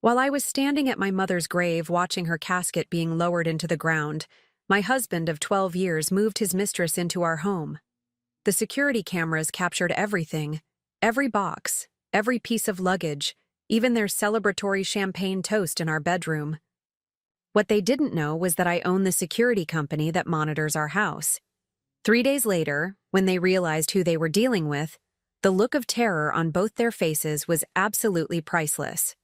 While I was standing at my mother's grave watching her casket being lowered into the ground, my husband of 12 years moved his mistress into our home. The security cameras captured everything, every box, every piece of luggage, even their celebratory champagne toast in our bedroom. What they didn't know was that I own the security company that monitors our house. 3 days later, when they realized who they were dealing with, the look of terror on both their faces was absolutely priceless.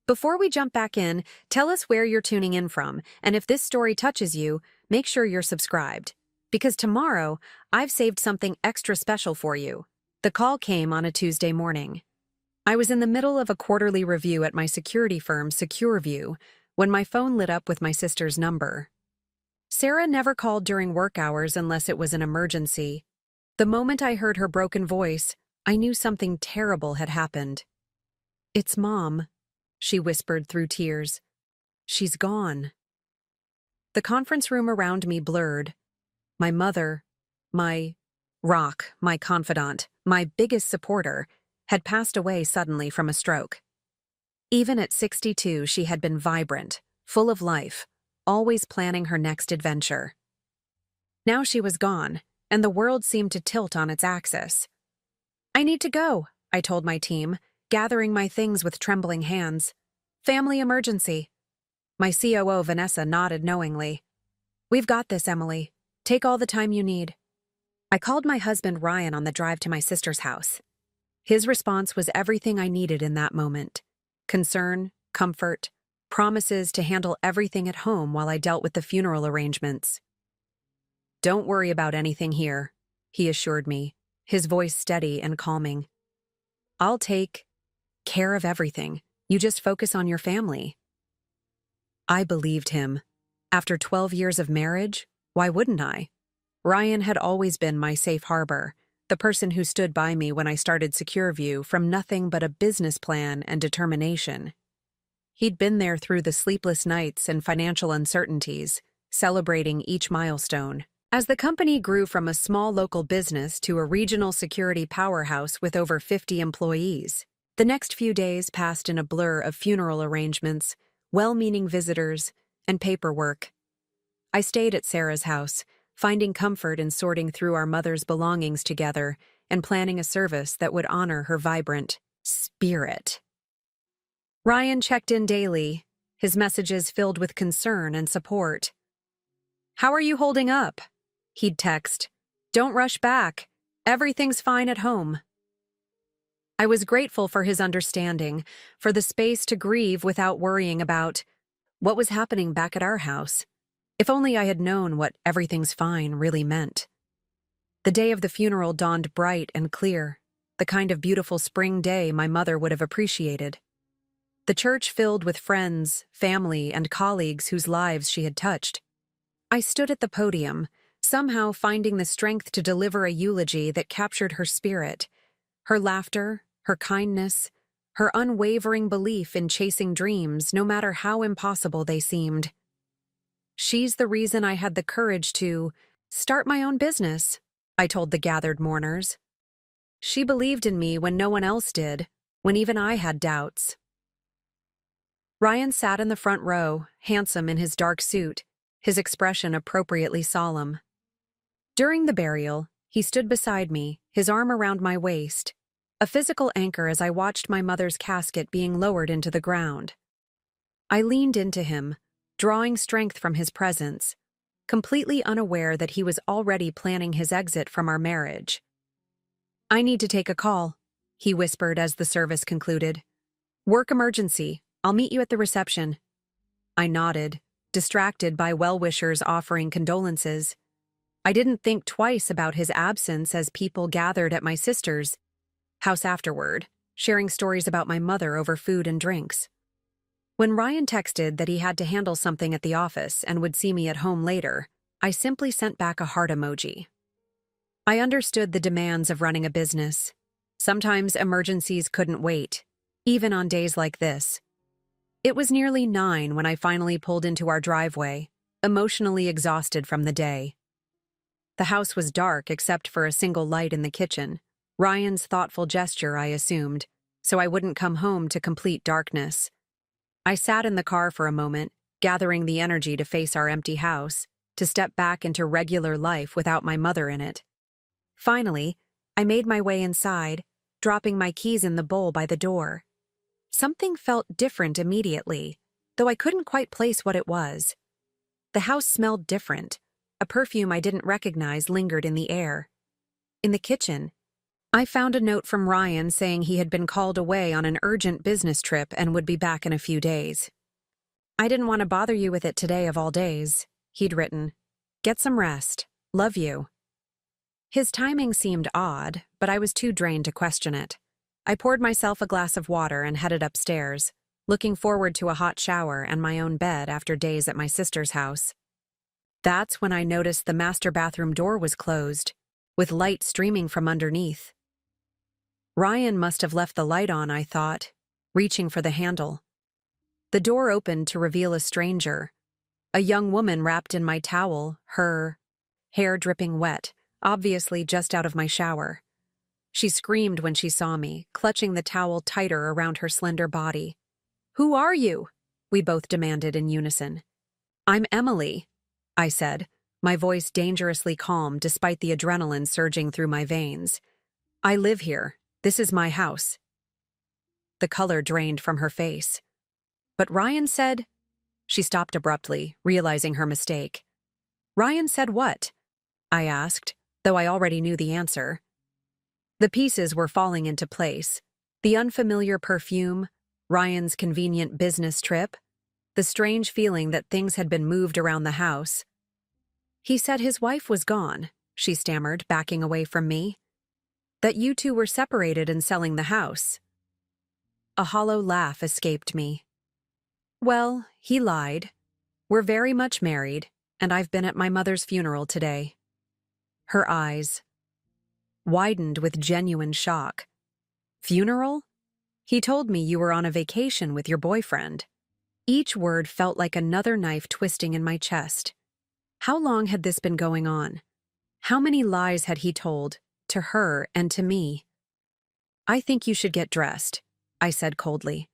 Before we jump back in, tell us where you're tuning in from, and if this story touches you, make sure you're subscribed. Because tomorrow, I've saved something extra special for you. The call came on a Tuesday morning. I was in the middle of a quarterly review at my security firm, Secur, when my phone lit up with my sister's number. Sarah never called during work hours unless it was an emergency. The moment I heard her broken voice, I knew something terrible had happened. "It's Mom," she whispered through tears. "She's gone." The conference room around me blurred. My mother, my rock, my confidant, my biggest supporter, had passed away suddenly from a stroke. Even at 62, she had been vibrant, full of life, always planning her next adventure. Now she was gone, and the world seemed to tilt on its axis. "I need to go," I told my team, gathering my things with trembling hands. "Family emergency." My COO, Vanessa, nodded knowingly. "We've got this, Emily. Take all the time you need." I called my husband Ryan on the drive to my sister's house. His response was everything I needed in that moment. Concern, comfort, promises to handle everything at home while I dealt with the funeral arrangements. "Don't worry about anything here," he assured me, his voice steady and calming. "I'll take care of everything. You just focus on your family." I believed him. After 12 years of marriage, why wouldn't I? Ryan had always been my safe harbor, the person who stood by me when I started SecurView from nothing but a business plan and determination. He'd been there through the sleepless nights and financial uncertainties, celebrating each milestone. As the company grew from a small local business to a regional security powerhouse with over 50 employees, the next few days passed in a blur of funeral arrangements, well-meaning visitors, and paperwork. I stayed at Sarah's house, finding comfort in sorting through our mother's belongings together and planning a service that would honor her vibrant spirit. Ryan checked in daily, his messages filled with concern and support. "How are you holding up?" he'd text. "Don't rush back. Everything's fine at home." I was grateful for his understanding, for the space to grieve without worrying about what was happening back at our house. If only I had known what "everything's fine" really meant. The day of the funeral dawned bright and clear, the kind of beautiful spring day my mother would have appreciated. The church filled with friends, family, and colleagues whose lives she had touched. I stood at the podium, somehow finding the strength to deliver a eulogy that captured her spirit, her laughter, her kindness, her unwavering belief in chasing dreams no matter how impossible they seemed. "She's the reason I had the courage to start my own business," I told the gathered mourners. "She believed in me when no one else did, when even I had doubts." Ryan sat in the front row, handsome in his dark suit, his expression appropriately solemn. During the burial, he stood beside me, his arm around my waist, a physical anchor as I watched my mother's casket being lowered into the ground. I leaned into him, drawing strength from his presence, completely unaware that he was already planning his exit from our marriage. "I need to take a call," he whispered as the service concluded. "Work emergency. I'll meet you at the reception." I nodded, distracted by well-wishers offering condolences. I didn't think twice about his absence as people gathered at my sister's house afterward, sharing stories about my mother over food and drinks. When Ryan texted that he had to handle something at the office and would see me at home later, I simply sent back a heart emoji. I understood the demands of running a business. Sometimes emergencies couldn't wait, even on days like this. It was nearly 9 when I finally pulled into our driveway, emotionally exhausted from the day. The house was dark except for a single light in the kitchen, Ryan's thoughtful gesture, I assumed, so I wouldn't come home to complete darkness. I sat in the car for a moment, gathering the energy to face our empty house, to step back into regular life without my mother in it. Finally, I made my way inside, dropping my keys in the bowl by the door. Something felt different immediately, though I couldn't quite place what it was. The house smelled different. A perfume I didn't recognize lingered in the air. In the kitchen, I found a note from Ryan saying he had been called away on an urgent business trip and would be back in a few days. "I didn't want to bother you with it today of all days," he'd written. "Get some rest. Love you." His timing seemed odd, but I was too drained to question it. I poured myself a glass of water and headed upstairs, looking forward to a hot shower and my own bed after days at my sister's house. That's when I noticed the master bathroom door was closed, with light streaming from underneath. Ryan must have left the light on, I thought, reaching for the handle. The door opened to reveal a stranger, a young woman wrapped in my towel, her hair dripping wet, obviously just out of my shower. She screamed when she saw me, clutching the towel tighter around her slender body. "Who are you?" we both demanded in unison. "I'm Emily," I said, my voice dangerously calm despite the adrenaline surging through my veins. "I live here. This is my house." The color drained from her face. "But Ryan said—" She stopped abruptly, realizing her mistake. "Ryan said what?" I asked, though I already knew the answer. The pieces were falling into place. The unfamiliar perfume, Ryan's convenient business trip, the strange feeling that things had been moved around the house. "He said his wife was gone," she stammered, backing away from me. "That you two were separated and selling the house." A hollow laugh escaped me. "Well, he lied. We're very much married, and I've been at my mother's funeral today." Her eyes widened with genuine shock. "Funeral? He told me you were on a vacation with your boyfriend." Each word felt like another knife twisting in my chest. How long had this been going on? How many lies had he told, to her and to me? "I think you should get dressed," I said coldly.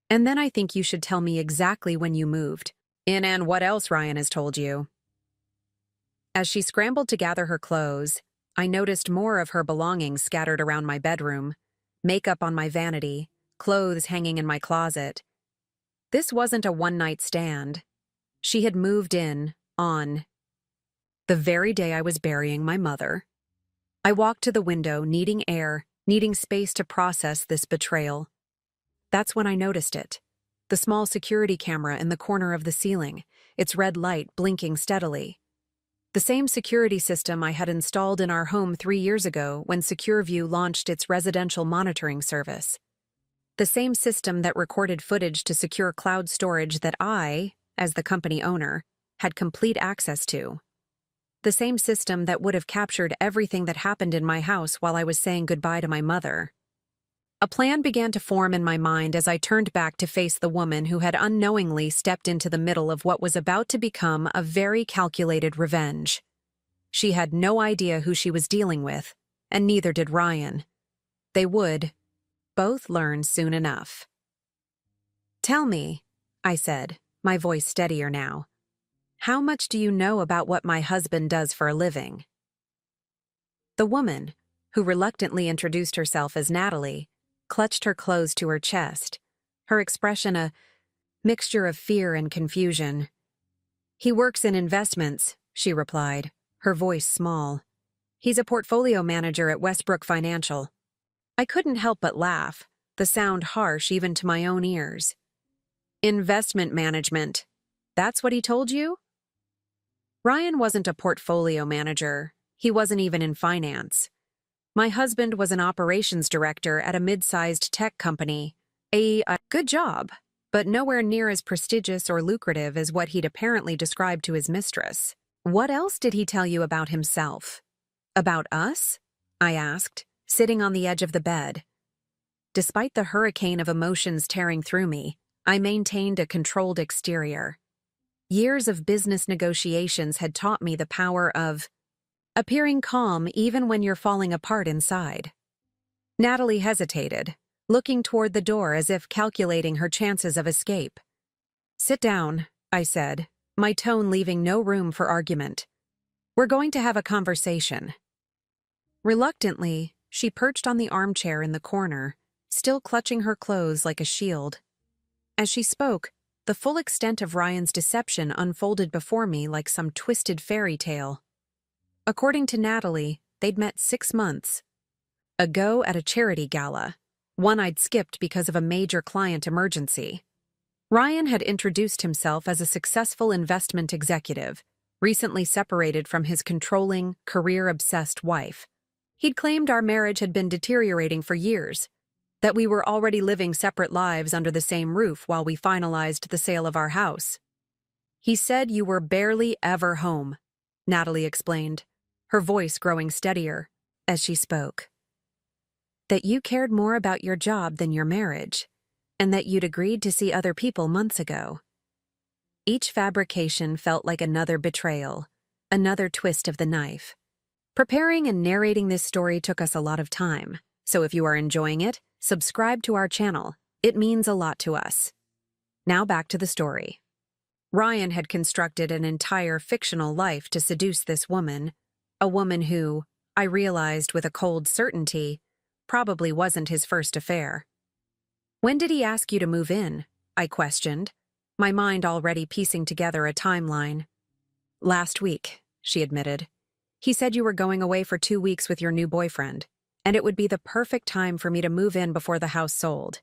"And then I think you should tell me exactly when you moved in and what else Ryan has told you." As she scrambled to gather her clothes, I noticed more of her belongings scattered around my bedroom, makeup on my vanity, clothes hanging in my closet. This wasn't a one-night stand. She had moved in on the very day I was burying my mother. I walked to the window, needing air, needing space to process this betrayal. That's when I noticed it. The small security camera in the corner of the ceiling, its red light blinking steadily. The same security system I had installed in our home 3 years ago when Secur launched its residential monitoring service. The same system that recorded footage to secure cloud storage that I, as the company owner, had complete access to. The same system that would have captured everything that happened in my house while I was saying goodbye to my mother. A plan began to form in my mind as I turned back to face the woman who had unknowingly stepped into the middle of what was about to become a very calculated revenge. She had no idea who she was dealing with, and neither did Ryan. They would both learn soon enough. "Tell me," I said, my voice steadier now, "how much do you know about what my husband does for a living?" The woman, who reluctantly introduced herself as Natalie, clutched her clothes to her chest, her expression a mixture of fear and confusion. "He works in investments," she replied, her voice small. "He's a portfolio manager at Westbrook Financial." I couldn't help but laugh, the sound harsh even to my own ears. "Investment management. That's what he told you?" Ryan wasn't a portfolio manager. He wasn't even in finance. My husband was an operations director at a mid-sized tech company. A good job, but nowhere near as prestigious or lucrative as what he'd apparently described to his mistress. "What else did he tell you about himself?" "About us?" I asked, sitting on the edge of the bed. Despite the hurricane of emotions tearing through me, I maintained a controlled exterior. Years of business negotiations had taught me the power of appearing calm even when you're falling apart inside. Natalie hesitated, looking toward the door as if calculating her chances of escape. Sit down, I said, my tone leaving no room for argument. We're going to have a conversation. Reluctantly, she perched on the armchair in the corner, still clutching her clothes like a shield. As she spoke, the full extent of Ryan's deception unfolded before me like some twisted fairy tale. According to Natalie, they'd met 6 months ago at a charity gala, one I'd skipped because of a major client emergency. Ryan had introduced himself as a successful investment executive, recently separated from his controlling, career-obsessed wife. He'd claimed our marriage had been deteriorating for years, that we were already living separate lives under the same roof while we finalized the sale of our house. He said you were barely ever home, Natalie explained, her voice growing steadier as she spoke. That you cared more about your job than your marriage, and that you'd agreed to see other people months ago. Each fabrication felt like another betrayal, another twist of the knife. Preparing and narrating this story took us a lot of time, so if you are enjoying it, subscribe to our channel. It means a lot to us. Now back to the story. Ryan had constructed an entire fictional life to seduce this woman, a woman who, I realized with a cold certainty, probably wasn't his first affair. When did he ask you to move in? I questioned, my mind already piecing together a timeline. Last week, she admitted. He said you were going away for 2 weeks with your new boyfriend, and it would be the perfect time for me to move in before the house sold.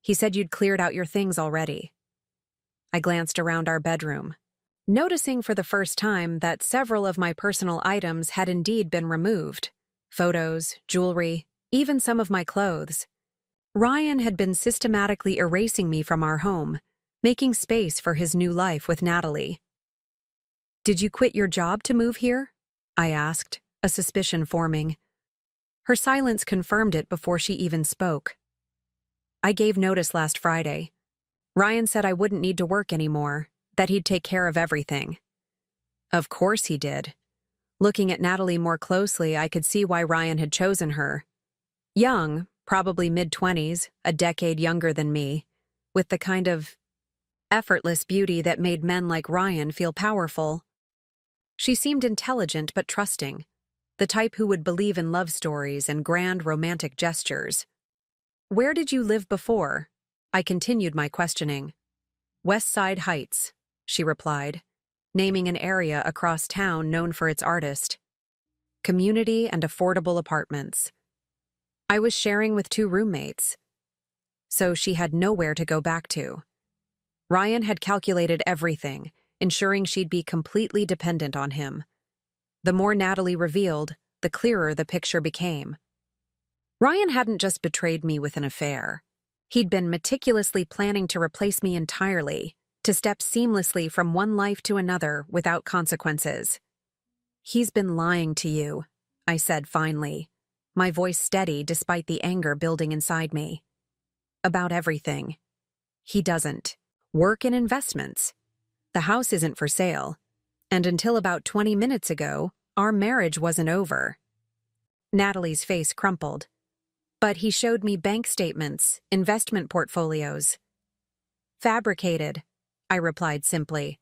He said you'd cleared out your things already. I glanced around our bedroom, noticing for the first time that several of my personal items had indeed been removed. Photos, jewelry, even some of my clothes. Ryan had been systematically erasing me from our home, making space for his new life with Natalie. Did you quit your job to move here? I asked, a suspicion forming. Her silence confirmed it before she even spoke. I gave notice last Friday. Ryan said I wouldn't need to work anymore, that he'd take care of everything. Of course he did. Looking at Natalie more closely, I could see why Ryan had chosen her. Young, probably mid-20s, a decade younger than me, with the kind of effortless beauty that made men like Ryan feel powerful. She seemed intelligent but trusting, the type who would believe in love stories and grand romantic gestures. Where did you live before? I continued my questioning. West Side Heights, she replied, naming an area across town known for its artist. Community and affordable apartments. I was sharing with 2 roommates, so she had nowhere to go back to. Ryan had calculated everything, ensuring she'd be completely dependent on him. The more Natalie revealed, the clearer the picture became. Ryan hadn't just betrayed me with an affair. He'd been meticulously planning to replace me entirely, to step seamlessly from one life to another without consequences. He's been lying to you, I said finally, my voice steady despite the anger building inside me. About everything. He doesn't work in investments. The house isn't for sale, and until about 20 minutes ago, our marriage wasn't over. Natalie's face crumpled. But he showed me bank statements, investment portfolios. Fabricated, I replied simply.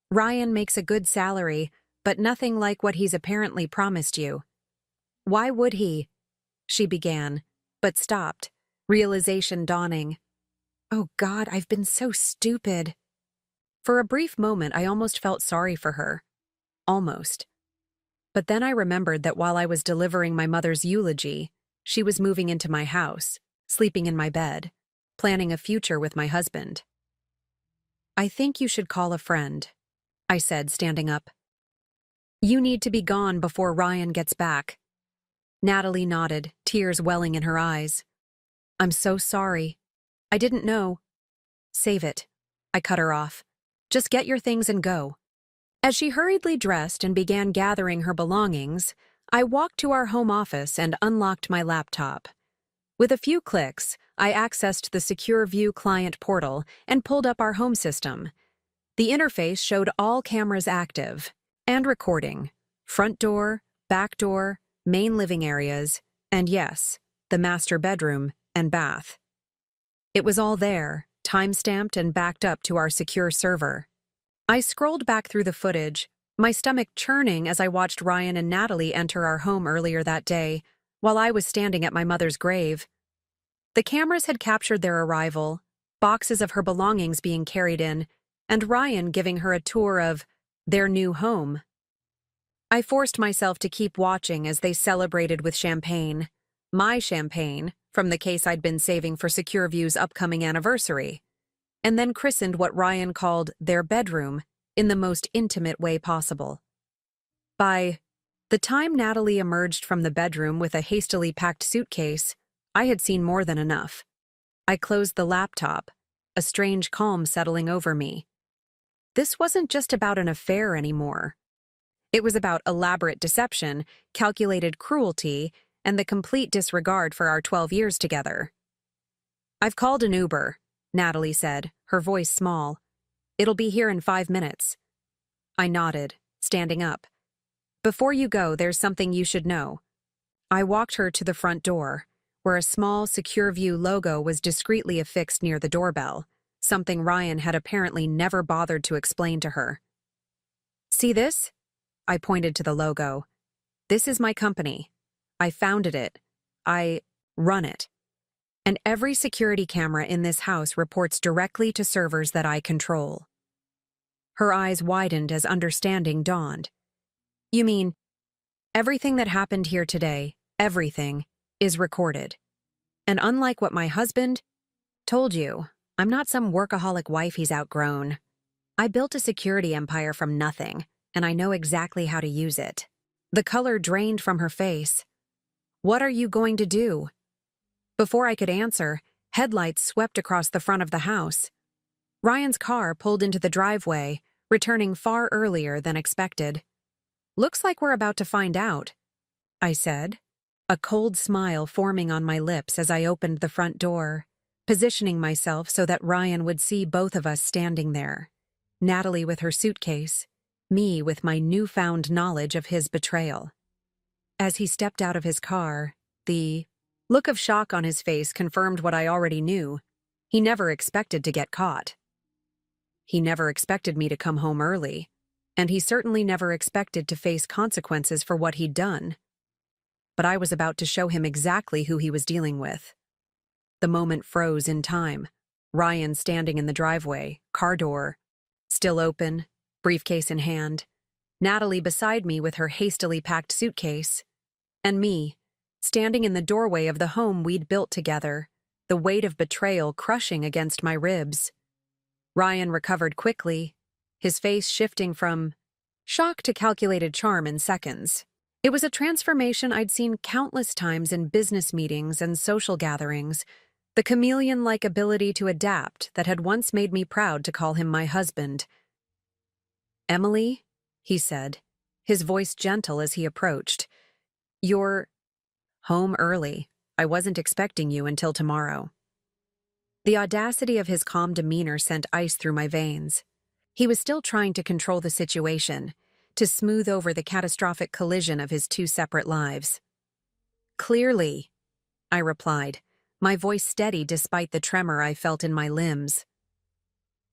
Ryan makes a good salary, but nothing like what he's apparently promised you. Why would he? She began, but stopped, realization dawning. Oh God, I've been so stupid. For a brief moment, I almost felt sorry for her. Almost. But then I remembered that while I was delivering my mother's eulogy, she was moving into my house, sleeping in my bed, planning a future with my husband. I think you should call a friend, I said, standing up. You need to be gone before Ryan gets back. Natalie nodded, tears welling in her eyes. I'm so sorry. I didn't know. Save it. I cut her off. Just get your things and go. As she hurriedly dressed and began gathering her belongings, I walked to our home office and unlocked my laptop. With a few clicks, I accessed the Secur View client portal and pulled up our home system. The interface showed all cameras active and recording, front door, back door, main living areas, and yes, the master bedroom and bath. It was all there, time-stamped and backed up to our secure server. I scrolled back through the footage, my stomach churning as I watched Ryan and Natalie enter our home earlier that day, while I was standing at my mother's grave. The cameras had captured their arrival, boxes of her belongings being carried in, and Ryan giving her a tour of their new home. I forced myself to keep watching as they celebrated with champagne. My champagne, from the case I'd been saving for Secure View's upcoming anniversary, and then christened what Ryan called their bedroom in the most intimate way possible. By the time Natalie emerged from the bedroom with a hastily packed suitcase, I had seen more than enough. I closed the laptop, a strange calm settling over me. This wasn't just about an affair anymore. It was about elaborate deception, calculated cruelty, and the complete disregard for our 12 years together. "I've called an Uber," Natalie said, her voice small. "It'll be here in 5 minutes." I nodded, standing up. "Before you go, there's something you should know." I walked her to the front door, where a small Secure View logo was discreetly affixed near the doorbell, something Ryan had apparently never bothered to explain to her. "See this?" I pointed to the logo. "This is my company. I founded it. I run it. And every security camera in this house reports directly to servers that I control." Her eyes widened as understanding dawned. "You mean, everything that happened here today, everything, is recorded. And unlike what my husband told you, I'm not some workaholic wife he's outgrown. I built a security empire from nothing, and I know exactly how to use it." The color drained from her face. "What are you going to do?" Before I could answer, headlights swept across the front of the house. Ryan's car pulled into the driveway, returning far earlier than expected. "Looks like we're about to find out," I said, a cold smile forming on my lips as I opened the front door, positioning myself so that Ryan would see both of us standing there, Natalie with her suitcase, me with my newfound knowledge of his betrayal. As he stepped out of his car, the look of shock on his face confirmed what I already knew. He never expected to get caught. He never expected me to come home early, and he certainly never expected to face consequences for what he'd done. But I was about to show him exactly who he was dealing with. The moment froze in time. Ryan standing in the driveway, car door still open, briefcase in hand, Natalie beside me with her hastily packed suitcase, and me, standing in the doorway of the home we'd built together, the weight of betrayal crushing against my ribs. Ryan recovered quickly, his face shifting from shock to calculated charm in seconds. It was a transformation I'd seen countless times in business meetings and social gatherings, the chameleon-like ability to adapt that had once made me proud to call him my husband. "Emily," he said, his voice gentle as he approached. "You're home early. I wasn't expecting you until tomorrow." The audacity of his calm demeanor sent ice through my veins. He was still trying to control the situation, to smooth over the catastrophic collision of his two separate lives. "Clearly," I replied, my voice steady despite the tremor I felt in my limbs.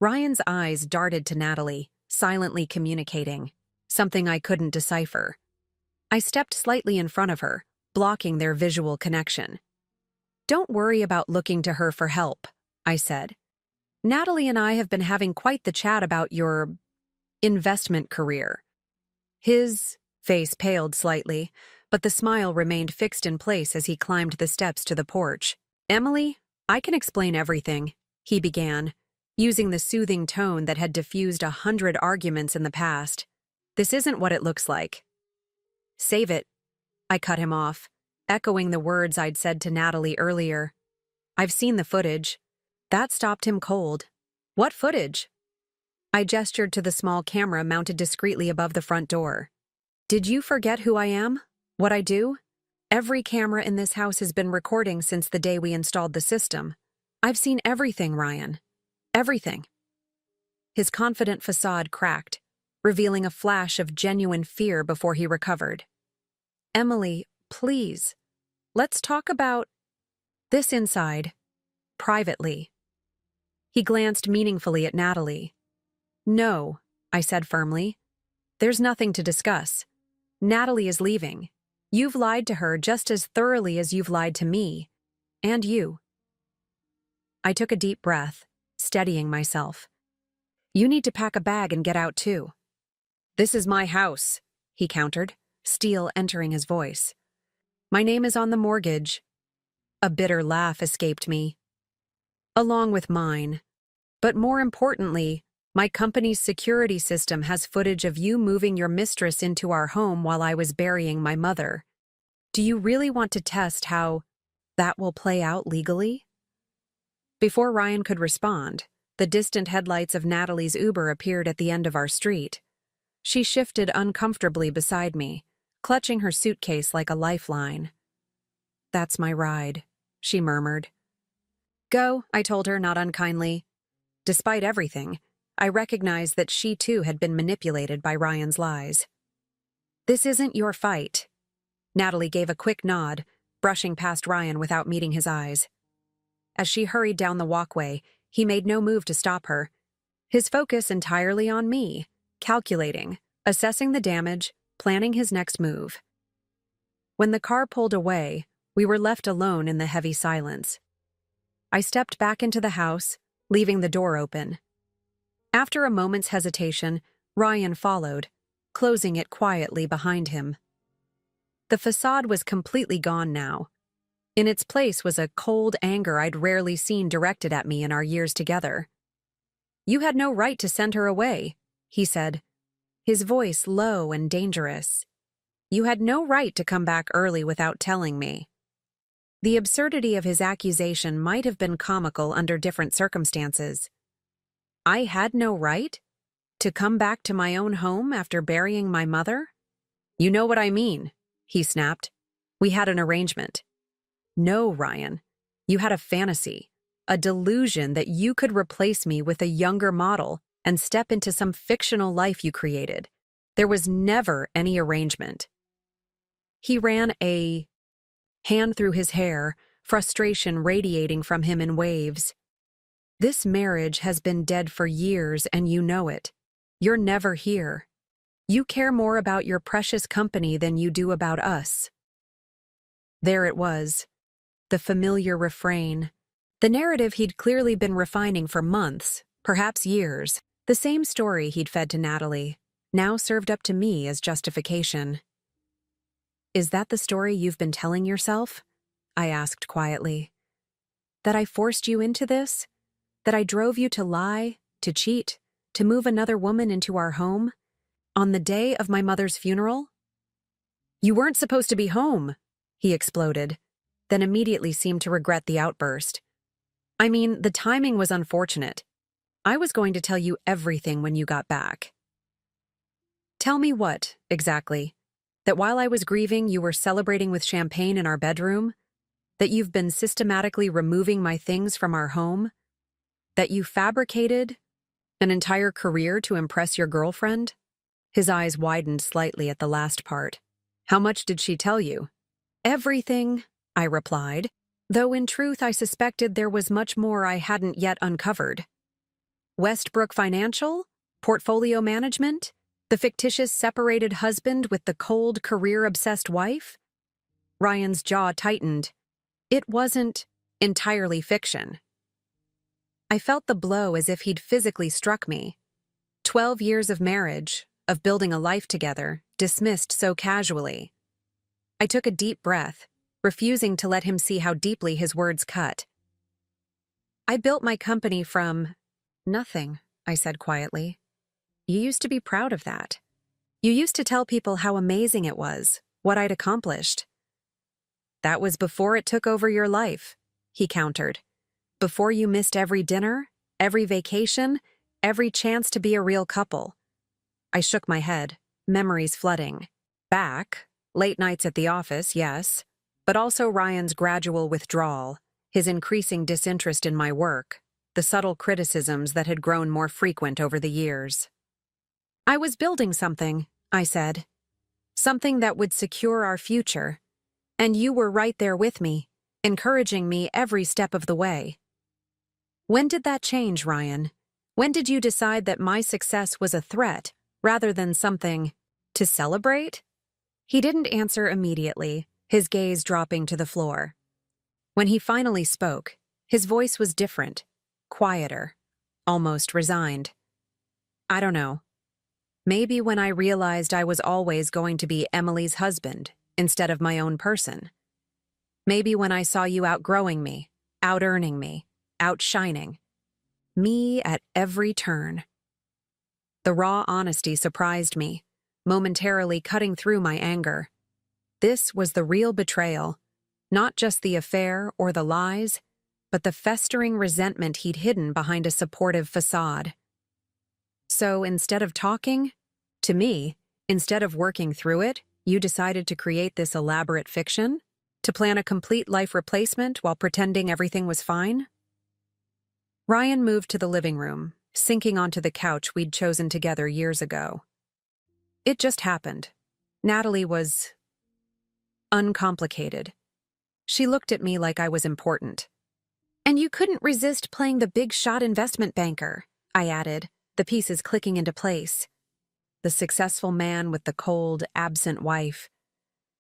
Ryan's eyes darted to Natalie, silently communicating, something I couldn't decipher. I stepped slightly in front of her, blocking their visual connection. "Don't worry about looking to her for help," I said. "Natalie and I have been having quite the chat about your investment career." His face paled slightly, but the smile remained fixed in place as he climbed the steps to the porch. "Emily, I can explain everything," he began, using the soothing tone that had diffused 100 arguments in the past. "This isn't what it looks like." "Save it," I cut him off, echoing the words I'd said to Natalie earlier. "I've seen the footage." That stopped him cold. "What footage?" I gestured to the small camera mounted discreetly above the front door. "Did you forget who I am? What I do? Every camera in this house has been recording since the day we installed the system. I've seen everything, Ryan. Everything." His confident facade cracked, revealing a flash of genuine fear before he recovered. "Emily, please, let's talk about this inside, privately." He glanced meaningfully at Natalie. "No," I said firmly. "There's nothing to discuss. Natalie is leaving. You've lied to her just as thoroughly as you've lied to me. And you." I took a deep breath, steadying myself. "You need to pack a bag and get out too." "This is my house," he countered, steel entering his voice. "My name is on the mortgage." A bitter laugh escaped me. "Along with mine. But more importantly, my company's security system has footage of you moving your mistress into our home while I was burying my mother. Do you really want to test how that will play out legally?" Before Ryan could respond, the distant headlights of Natalie's Uber appeared at the end of our street. She shifted uncomfortably beside me, clutching her suitcase like a lifeline. "That's my ride," she murmured. "Go," I told her, not unkindly. Despite everything, I recognized that she too had been manipulated by Ryan's lies. "This isn't your fight." Natalie gave a quick nod, brushing past Ryan without meeting his eyes. As she hurried down the walkway, he made no move to stop her, his focus entirely on me, calculating, assessing the damage, planning his next move. When the car pulled away, we were left alone in the heavy silence. I stepped back into the house, leaving the door open. After a moment's hesitation, Ryan followed, closing it quietly behind him. The facade was completely gone now. In its place was a cold anger I'd rarely seen directed at me in our years together. "You had no right to send her away," he said, his voice low and dangerous. "You had no right to come back early without telling me." The absurdity of his accusation might have been comical under different circumstances. I had no right to come back to my own home after burying my mother? "You know what I mean," he snapped. "We had an arrangement." "No, Ryan. You had a fantasy, a delusion that you could replace me with a younger model and step into some fictional life you created. There was never any arrangement." He ran a hand through his hair, frustration radiating from him in waves. "This marriage has been dead for years and you know it. You're never here. You care more about your precious company than you do about us." There it was. The familiar refrain. The narrative he'd clearly been refining for months, perhaps years. The same story he'd fed to Natalie, now served up to me as justification. "Is that the story you've been telling yourself?" I asked quietly. "That I forced you into this? That I drove you to lie, to cheat, to move another woman into our home? On the day of my mother's funeral?" "You weren't supposed to be home," he exploded, then immediately seemed to regret the outburst. "I mean, the timing was unfortunate. I was going to tell you everything when you got back." "Tell me what, exactly? That while I was grieving, you were celebrating with champagne in our bedroom? That you've been systematically removing my things from our home? That you fabricated an entire career to impress your girlfriend?" His eyes widened slightly at the last part. "How much did she tell you?" "Everything," I replied, though in truth I suspected there was much more I hadn't yet uncovered. Westbrook Financial? Portfolio management? The fictitious separated husband with the cold, career-obsessed wife? Ryan's jaw tightened. It wasn't entirely fiction. I felt the blow as if he'd physically struck me. 12 years of marriage, of building a life together, dismissed so casually. I took a deep breath, refusing to let him see how deeply his words cut. "I built my company from nothing," I said quietly. "You used to be proud of that. You used to tell people how amazing it was, what I'd accomplished." "That was before it took over your life," he countered. "Before you missed every dinner, every vacation, every chance to be a real couple." I shook my head, memories flooding. Back, late nights at the office, yes, but also Ryan's gradual withdrawal, his increasing disinterest in my work, the subtle criticisms that had grown more frequent over the years. "I was building something," I said. "Something that would secure our future. And you were right there with me, encouraging me every step of the way." When did that change, Ryan? When did you decide that my success was a threat rather than something to celebrate? He didn't answer immediately, his gaze dropping to the floor. When he finally spoke, his voice was different, quieter, almost resigned. I don't know. Maybe when I realized I was always going to be Emily's husband instead of my own person. Maybe when I saw you outgrowing me, out-earning me, outshining. Me at every turn. The raw honesty surprised me, momentarily cutting through my anger. This was the real betrayal, not just the affair or the lies, but the festering resentment he'd hidden behind a supportive facade. So instead of talking, to me, instead of working through it, you decided to create this elaborate fiction? To plan a complete life replacement while pretending everything was fine? Ryan moved to the living room, sinking onto the couch we'd chosen together years ago. It just happened. Natalie was uncomplicated. She looked at me like I was important. And you couldn't resist playing the big-shot investment banker, I added, the pieces clicking into place. The successful man with the cold, absent wife.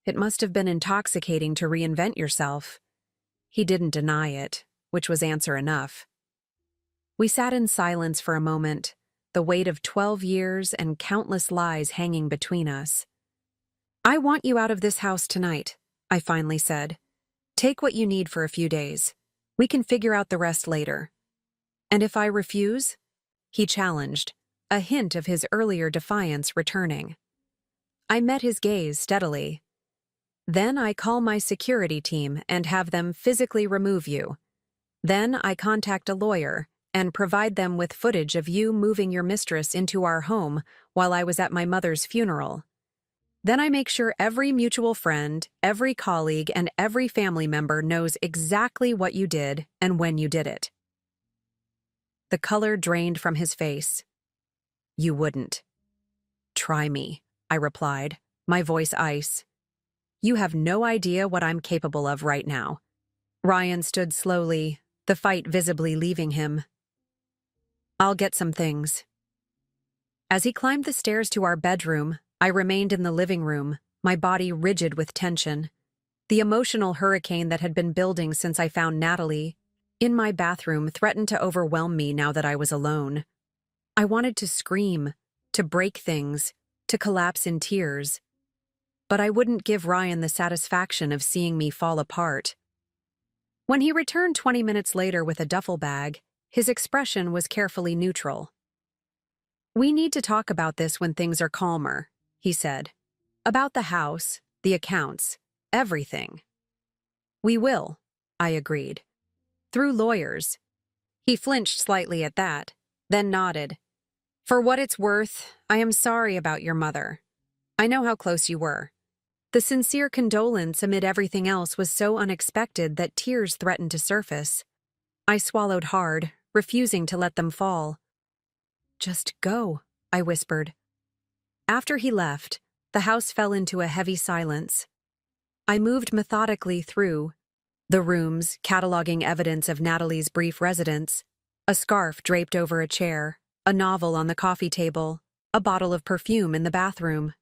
It must have been intoxicating to reinvent yourself. He didn't deny it, which was answer enough. We sat in silence for a moment, the weight of 12 years and countless lies hanging between us. I want you out of this house tonight, I finally said. Take what you need for a few days. We can figure out the rest later. And if I refuse? He challenged, a hint of his earlier defiance returning. I met his gaze steadily. Then I call my security team and have them physically remove you. Then I contact a lawyer and provide them with footage of you moving your mistress into our home while I was at my mother's funeral. Then I make sure every mutual friend, every colleague, and every family member knows exactly what you did and when you did it. The color drained from his face. You wouldn't. Try me, I replied, my voice ice. You have no idea what I'm capable of right now. Ryan stood slowly, the fight visibly leaving him. I'll get some things. As he climbed the stairs to our bedroom, I remained in the living room, my body rigid with tension. The emotional hurricane that had been building since I found Natalie in my bathroom threatened to overwhelm me now that I was alone. I wanted to scream, to break things, to collapse in tears. But I wouldn't give Ryan the satisfaction of seeing me fall apart. When he returned 20 minutes later with a duffel bag, his expression was carefully neutral. We need to talk about this when things are calmer, he said. About the house, the accounts, everything. We will, I agreed. Through lawyers. He flinched slightly at that, then nodded. For what it's worth, I am sorry about your mother. I know how close you were. The sincere condolence amid everything else was so unexpected that tears threatened to surface. I swallowed hard, refusing to let them fall. Just go, I whispered. After he left, the house fell into a heavy silence. I moved methodically through the rooms, cataloging evidence of Natalie's brief residence, a scarf draped over a chair, a novel on the coffee table, a bottle of perfume in the bathroom.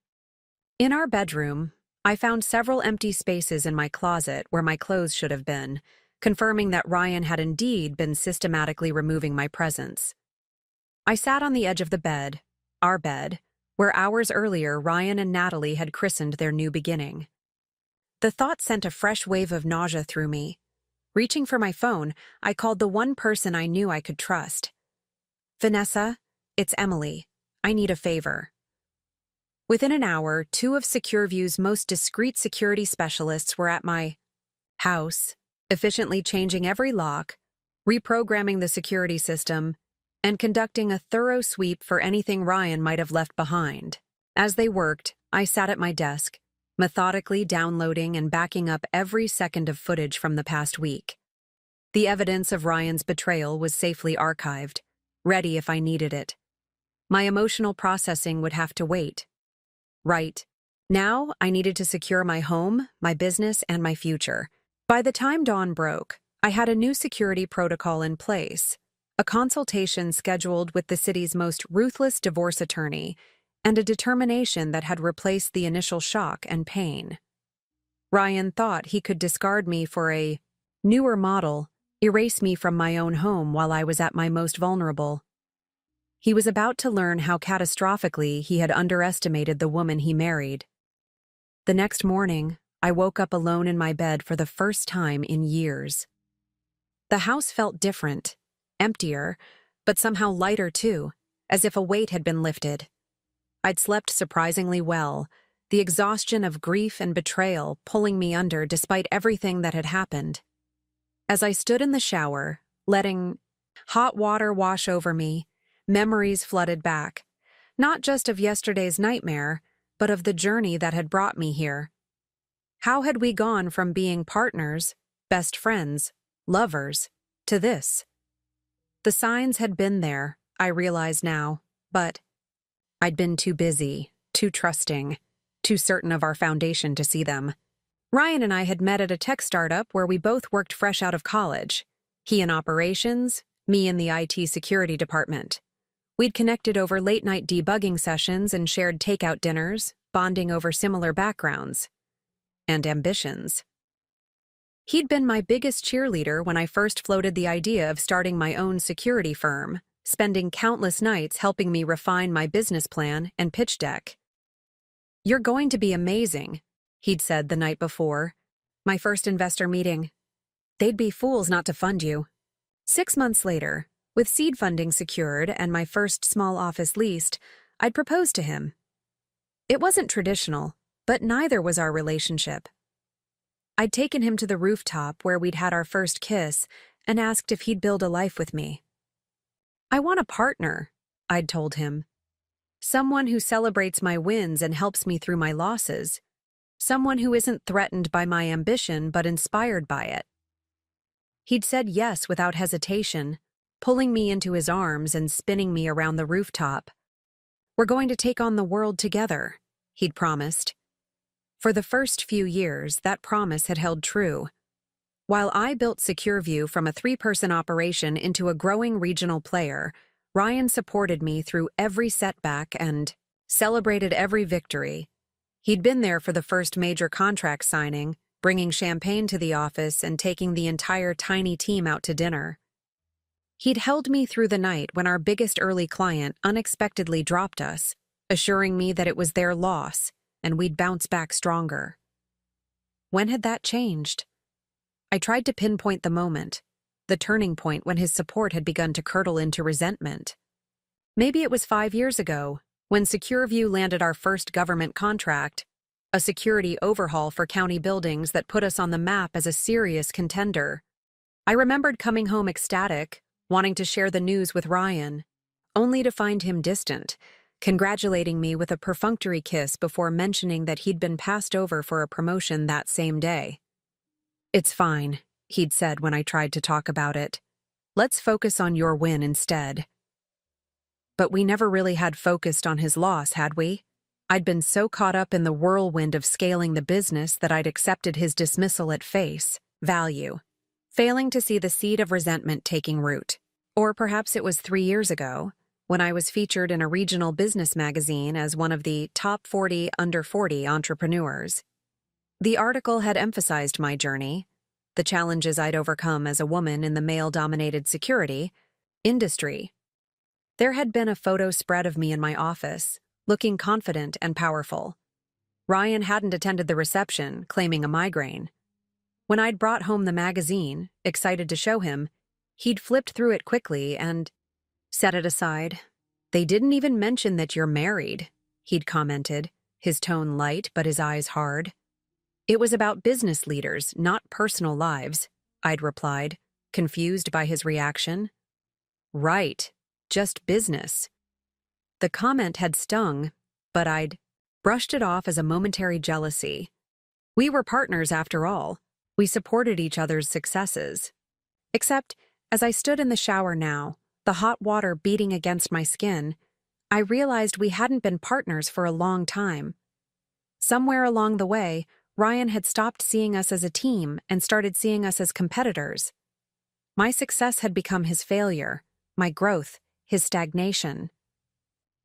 In our bedroom, I found several empty spaces in my closet where my clothes should have been, confirming that Ryan had indeed been systematically removing my presence. I sat on the edge of the bed, our bed, where hours earlier Ryan and Natalie had christened their new beginning. The thought sent a fresh wave of nausea through me. Reaching for my phone, I called the one person I knew I could trust. Vanessa, it's Emily. I need a favor. Within an hour, 2 of SecureView's most discreet security specialists were at my house, efficiently changing every lock, reprogramming the security system, and conducting a thorough sweep for anything Ryan might have left behind. As they worked, I sat at my desk, methodically downloading and backing up every second of footage from the past week. The evidence of Ryan's betrayal was safely archived, ready if I needed it. My emotional processing would have to wait. Right. Now, I needed to secure my home, my business, and my future. By the time dawn broke, I had a new security protocol in place, a consultation scheduled with the city's most ruthless divorce attorney, and a determination that had replaced the initial shock and pain. Ryan thought he could discard me for a newer model, erase me from my own home while I was at my most vulnerable. He was about to learn how catastrophically he had underestimated the woman he married. The next morning, I woke up alone in my bed for the first time in years. The house felt different, emptier, but somehow lighter too, as if a weight had been lifted. I'd slept surprisingly well, the exhaustion of grief and betrayal pulling me under despite everything that had happened. As I stood in the shower, letting hot water wash over me, memories flooded back, not just of yesterday's nightmare, but of the journey that had brought me here. How had we gone from being partners, best friends, lovers, to this? The signs had been there, I realize now, but I'd been too busy, too trusting, too certain of our foundation to see them. Ryan and I had met at a tech startup where we both worked fresh out of college. He in operations, me in the IT security department. We'd connected over late-night debugging sessions and shared takeout dinners, bonding over similar backgrounds and ambitions. He'd been my biggest cheerleader when I first floated the idea of starting my own security firm, spending countless nights helping me refine my business plan and pitch deck. "You're going to be amazing," he'd said the night before. My first investor meeting. "They'd be fools not to fund you." 6 months later, with seed funding secured and my first small office leased, I'd proposed to him. It wasn't traditional, but neither was our relationship. I'd taken him to the rooftop where we'd had our first kiss and asked if he'd build a life with me. "I want a partner," I'd told him. "Someone who celebrates my wins and helps me through my losses. Someone who isn't threatened by my ambition but inspired by it." He'd said yes without hesitation, pulling me into his arms and spinning me around the rooftop. "We're going to take on the world together," he'd promised. For the first few years, that promise had held true. While I built SecurView from a 3-person operation into a growing regional player, Ryan supported me through every setback and celebrated every victory. He'd been there for the first major contract signing, bringing champagne to the office and taking the entire tiny team out to dinner. He'd held me through the night when our biggest early client unexpectedly dropped us, assuring me that it was their loss and we'd bounce back stronger. When had that changed? I tried to pinpoint the moment, the turning point when his support had begun to curdle into resentment. Maybe it was 5 years ago, when SecurView landed our first government contract, a security overhaul for county buildings that put us on the map as a serious contender. I remembered coming home ecstatic, wanting to share the news with Ryan, only to find him distant, congratulating me with a perfunctory kiss before mentioning that he'd been passed over for a promotion that same day. "It's fine," he'd said when I tried to talk about it. "Let's focus on your win instead." But we never really had focused on his loss, had we? I'd been so caught up in the whirlwind of scaling the business that I'd accepted his dismissal at face value, failing to see the seed of resentment taking root. Or perhaps it was 3 years ago, when I was featured in a regional business magazine as one of the top 40 under 40 entrepreneurs. The article had emphasized my journey, the challenges I'd overcome as a woman in the male-dominated security industry. There had been a photo spread of me in my office, looking confident and powerful. Ryan hadn't attended the reception, claiming a migraine. When I'd brought home the magazine, excited to show him, he'd flipped through it quickly and set it aside. "They didn't even mention that you're married," he'd commented, his tone light but his eyes hard. "It was about business leaders, not personal lives," I'd replied, confused by his reaction. "Right, just business." The comment had stung, but I'd brushed it off as a momentary jealousy. We were partners after all. We supported each other's successes. Except, as I stood in the shower now, the hot water beating against my skin, I realized we hadn't been partners for a long time. Somewhere along the way, Ryan had stopped seeing us as a team and started seeing us as competitors. My success had become his failure, my growth, his stagnation.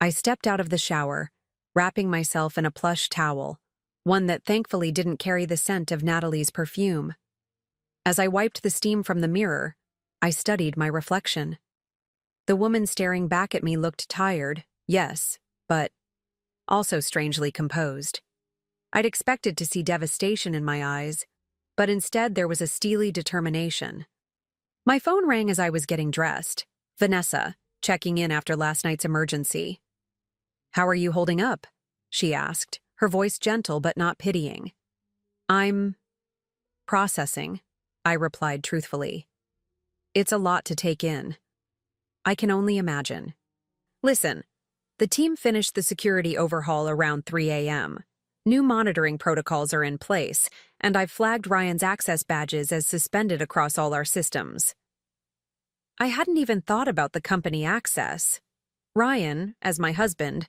I stepped out of the shower, wrapping myself in a plush towel, one that thankfully didn't carry the scent of Natalie's perfume. As I wiped the steam from the mirror, I studied my reflection. The woman staring back at me looked tired, yes, but also strangely composed. I'd expected to see devastation in my eyes, but instead there was a steely determination. My phone rang as I was getting dressed. Vanessa, checking in after last night's emergency. "How are you holding up?" she asked, her voice gentle but not pitying. "I'm processing," I replied truthfully. "It's a lot to take in. I can only imagine." "Listen, the team finished the security overhaul around 3 a.m. New monitoring protocols are in place, and I've flagged Ryan's access badges as suspended across all our systems." I hadn't even thought about the company access. Ryan, as my husband,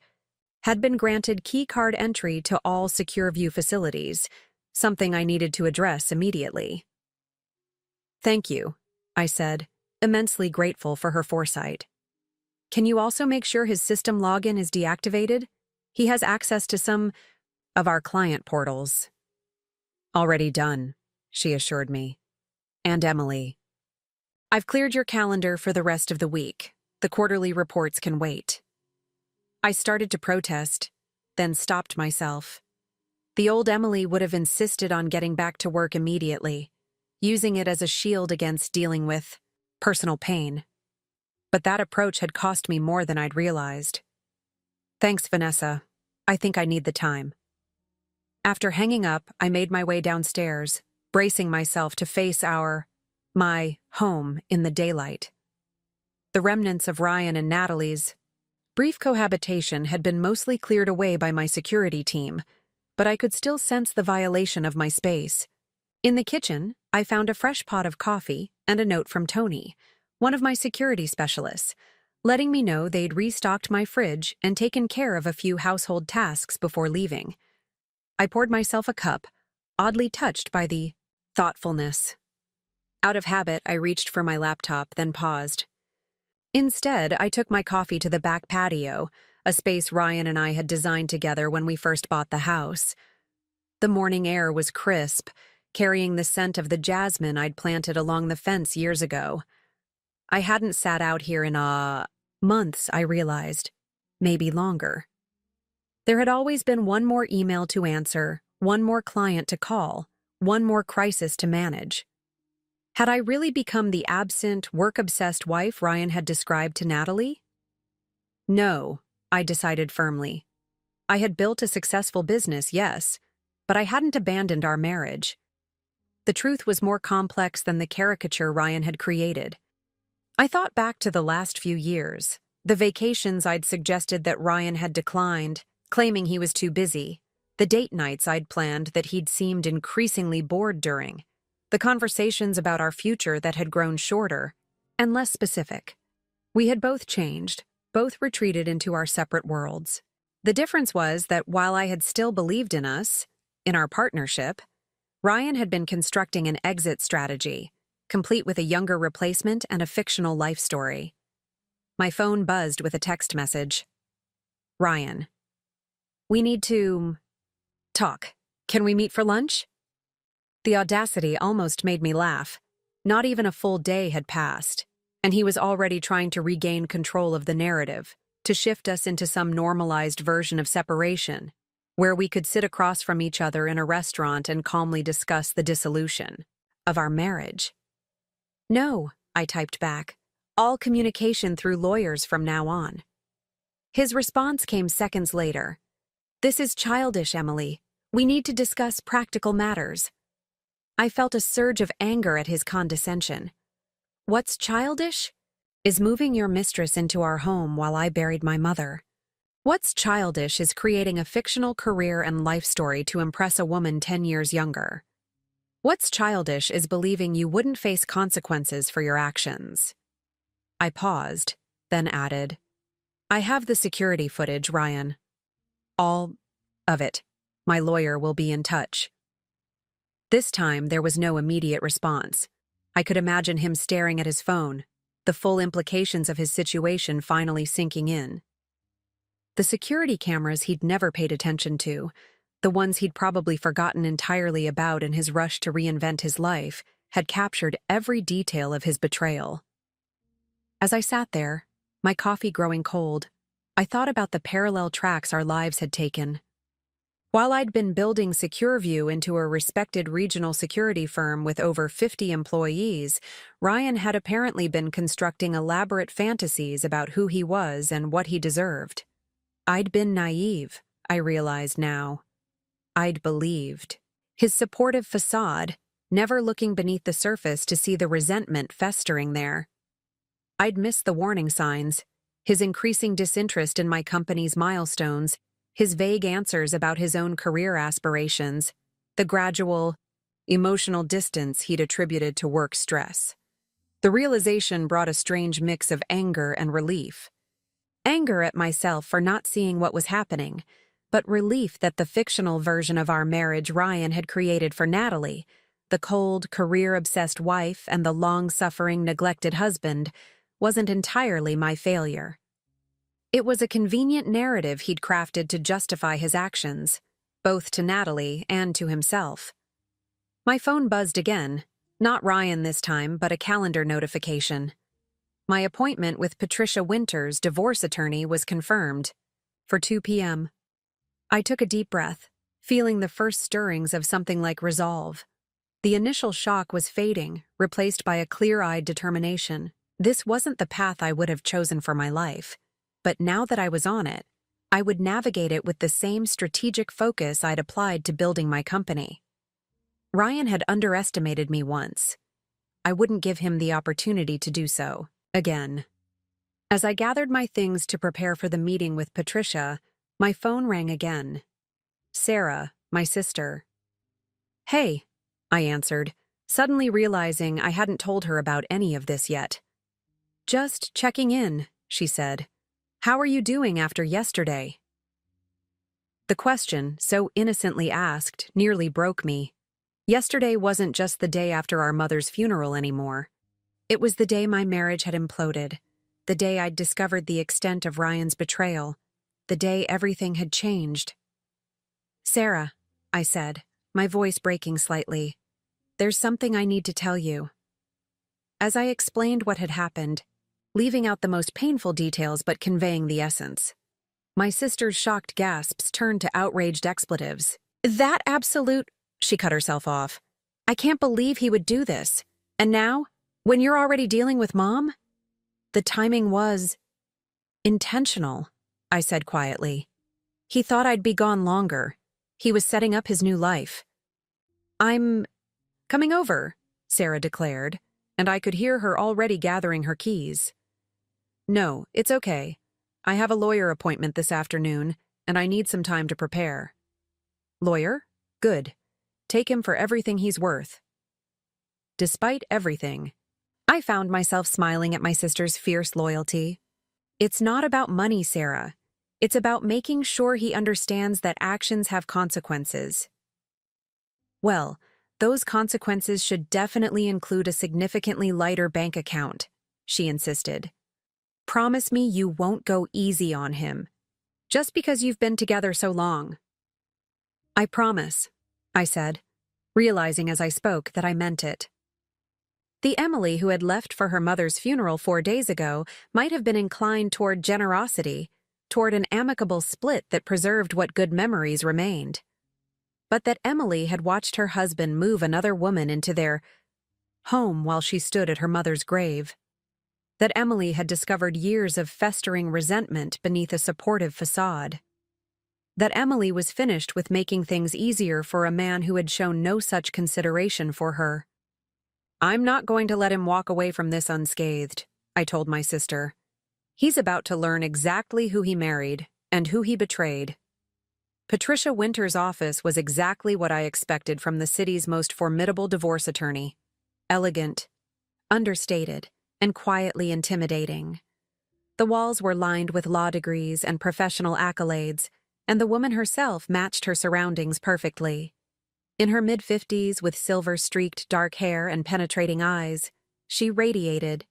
had been granted keycard entry to all Secure View facilities, something I needed to address immediately. "Thank you," I said, immensely grateful for her foresight. "Can you also make sure his system login is deactivated? He has access to some of our client portals." "Already done," she assured me. "And Emily. I've cleared your calendar for the rest of the week. The quarterly reports can wait." I started to protest, then stopped myself. The old Emily would have insisted on getting back to work immediately, using it as a shield against dealing with personal pain. But that approach had cost me more than I'd realized. "Thanks, Vanessa. I think I need the time." After hanging up, I made my way downstairs, bracing myself to face my home in the daylight. The remnants of Ryan and Natalie's brief cohabitation had been mostly cleared away by my security team, but I could still sense the violation of my space. In the kitchen, I found a fresh pot of coffee and a note from Tony, one of my security specialists, letting me know they'd restocked my fridge and taken care of a few household tasks before leaving. I poured myself a cup, oddly touched by the thoughtfulness. Out of habit, I reached for my laptop, then paused. Instead, I took my coffee to the back patio, a space Ryan and I had designed together when we first bought the house. The morning air was crisp, carrying the scent of the jasmine I'd planted along the fence years ago. I hadn't sat out here in months, I realized. Maybe longer. There had always been one more email to answer, one more client to call, one more crisis to manage. Had I really become the absent, work-obsessed wife Ryan had described to Natalie? No, I decided firmly. I had built a successful business, yes, but I hadn't abandoned our marriage. The truth was more complex than the caricature Ryan had created. I thought back to the last few years, the vacations I'd suggested that Ryan had declined, claiming he was too busy, the date nights I'd planned that he'd seemed increasingly bored during, the conversations about our future that had grown shorter and less specific. We had both changed, both retreated into our separate worlds. The difference was that while I had still believed in us, in our partnership, Ryan had been constructing an exit strategy, complete with a younger replacement and a fictional life story. My phone buzzed with a text message. "Ryan, we need to talk. Can we meet for lunch?" The audacity almost made me laugh. Not even a full day had passed, and he was already trying to regain control of the narrative, to shift us into some normalized version of separation, where we could sit across from each other in a restaurant and calmly discuss the dissolution of our marriage. "No," I typed back. "All communication through lawyers from now on." His response came seconds later. "This is childish, Emily. We need to discuss practical matters." I felt a surge of anger at his condescension. "What's childish? Is moving your mistress into our home while I buried my mother. What's childish is creating a fictional career and life story to impress a woman 10 years younger. What's childish is believing you wouldn't face consequences for your actions." I paused, then added, "I have the security footage, Ryan. All of it. My lawyer will be in touch." This time, there was no immediate response. I could imagine him staring at his phone, the full implications of his situation finally sinking in. The security cameras he'd never paid attention to, the ones he'd probably forgotten entirely about in his rush to reinvent his life, had captured every detail of his betrayal. As I sat there, my coffee growing cold, I thought about the parallel tracks our lives had taken. While I'd been building Secur into a respected regional security firm with over 50 employees, Ryan had apparently been constructing elaborate fantasies about who he was and what he deserved. I'd been naive, I realized now. I'd believed. His supportive facade, never looking beneath the surface to see the resentment festering there. I'd missed the warning signs, his increasing disinterest in my company's milestones, his vague answers about his own career aspirations, the gradual, emotional distance he'd attributed to work stress. The realization brought a strange mix of anger and relief. Anger at myself for not seeing what was happening, but relief that the fictional version of our marriage Ryan had created for Natalie, the cold, career-obsessed wife and the long-suffering, neglected husband, wasn't entirely my failure. It was a convenient narrative he'd crafted to justify his actions, both to Natalie and to himself. My phone buzzed again, not Ryan this time, but a calendar notification. My appointment with Patricia Winters, divorce attorney, was confirmed for 2 p.m. I took a deep breath, feeling the first stirrings of something like resolve. The initial shock was fading, replaced by a clear-eyed determination. This wasn't the path I would have chosen for my life. But now that I was on it, I would navigate it with the same strategic focus I'd applied to building my company. Ryan had underestimated me once. I wouldn't give him the opportunity to do so again. As I gathered my things to prepare for the meeting with Patricia, my phone rang again. Sarah, my sister. "Hey," I answered, suddenly realizing I hadn't told her about any of this yet. "Just checking in," she said. "How are you doing after yesterday?" The question, so innocently asked, nearly broke me. Yesterday wasn't just the day after our mother's funeral anymore. It was the day my marriage had imploded, the day I'd discovered the extent of Ryan's betrayal, the day everything had changed. "Sarah," I said, my voice breaking slightly, "there's something I need to tell you." As I explained what had happened, leaving out the most painful details but conveying the essence, my sister's shocked gasps turned to outraged expletives. "That absolute—" She cut herself off. "I can't believe he would do this. And now, when you're already dealing with Mom?" "The timing was intentional," I said quietly. "He thought I'd be gone longer. He was setting up his new life." "I'm coming over," Sarah declared, and I could hear her already gathering her keys. "No, it's okay. I have a lawyer appointment this afternoon, and I need some time to prepare." "Lawyer? Good. Take him for everything he's worth." Despite everything, I found myself smiling at my sister's fierce loyalty. "It's not about money, Sarah. It's about making sure he understands that actions have consequences." "Well, those consequences should definitely include a significantly lighter bank account," she insisted. "Promise me you won't go easy on him, just because you've been together so long." "I promise," I said, realizing as I spoke that I meant it. The Emily who had left for her mother's funeral 4 days ago might have been inclined toward generosity, toward an amicable split that preserved what good memories remained. But that Emily had watched her husband move another woman into their home while she stood at her mother's grave. That Emily had discovered years of festering resentment beneath a supportive facade. That Emily was finished with making things easier for a man who had shown no such consideration for her. "I'm not going to let him walk away from this unscathed," I told my sister. "He's about to learn exactly who he married and who he betrayed." Patricia Winters' office was exactly what I expected from the city's most formidable divorce attorney. Elegant, understated, and quietly intimidating. The walls were lined with law degrees and professional accolades, and the woman herself matched her surroundings perfectly. In her mid-50s, with silver-streaked dark hair and penetrating eyes, she radiated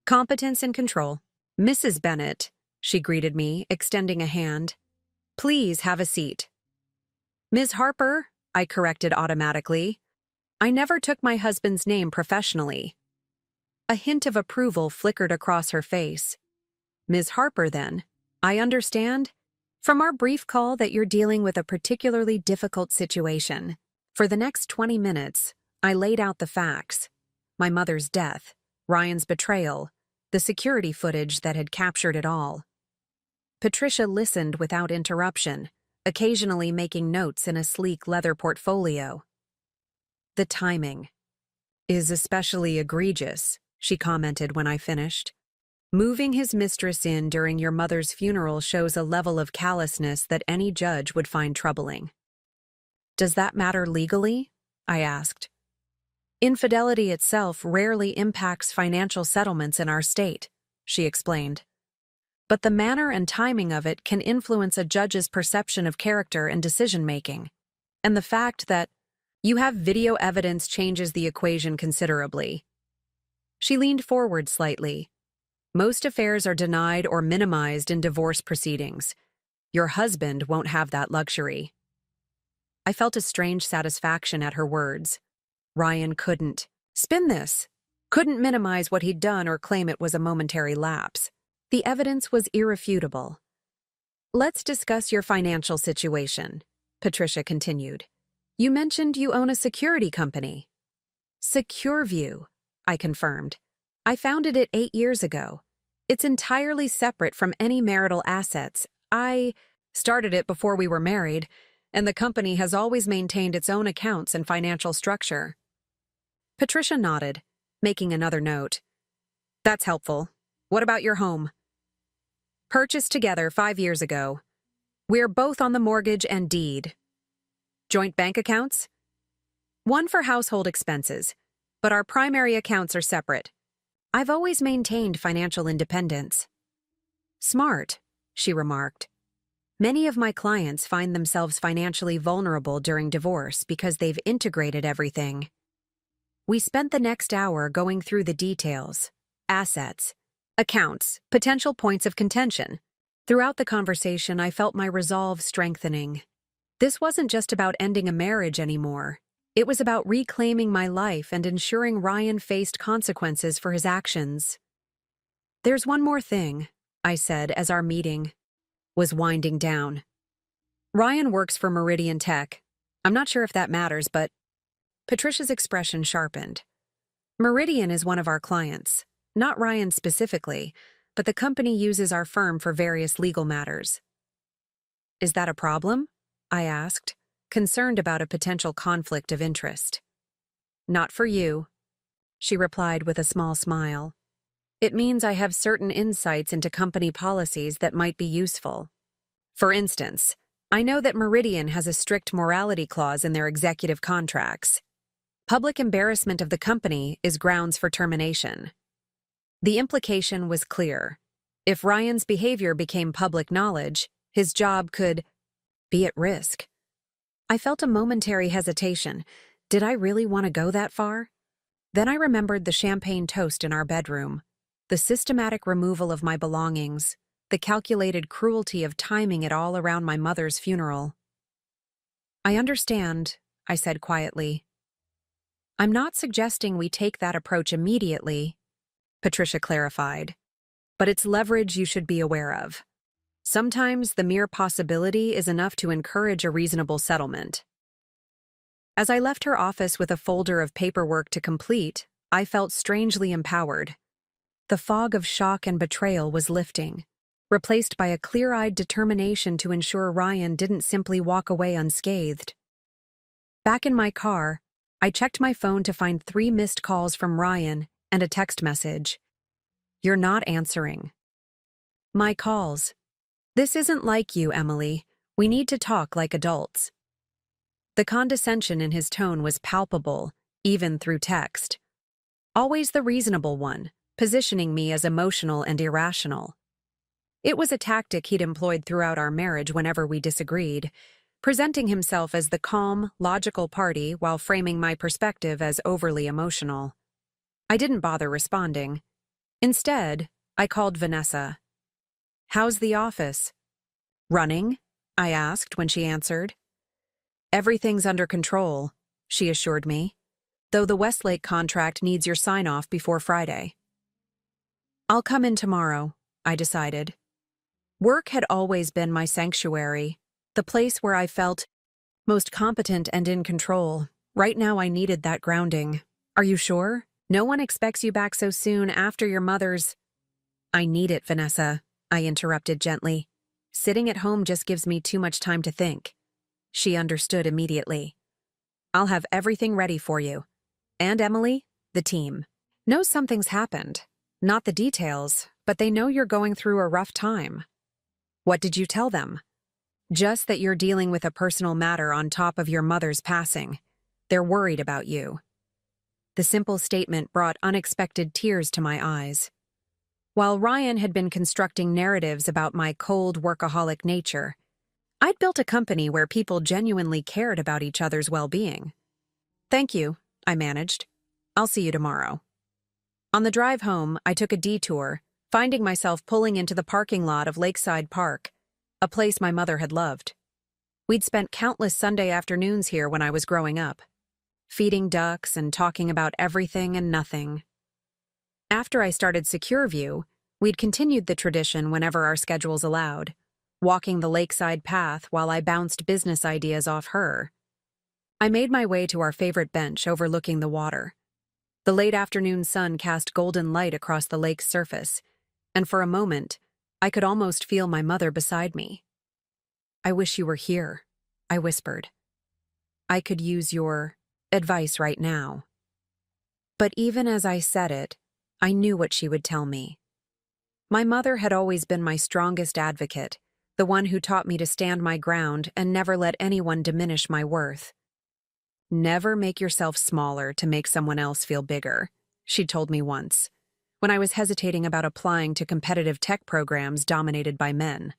Competence and control. Mrs. Bennet, she greeted me, extending a hand. Please have a seat. Ms. Harper, I corrected automatically. I never took my husband's name professionally. A hint of approval flickered across her face. Ms. Harper, then. I understand, from our brief call, that you're dealing with a particularly difficult situation. For the next 20 minutes, I laid out the facts. My mother's death, Ryan's betrayal, the security footage that had captured it all. Patricia listened without interruption, occasionally making notes in a sleek leather portfolio. The timing is especially egregious, she commented when I finished. Moving his mistress in during your mother's funeral shows a level of callousness that any judge would find troubling. Does that matter legally? I asked. Infidelity itself rarely impacts financial settlements in our state, she explained. But the manner and timing of it can influence a judge's perception of character and decision-making. And the fact that you have video evidence changes the equation considerably. She leaned forward slightly. Most affairs are denied or minimized in divorce proceedings. Your husband won't have that luxury. I felt a strange satisfaction at her words. Ryan couldn't spin this, couldn't minimize what he'd done or claim it was a momentary lapse. The evidence was irrefutable. Let's discuss your financial situation, Patricia continued. You mentioned you own a security company. Secur, I confirmed. I founded it 8 years ago. It's entirely separate from any marital assets. I started it before we were married, and the company has always maintained its own accounts and financial structure. Patricia nodded, making another note. That's helpful. What about your home? Purchased together 5 years ago. We're both on the mortgage and deed. Joint bank accounts? One for household expenses, but our primary accounts are separate. I've always maintained financial independence. Smart, she remarked. Many of my clients find themselves financially vulnerable during divorce because they've integrated everything. We spent the next hour going through the details, assets, accounts, potential points of contention. Throughout the conversation, I felt my resolve strengthening. This wasn't just about ending a marriage anymore. It was about reclaiming my life and ensuring Ryan faced consequences for his actions. There's one more thing, I said as our meeting was winding down. Ryan works for Meridian Tech. I'm not sure if that matters, but Patricia's expression sharpened. Meridian is one of our clients, not Ryan specifically, but the company uses our firm for various legal matters. Is that a problem? I asked, concerned about a potential conflict of interest. Not for you, she replied with a small smile. It means I have certain insights into company policies that might be useful. For instance, I know that Meridian has a strict morality clause in their executive contracts. Public embarrassment of the company is grounds for termination. The implication was clear. If Ryan's behavior became public knowledge, his job could be at risk. I felt a momentary hesitation. Did I really want to go that far? Then I remembered the champagne toast in our bedroom, the systematic removal of my belongings, the calculated cruelty of timing it all around my mother's funeral. I understand, I said quietly. I'm not suggesting we take that approach immediately, Patricia clarified, but it's leverage you should be aware of. Sometimes the mere possibility is enough to encourage a reasonable settlement. As I left her office with a folder of paperwork to complete, I felt strangely empowered. The fog of shock and betrayal was lifting, replaced by a clear-eyed determination to ensure Ryan didn't simply walk away unscathed. Back in my car, I checked my phone to find 3 missed calls from Ryan and a text message. You're not answering. My calls. This isn't like you, Emily. We need to talk like adults. The condescension in his tone was palpable, even through text. Always the reasonable one, positioning me as emotional and irrational. It was a tactic he'd employed throughout our marriage whenever we disagreed, presenting himself as the calm, logical party while framing my perspective as overly emotional. I didn't bother responding. Instead, I called Vanessa. "How's the office?" "Running?" I asked when she answered. "Everything's under control," she assured me, "though the Westlake contract needs your sign-off before Friday." "I'll come in tomorrow," I decided. Work had always been my sanctuary, the place where I felt most competent and in control. Right now I needed that grounding. "Are you sure? No one expects you back so soon after your mother's—" "I need it, Vanessa," I interrupted gently. "Sitting at home just gives me too much time to think." She understood immediately. "I'll have everything ready for you. And Emily, the team, knows something's happened. Not the details, but they know you're going through a rough time." "What did you tell them?" "Just that you're dealing with a personal matter on top of your mother's passing. They're worried about you." The simple statement brought unexpected tears to my eyes. While Ryan had been constructing narratives about my cold, workaholic nature, I'd built a company where people genuinely cared about each other's well-being. "Thank you," I managed. "I'll see you tomorrow." On the drive home, I took a detour, finding myself pulling into the parking lot of Lakeside Park, a place my mother had loved. We'd spent countless Sunday afternoons here when I was growing up, feeding ducks and talking about everything and nothing. After I started Secur, we'd continued the tradition whenever our schedules allowed, walking the lakeside path while I bounced business ideas off her. I made my way to our favorite bench overlooking the water. The late afternoon sun cast golden light across the lake's surface, and for a moment, I could almost feel my mother beside me. "I wish you were here," I whispered. "I could use your advice right now." But even as I said it, I knew what she would tell me. My mother had always been my strongest advocate, the one who taught me to stand my ground and never let anyone diminish my worth. "Never make yourself smaller to make someone else feel bigger," she told me once, when I was hesitating about applying to competitive tech programs dominated by men.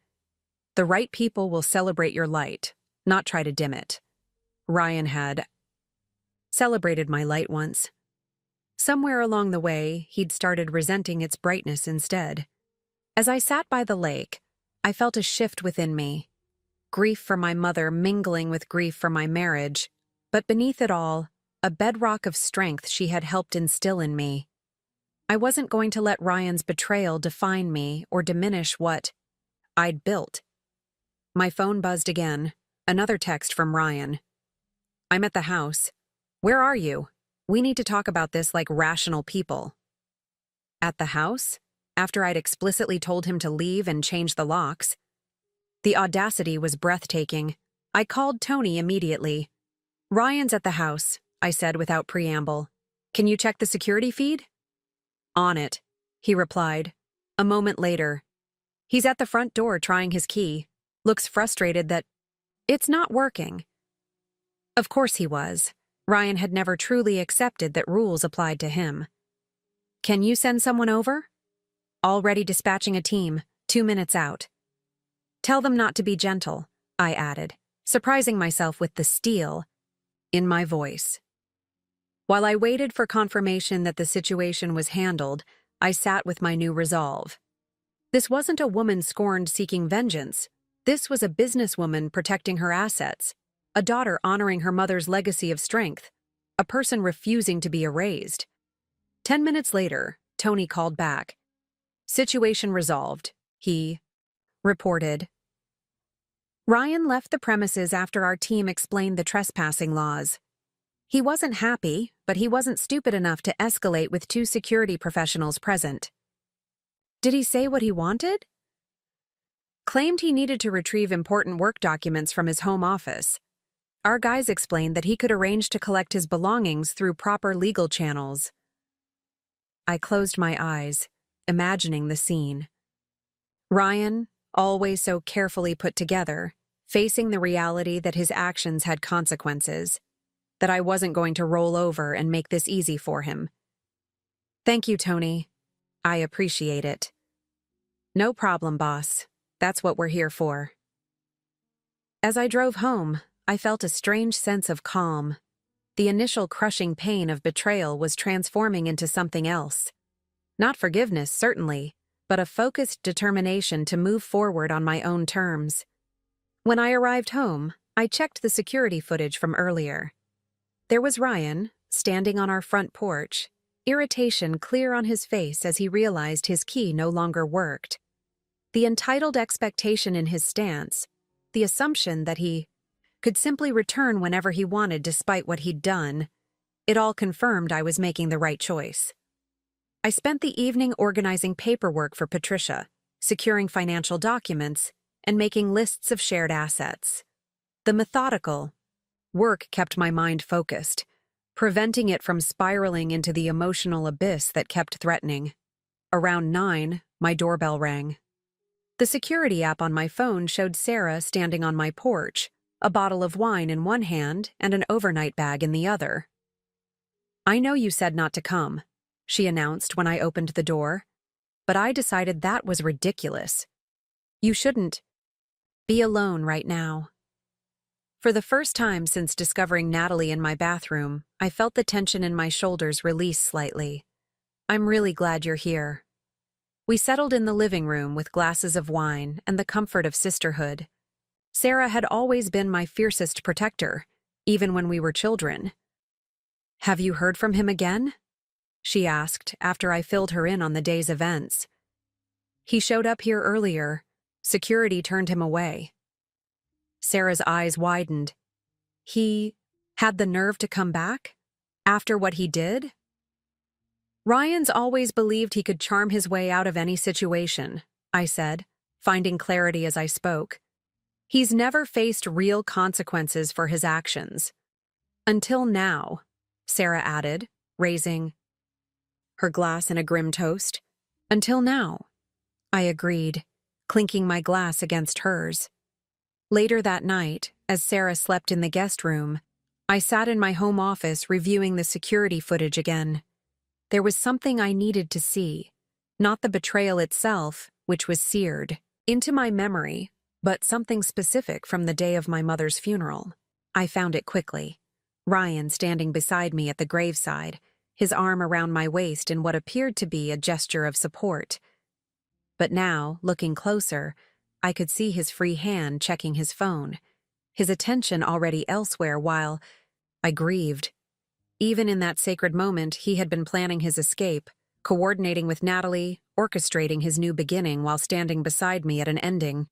"The right people will celebrate your light, not try to dim it." Ryan had celebrated my light once. Somewhere along the way, he'd started resenting its brightness instead. As I sat by the lake, I felt a shift within me. Grief for my mother mingling with grief for my marriage, but beneath it all, a bedrock of strength she had helped instill in me. I wasn't going to let Ryan's betrayal define me or diminish what I'd built. My phone buzzed again, another text from Ryan. "I'm at the house. Where are you? We need to talk about this like rational people." At the house? After I'd explicitly told him to leave and change the locks. The audacity was breathtaking. I called Tony immediately. "Ryan's at the house," I said without preamble. "Can you check the security feed?" "On it," he replied. A moment later, "He's at the front door trying his key. Looks frustrated that it's not working." Of course he was. Ryan had never truly accepted that rules applied to him. "Can you send someone over?" "Already dispatching a team, 2 minutes out." "Tell them not to be gentle," I added, surprising myself with the steel in my voice. While I waited for confirmation that the situation was handled, I sat with my new resolve. This wasn't a woman scorned seeking vengeance. This was a businesswoman protecting her assets, a daughter honoring her mother's legacy of strength, a person refusing to be erased. 10 minutes later, Tony called back. "Situation resolved," he reported. Ryan left the premises after our team explained the trespassing laws. He wasn't happy, but he wasn't stupid enough to escalate with 2 security professionals present. Did he say what he wanted? Claimed he needed to retrieve important work documents from his home office. Our guys explained that he could arrange to collect his belongings through proper legal channels. I closed my eyes, imagining the scene. Ryan, always so carefully put together, facing the reality that his actions had consequences, that I wasn't going to roll over and make this easy for him. "Thank you, Tony. I appreciate it." "No problem, boss. That's what we're here for." As I drove home, I felt a strange sense of calm. The initial crushing pain of betrayal was transforming into something else. Not forgiveness, certainly, but a focused determination to move forward on my own terms. When I arrived home, I checked the security footage from earlier. There was Ryan, standing on our front porch, irritation clear on his face as he realized his key no longer worked. The entitled expectation in his stance, the assumption that he could simply return whenever he wanted despite what he'd done, it all confirmed I was making the right choice. I spent the evening organizing paperwork for Patricia, securing financial documents, and making lists of shared assets. The methodical work kept my mind focused, preventing it from spiraling into the emotional abyss that kept threatening. Around 9, my doorbell rang. The security app on my phone showed Sarah standing on my porch, a bottle of wine in one hand and an overnight bag in the other. "I know you said not to come," she announced when I opened the door, "but I decided that was ridiculous. You shouldn't be alone right now." For the first time since discovering Natalie in my bathroom, I felt the tension in my shoulders release slightly. "I'm really glad you're here." We settled in the living room with glasses of wine and the comfort of sisterhood. Sarah had always been my fiercest protector, even when we were children. "Have you heard from him again?" she asked after I filled her in on the day's events. "He showed up here earlier. Security turned him away." Sarah's eyes widened. "He had the nerve to come back? After what he did?" "Ryan's always believed he could charm his way out of any situation," I said, finding clarity as I spoke. "He's never faced real consequences for his actions. Until now," Sarah added, raising her glass in a grim toast. "Until now," I agreed, clinking my glass against hers. Later that night, as Sarah slept in the guest room, I sat in my home office reviewing the security footage again. There was something I needed to see, not the betrayal itself, which was seared into my memory, but something specific from the day of my mother's funeral. I found it quickly. Ryan standing beside me at the graveside, his arm around my waist in what appeared to be a gesture of support. But now, looking closer, I could see his free hand checking his phone, his attention already elsewhere while I grieved. Even in that sacred moment, he had been planning his escape, coordinating with Natalie, orchestrating his new beginning while standing beside me at an ending.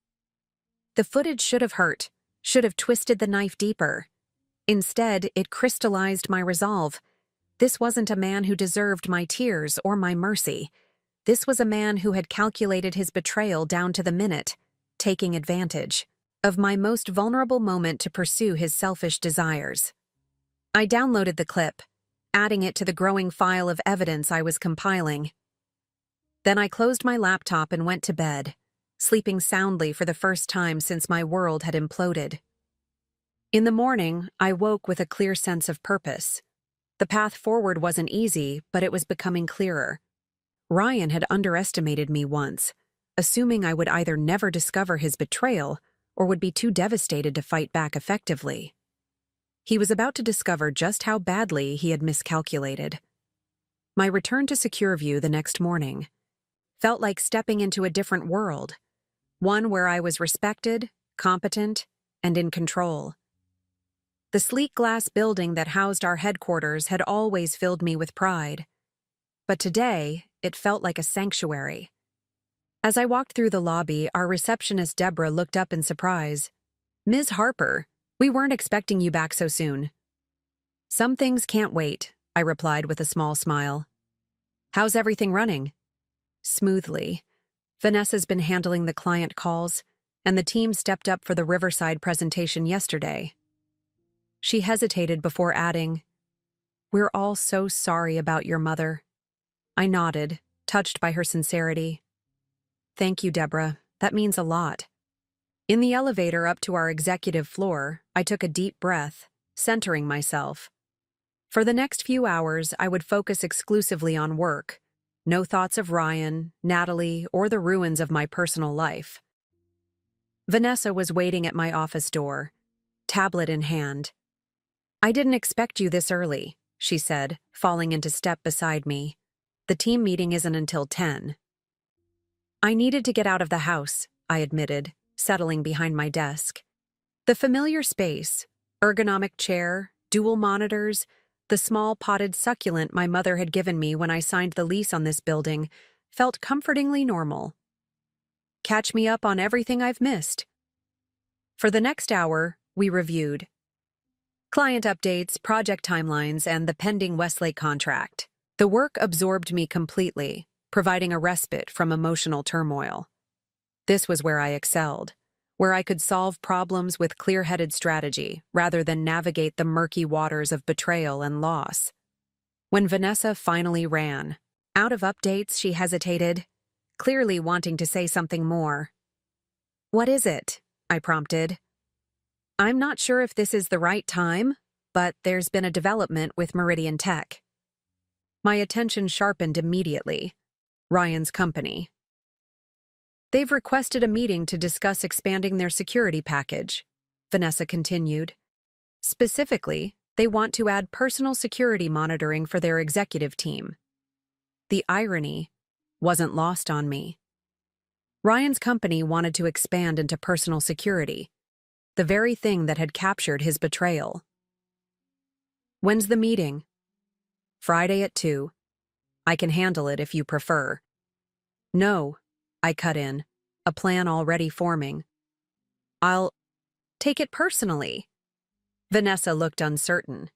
The footage should have hurt, should have twisted the knife deeper. Instead, it crystallized my resolve. This wasn't a man who deserved my tears or my mercy. This was a man who had calculated his betrayal down to the minute, taking advantage of my most vulnerable moment to pursue his selfish desires. I downloaded the clip, adding it to the growing file of evidence I was compiling. Then I closed my laptop and went to bed, sleeping soundly for the first time since my world had imploded. In the morning, I woke with a clear sense of purpose. The path forward wasn't easy, but it was becoming clearer. Ryan had underestimated me once, assuming I would either never discover his betrayal or would be too devastated to fight back effectively. He was about to discover just how badly he had miscalculated. My return to Secureview the next morning felt like stepping into a different world, one where I was respected, competent, and in control. The sleek glass building that housed our headquarters had always filled me with pride, but today it felt like a sanctuary. As I walked through the lobby, our receptionist Deborah looked up in surprise. "Ms. Harper, we weren't expecting you back so soon." "Some things can't wait," I replied with a small smile. "How's everything running?" "Smoothly. Vanessa's been handling the client calls, and the team stepped up for the Riverside presentation yesterday." She hesitated before adding, "We're all so sorry about your mother." I nodded, touched by her sincerity. "Thank you, Deborah. That means a lot." In the elevator up to our executive floor, I took a deep breath, centering myself. For the next few hours, I would focus exclusively on work. No thoughts of Ryan, Natalie, or the ruins of my personal life. Vanessa was waiting at my office door, tablet in hand. "I didn't expect you this early," she said, falling into step beside me. The team meeting isn't until 10. I needed to get out of the house, I admitted, settling behind my desk. The familiar space, ergonomic chair, dual monitors, the small potted succulent my mother had given me when I signed the lease on this building, felt comfortingly normal. Catch me up on everything I've missed. For the next hour, we reviewed client updates, project timelines, and the pending Westlake contract. The work absorbed me completely, providing a respite from emotional turmoil. This was where I excelled, where I could solve problems with clear-headed strategy rather than navigate the murky waters of betrayal and loss. When Vanessa finally ran, out of updates, she hesitated, clearly wanting to say something more. "What is it?" I prompted. "I'm not sure if this is the right time, but there's been a development with Meridian Tech." My attention sharpened immediately. Ryan's company. "They've requested a meeting to discuss expanding their security package," Vanessa continued. "Specifically, they want to add personal security monitoring for their executive team." The irony wasn't lost on me. Ryan's company wanted to expand into personal security, the very thing that had captured his betrayal. "When's the meeting?" "Friday at 2. I can handle it if you prefer." "No," I cut in, a plan already forming. "I'll take it personally." Vanessa looked uncertain.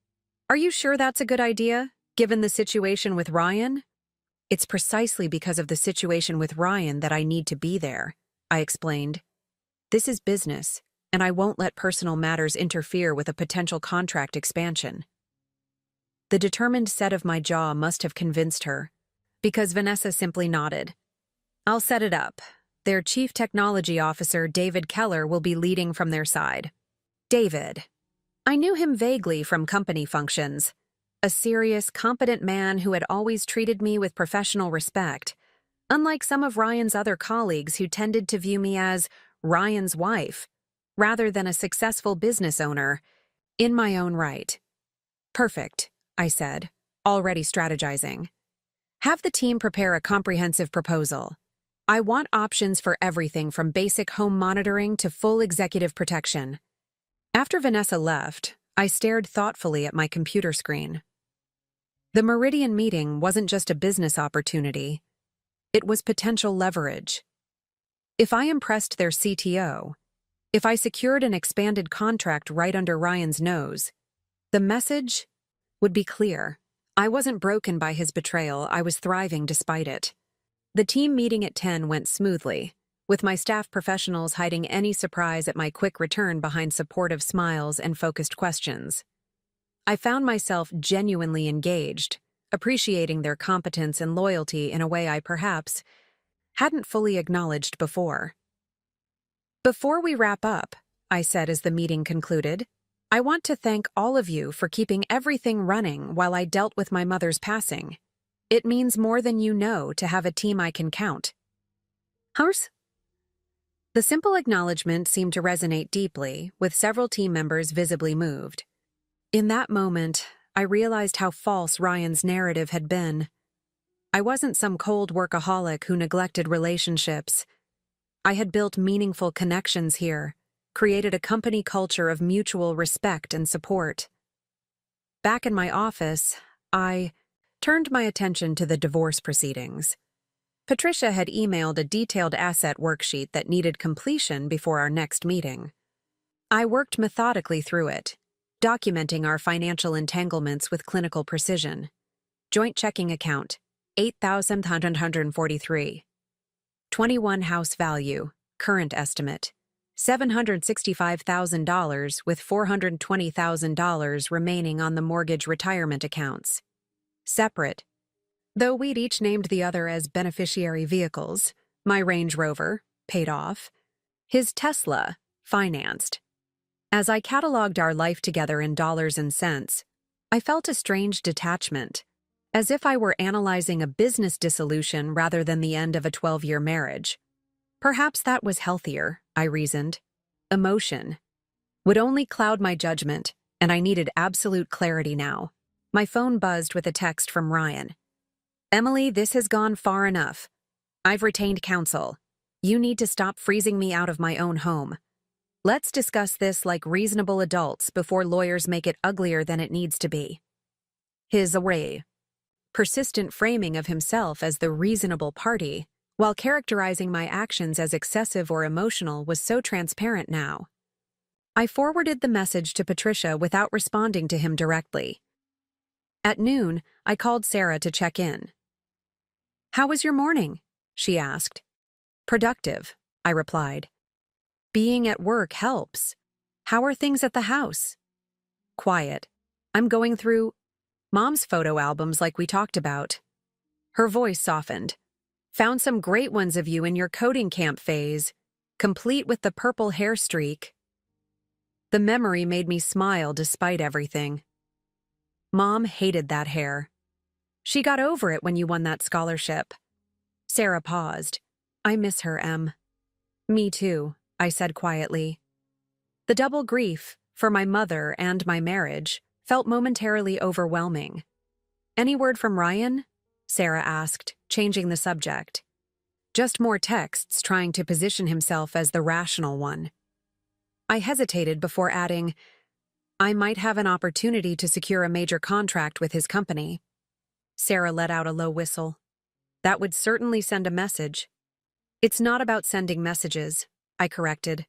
"Are you sure that's a good idea, given the situation with Ryan?" "It's precisely because of the situation with Ryan that I need to be there," I explained. "This is business, and I won't let personal matters interfere with a potential contract expansion." The determined set of my jaw must have convinced her, because Vanessa simply nodded. "I'll set it up. Their Chief Technology Officer, David Keller, will be leading from their side." David. I knew him vaguely from company functions. A serious, competent man who had always treated me with professional respect, unlike some of Ryan's other colleagues who tended to view me as Ryan's wife, rather than a successful business owner, in my own right. "Perfect," I said, already strategizing. "Have the team prepare a comprehensive proposal. I want options for everything from basic home monitoring to full executive protection." After Vanessa left, I stared thoughtfully at my computer screen. The Meridian meeting wasn't just a business opportunity. It was potential leverage. If I impressed their CTO, if I secured an expanded contract right under Ryan's nose, the message would be clear. I wasn't broken by his betrayal, I was thriving despite it. The team meeting at 10 went smoothly, with my staff professionals hiding any surprise at my quick return behind supportive smiles and focused questions. I found myself genuinely engaged, appreciating their competence and loyalty in a way I perhaps hadn't fully acknowledged before. "Before we wrap up," I said as the meeting concluded, "I want to thank all of you for keeping everything running while I dealt with my mother's passing. It means more than you know to have a team I can count." How's? The simple acknowledgement seemed to resonate deeply, with several team members visibly moved. In that moment, I realized how false Ryan's narrative had been. I wasn't some cold workaholic who neglected relationships. I had built meaningful connections here, created a company culture of mutual respect and support. Back in my office, I turned my attention to the divorce proceedings. Patricia had emailed a detailed asset worksheet that needed completion before our next meeting. I worked methodically through it, documenting our financial entanglements with clinical precision. Joint checking account, $8,143. 21 house value, current estimate, $765,000 with $420,000 remaining on the mortgage retirement accounts. Separate. Though we'd each named the other as beneficiary vehicles, my Range Rover, paid off, his Tesla, financed. As I cataloged our life together in dollars and cents, I felt a strange detachment, as if I were analyzing a business dissolution rather than the end of a 12-year marriage. Perhaps that was healthier, I reasoned. Emotion would only cloud my judgment, and I needed absolute clarity now. My phone buzzed with a text from Ryan. Emily, this has gone far enough. I've retained counsel. You need to stop freezing me out of my own home. Let's discuss this like reasonable adults before lawyers make it uglier than it needs to be. His persistent framing of himself as the reasonable party, while characterizing my actions as excessive or emotional, was so transparent now. I forwarded the message to Patricia without responding to him directly. At noon, I called Sarah to check in. "How was your morning?" she asked. "Productive," I replied. "Being at work helps. How are things at the house?" "Quiet. I'm going through Mom's photo albums like we talked about." Her voice softened. "Found some great ones of you in your coding camp phase, complete with the purple hair streak." The memory made me smile despite everything. Mom hated that hair. "She got over it when you won that scholarship." Sarah paused. "I miss her, Em." "Me too," I said quietly. The double grief, for my mother and my marriage, felt momentarily overwhelming. "Any word from Ryan?" Sarah asked, changing the subject. Just more texts trying to position himself as the rational one. I hesitated before adding, "I might have an opportunity to secure a major contract with his company." Sarah let out a low whistle. "That would certainly send a message." "It's not about sending messages," I corrected,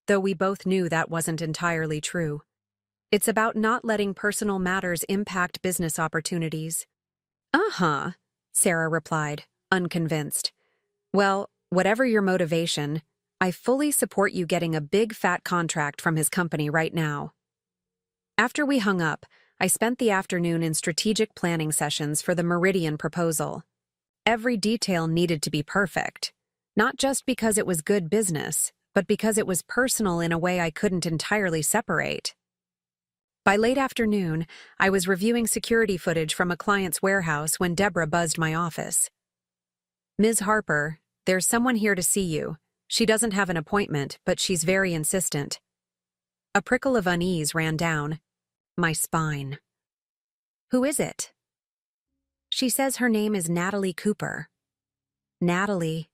though we both knew that wasn't entirely true. "It's about not letting personal matters impact business opportunities." "Uh-huh," Sarah replied, unconvinced. "Well, whatever your motivation, I fully support you getting a big fat contract from his company right now." After we hung up, I spent the afternoon in strategic planning sessions for the Meridian proposal. Every detail needed to be perfect, not just because it was good business, but because it was personal in a way I couldn't entirely separate. By late afternoon, I was reviewing security footage from a client's warehouse when Deborah buzzed my office. "Ms. Harper, there's someone here to see you. She doesn't have an appointment, but she's very insistent." A prickle of unease ran down my spine. "Who is it?" "She says her name is Natalie Cooper." "Natalie,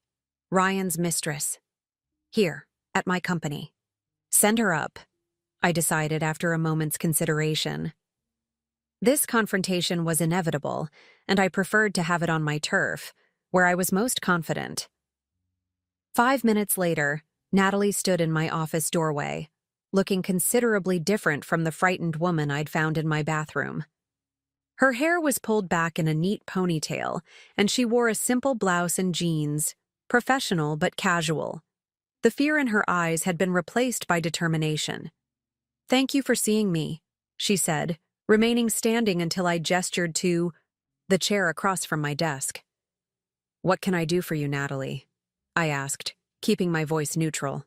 Ryan's mistress. Here, at my company. Send her up," I decided after a moment's consideration. This confrontation was inevitable, and I preferred to have it on my turf, where I was most confident. 5 minutes later, Natalie stood in my office doorway, looking considerably different from the frightened woman I'd found in my bathroom. Her hair was pulled back in a neat ponytail, and she wore a simple blouse and jeans, professional but casual. The fear in her eyes had been replaced by determination. "Thank you for seeing me," she said, remaining standing until I gestured to the chair across from my desk. "What can I do for you, Natalie?" I asked, keeping my voice neutral.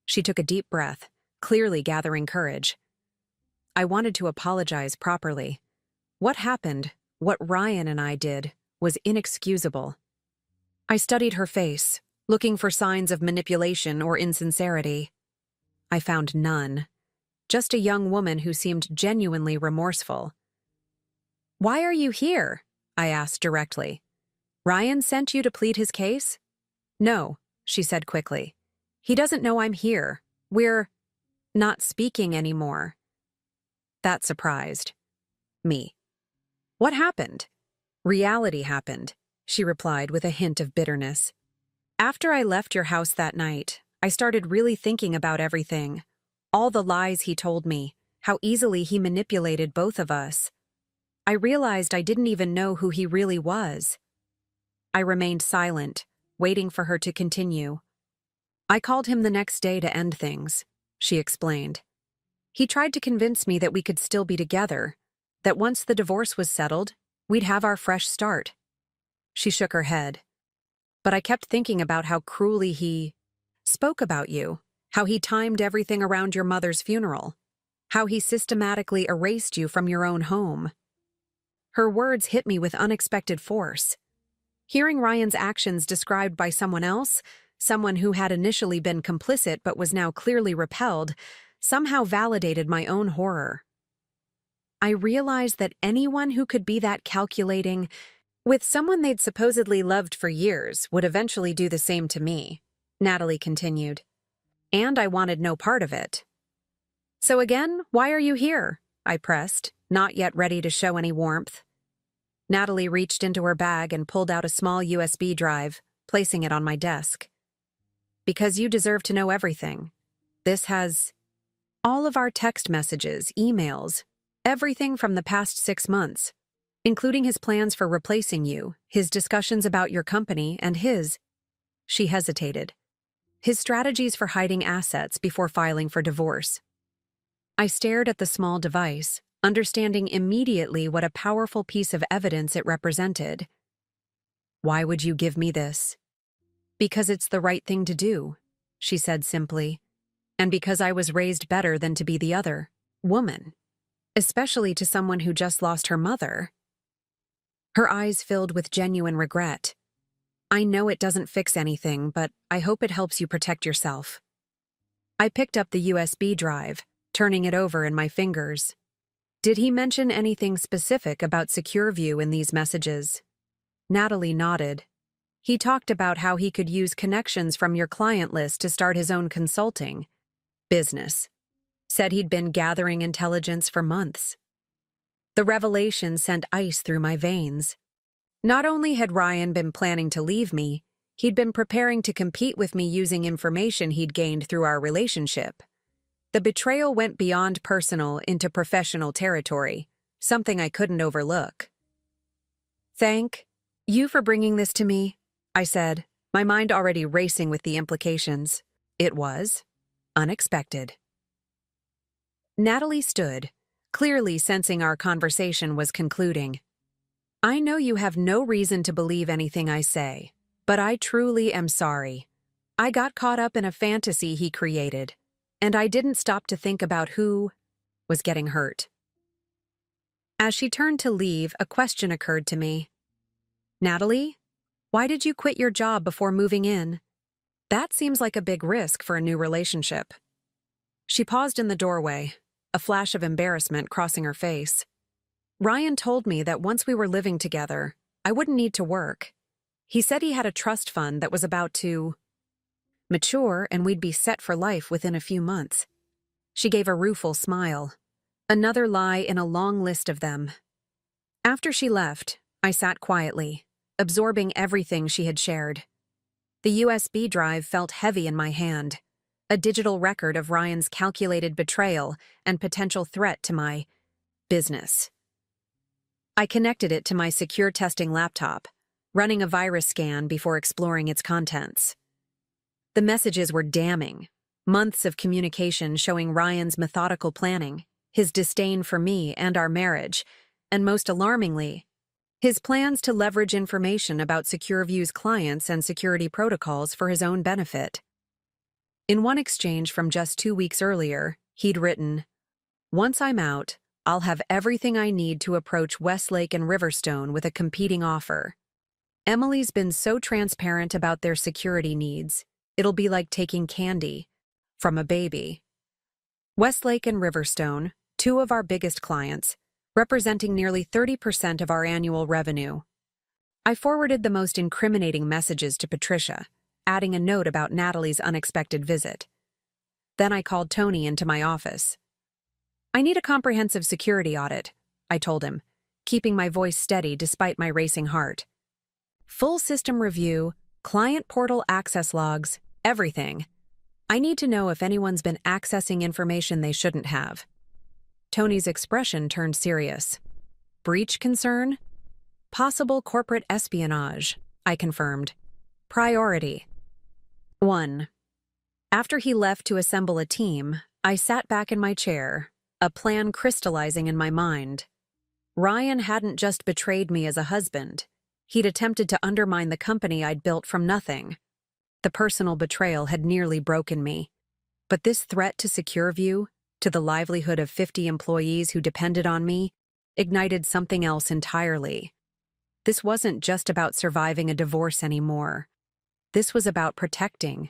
She took a deep breath, clearly gathering courage. "I wanted to apologize properly. What happened, what Ryan and I did, was inexcusable." I studied her face, looking for signs of manipulation or insincerity. I found none. Just a young woman who seemed genuinely remorseful. "Why are you here?" I asked directly. "Ryan sent you to plead his case?" "No," she said quickly. "He doesn't know I'm here. We're not speaking anymore." That surprised me. "What happened?" "Reality happened," she replied with a hint of bitterness. "After I left your house that night, I started really thinking about everything. All the lies he told me, how easily he manipulated both of us. I realized I didn't even know who he really was." I remained silent, waiting for her to continue. "I called him the next day to end things," she explained. "He tried to convince me that we could still be together, that once the divorce was settled, we'd have our fresh start." She shook her head. "But I kept thinking about how cruelly he spoke about you, how he timed everything around your mother's funeral, how he systematically erased you from your own home." Her words hit me with unexpected force. Hearing Ryan's actions described by someone else, someone who had initially been complicit but was now clearly repelled, somehow validated my own horror. I realized that anyone who could be that calculating, With someone they'd supposedly loved for years would eventually do the same to me, Natalie continued. And I wanted no part of it. So again, why are you here? I pressed, not yet ready to show any warmth. Natalie reached into her bag and pulled out a small USB drive, placing it on my desk. Because you deserve to know everything. This has all of our text messages, emails, everything from the past 6 months, including his plans for replacing you, his discussions about your company, and she hesitated, his strategies for hiding assets before filing for divorce. I stared at the small device, understanding immediately what a powerful piece of evidence it represented. Why would you give me this? Because it's the right thing to do, she said simply, and because I was raised better than to be the other woman, especially to someone who just lost her mother. Her eyes filled with genuine regret. I know it doesn't fix anything, but I hope it helps you protect yourself. I picked up the USB drive, turning it over in my fingers. Did he mention anything specific about SecurView in these messages? Natalie nodded. He talked about how he could use connections from your client list to start his own consulting business. Said he'd been gathering intelligence for months. The revelation sent ice through my veins. Not only had Ryan been planning to leave me, he'd been preparing to compete with me using information he'd gained through our relationship. The betrayal went beyond personal into professional territory, something I couldn't overlook. Thank you for bringing this to me, I said, my mind already racing with the implications. It was unexpected. Natalie stood, clearly sensing our conversation was concluding. I know you have no reason to believe anything I say, but I truly am sorry. I got caught up in a fantasy he created, and I didn't stop to think about who was getting hurt. As she turned to leave, a question occurred to me. Natalie, why did you quit your job before moving in? That seems like a big risk for a new relationship. She paused in the doorway, a flash of embarrassment crossing her face. Ryan told me that once we were living together, I wouldn't need to work. He said he had a trust fund that was about to mature and we'd be set for life within a few months. She gave a rueful smile. Another lie in a long list of them. After she left, I sat quietly, absorbing everything she had shared. The USB drive felt heavy in my hand, a digital record of Ryan's calculated betrayal and potential threat to my business. I connected it to my Secur testing laptop, running a virus scan before exploring its contents. The messages were damning, months of communication showing Ryan's methodical planning, his disdain for me and our marriage, and most alarmingly, his plans to leverage information about SecurView's clients and security protocols for his own benefit. In one exchange from just 2 weeks earlier, he'd written, "Once I'm out, I'll have everything I need to approach Westlake and Riverstone with a competing offer. Emily's been so transparent about their security needs, it'll be like taking candy from a baby." Westlake and Riverstone, 2 of our biggest clients, representing nearly 30% of our annual revenue. I forwarded the most incriminating messages to Patricia, adding a note about Natalie's unexpected visit. Then I called Tony into my office. "I need a comprehensive security audit," I told him, keeping my voice steady despite my racing heart. "Full system review, client portal access logs, everything. I need to know if anyone's been accessing information they shouldn't have." Tony's expression turned serious. "Breach concern?" "Possible corporate espionage," I confirmed. "Priority." 1. After he left to assemble a team, I sat back in my chair, a plan crystallizing in my mind. Ryan hadn't just betrayed me as a husband. He'd attempted to undermine the company I'd built from nothing. The personal betrayal had nearly broken me. But this threat to SecurView, to the livelihood of 50 employees who depended on me, ignited something else entirely. This wasn't just about surviving a divorce anymore. This was about protecting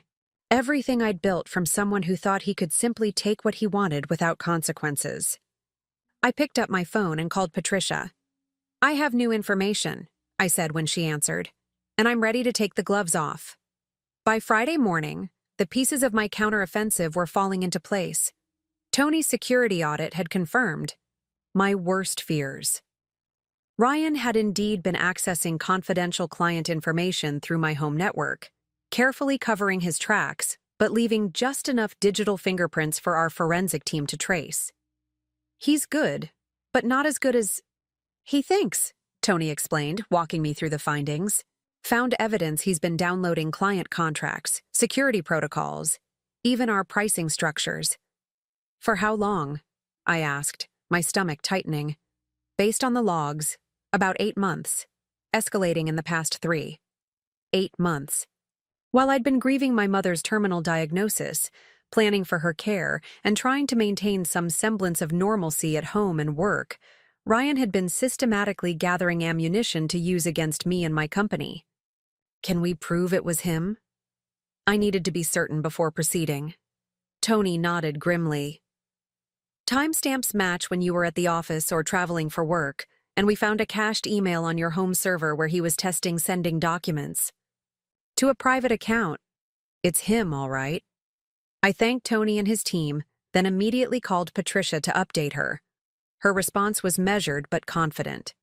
everything I'd built from someone who thought he could simply take what he wanted without consequences. I picked up my phone and called Patricia. "I have new information," I said when she answered, and I'm ready to take the gloves off. By Friday morning, the pieces of my counteroffensive were falling into place. Tony's security audit had confirmed my worst fears. Ryan had indeed been accessing confidential client information through my home network, carefully covering his tracks, but leaving just enough digital fingerprints for our forensic team to trace. He's good, but not as good as he thinks, Tony explained, walking me through the findings. Found evidence he's been downloading client contracts, security protocols, even our pricing structures. For how long? I asked, my stomach tightening. Based on the logs, about 8 months, escalating in the past 3. 8 months. While I'd been grieving my mother's terminal diagnosis, planning for her care, and trying to maintain some semblance of normalcy at home and work, Ryan had been systematically gathering ammunition to use against me and my company. Can we prove it was him? I needed to be certain before proceeding. Tony nodded grimly. Timestamps match when you were at the office or traveling for work, and we found a cached email on your home server where he was testing sending documents. To a private account. It's him, all right. I thanked Tony and his team, then immediately called Patricia to update her. Her response was measured but confident.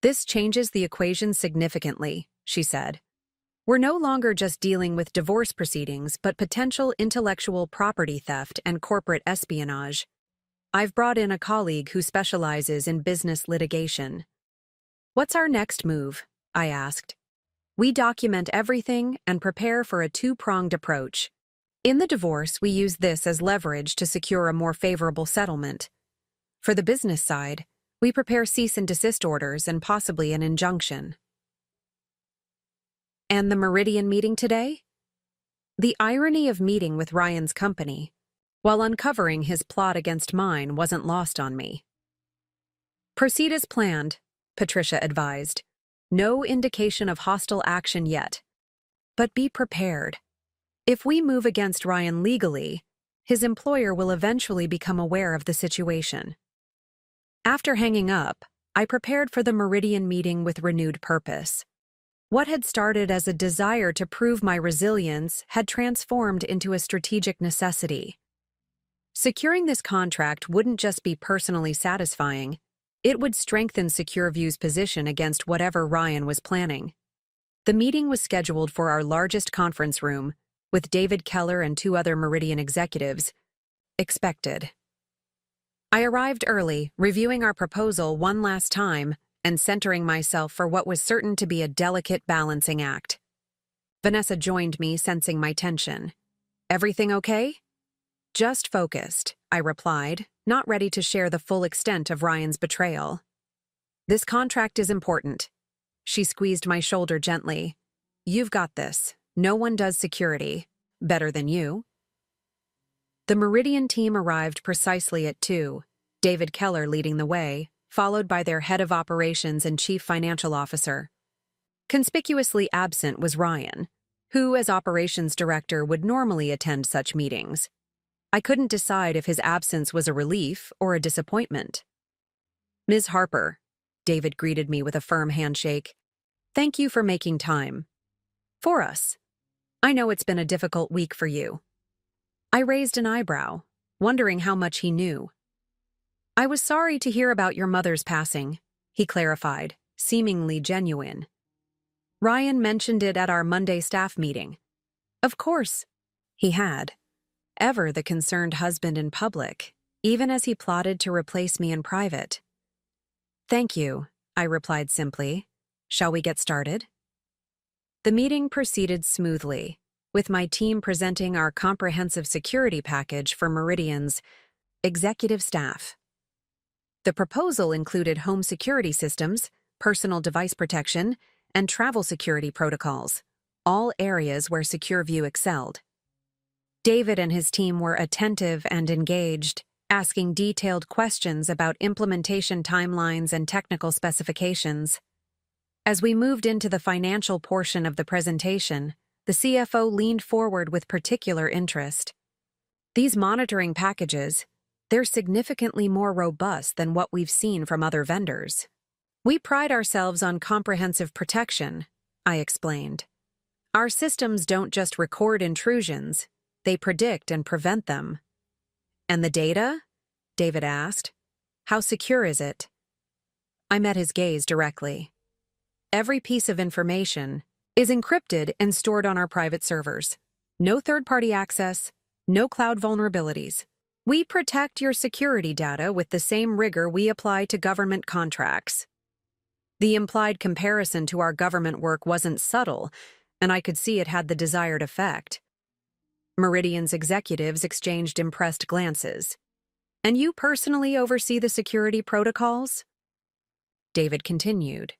This changes the equation significantly, she said. We're no longer just dealing with divorce proceedings, but potential intellectual property theft and corporate espionage. I've brought in a colleague who specializes in business litigation. What's our next move? I asked. We document everything and prepare for a two-pronged approach. In the divorce, we use this as leverage to secure a more favorable settlement. For the business side, we prepare cease and desist orders and possibly an injunction. And the Meridian meeting today? The irony of meeting with Ryan's company, while uncovering his plot against mine, wasn't lost on me. Proceed as planned, Patricia advised. No indication of hostile action yet. But be prepared. If we move against Ryan legally, his employer will eventually become aware of the situation. After hanging up, I prepared for the Meridian meeting with renewed purpose. What had started as a desire to prove my resilience had transformed into a strategic necessity. Securing this contract wouldn't just be personally satisfying, it would strengthen SecureView's position against whatever Ryan was planning. The meeting was scheduled for our largest conference room, with David Keller and 2 other Meridian executives. Expected. I arrived early, reviewing our proposal one last time, and centering myself for what was certain to be a delicate balancing act. Vanessa joined me, sensing my tension. Everything okay? Just focused, I replied, not ready to share the full extent of Ryan's betrayal. This contract is important. She squeezed my shoulder gently. You've got this. No one does security better than you. The Meridian team arrived precisely at 2, David Keller leading the way, followed by their head of operations and chief financial officer. Conspicuously absent was Ryan, who, as operations director, would normally attend such meetings. I couldn't decide if his absence was a relief or a disappointment. Ms. Harper, David greeted me with a firm handshake. Thank you for making time. For us. I know it's been a difficult week for you. I raised an eyebrow, wondering how much he knew. I was sorry to hear about your mother's passing, he clarified, seemingly genuine. Ryan mentioned it at our Monday staff meeting. Of course, he had. Ever the concerned husband in public, even as he plotted to replace me in private. Thank you, I replied simply. Shall we get started? The meeting proceeded smoothly, with my team presenting our comprehensive security package for Meridian's executive staff. The proposal included home security systems, personal device protection, and travel security protocols, all areas where SecureView excelled. David and his team were attentive and engaged, asking detailed questions about implementation timelines and technical specifications. As we moved into the financial portion of the presentation, the CFO leaned forward with particular interest. These monitoring packages, they're significantly more robust than what we've seen from other vendors. We pride ourselves on comprehensive protection, I explained. Our systems don't just record intrusions, they predict and prevent them. And the data? David asked. How secure is it? I met his gaze directly. Every piece of information is encrypted and stored on our private servers. No third-party access, no cloud vulnerabilities. We protect your security data with the same rigor we apply to government contracts. The implied comparison to our government work wasn't subtle, and I could see it had the desired effect. Meridian's executives exchanged impressed glances. And you personally oversee the security protocols? David continued.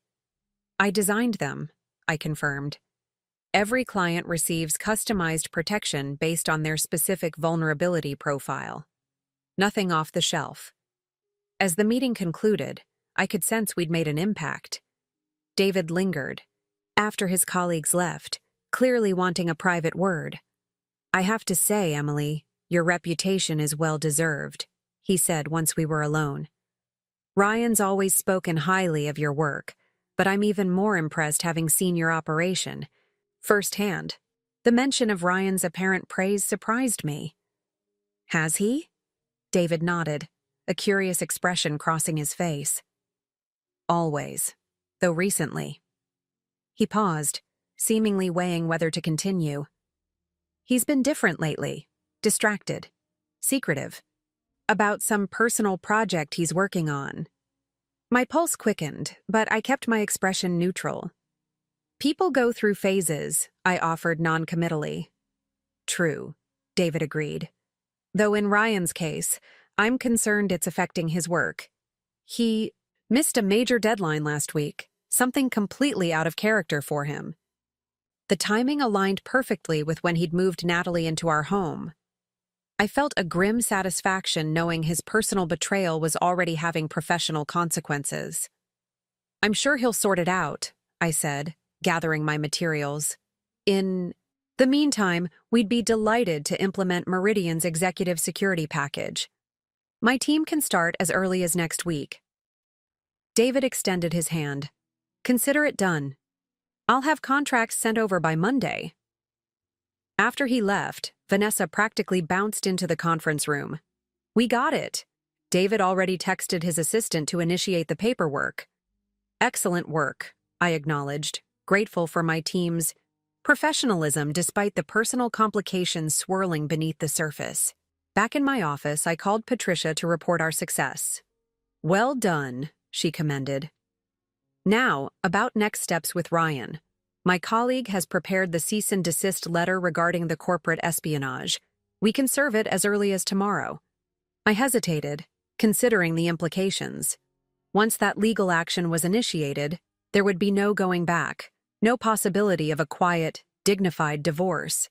I designed them, I confirmed. Every client receives customized protection based on their specific vulnerability profile. Nothing off the shelf. As the meeting concluded, I could sense we'd made an impact. David lingered, after his colleagues left, clearly wanting a private word. I have to say, Emily, your reputation is well-deserved, he said once we were alone. Ryan's always spoken highly of your work, but I'm even more impressed having seen your operation firsthand. The mention of Ryan's apparent praise surprised me. Has he? David nodded, a curious expression crossing his face. Always, though recently. He paused, seemingly weighing whether to continue. He's been different lately, distracted, secretive, about some personal project he's working on. My pulse quickened, but I kept my expression neutral. People go through phases, I offered non-committally. True, David agreed. Though in Ryan's case, I'm concerned it's affecting his work. He missed a major deadline last week, something completely out of character for him. The timing aligned perfectly with when he'd moved Natalie into our home. I felt a grim satisfaction knowing his personal betrayal was already having professional consequences. I'm sure he'll sort it out, I said, gathering my materials. In the meantime, we'd be delighted to implement Meridian's executive security package. My team can start as early as next week. David extended his hand. Consider it done. I'll have contracts sent over by Monday. After he left, Vanessa practically bounced into the conference room. We got it. David already texted his assistant to initiate the paperwork. Excellent work, I acknowledged, grateful for my team's professionalism despite the personal complications swirling beneath the surface. Back in my office, I called Patricia to report our success. Well done, she commended. Now, about next steps with Ryan. My colleague has prepared the cease and desist letter regarding the corporate espionage. We can serve it as early as tomorrow. I hesitated, considering the implications. Once that legal action was initiated, there would be no going back, no possibility of a quiet, dignified divorce.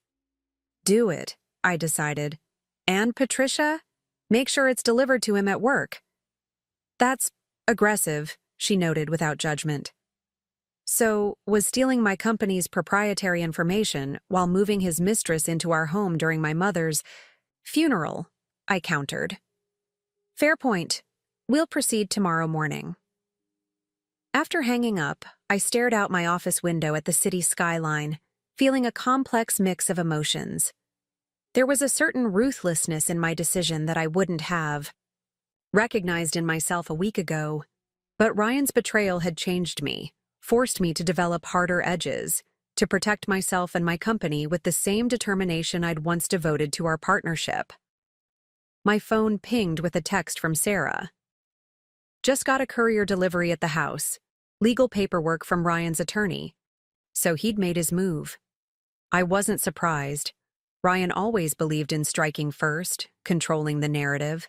Do it, I decided. And Patricia, make sure it's delivered to him at work. That's aggressive, she noted without judgment. So, was stealing my company's proprietary information while moving his mistress into our home during my mother's funeral, I countered. Fair point. We'll proceed tomorrow morning. After hanging up, I stared out my office window at the city skyline, feeling a complex mix of emotions. There was a certain ruthlessness in my decision that I wouldn't have recognized in myself a week ago, but Ryan's betrayal had changed me, forced me to develop harder edges, to protect myself and my company with the same determination I'd once devoted to our partnership. My phone pinged with a text from Sarah. Just got a courier delivery at the house, legal paperwork from Ryan's attorney. So he'd made his move. I wasn't surprised. Ryan always believed in striking first, controlling the narrative.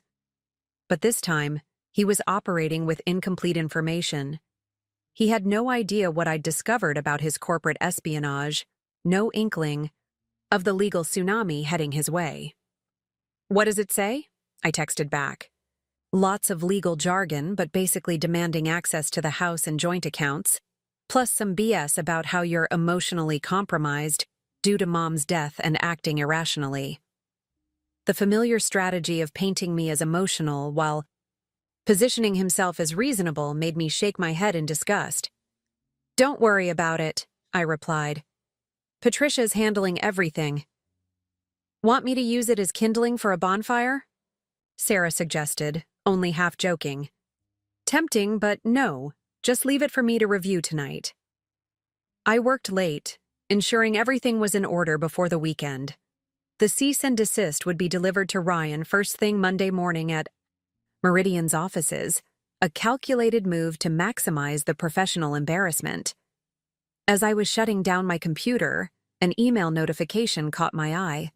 But this time, he was operating with incomplete information. He had no idea what I'd discovered about his corporate espionage, no inkling of the legal tsunami heading his way. What does it say? I texted back. Lots of legal jargon, but basically demanding access to the house and joint accounts, plus some BS about how you're emotionally compromised due to Mom's death and acting irrationally. The familiar strategy of painting me as emotional while Positioning himself as reasonable made me shake my head in disgust. "Don't worry about it," I replied. "Patricia's handling everything." "Want me to use it as kindling for a bonfire?" Sarah suggested, only half joking. Tempting, but no, just leave it for me to review tonight. I worked late, ensuring everything was in order before the weekend. The cease and desist would be delivered to Ryan first thing Monday morning at Meridian's offices, a calculated move to maximize the professional embarrassment. As I was shutting down my computer, an email notification caught my eye.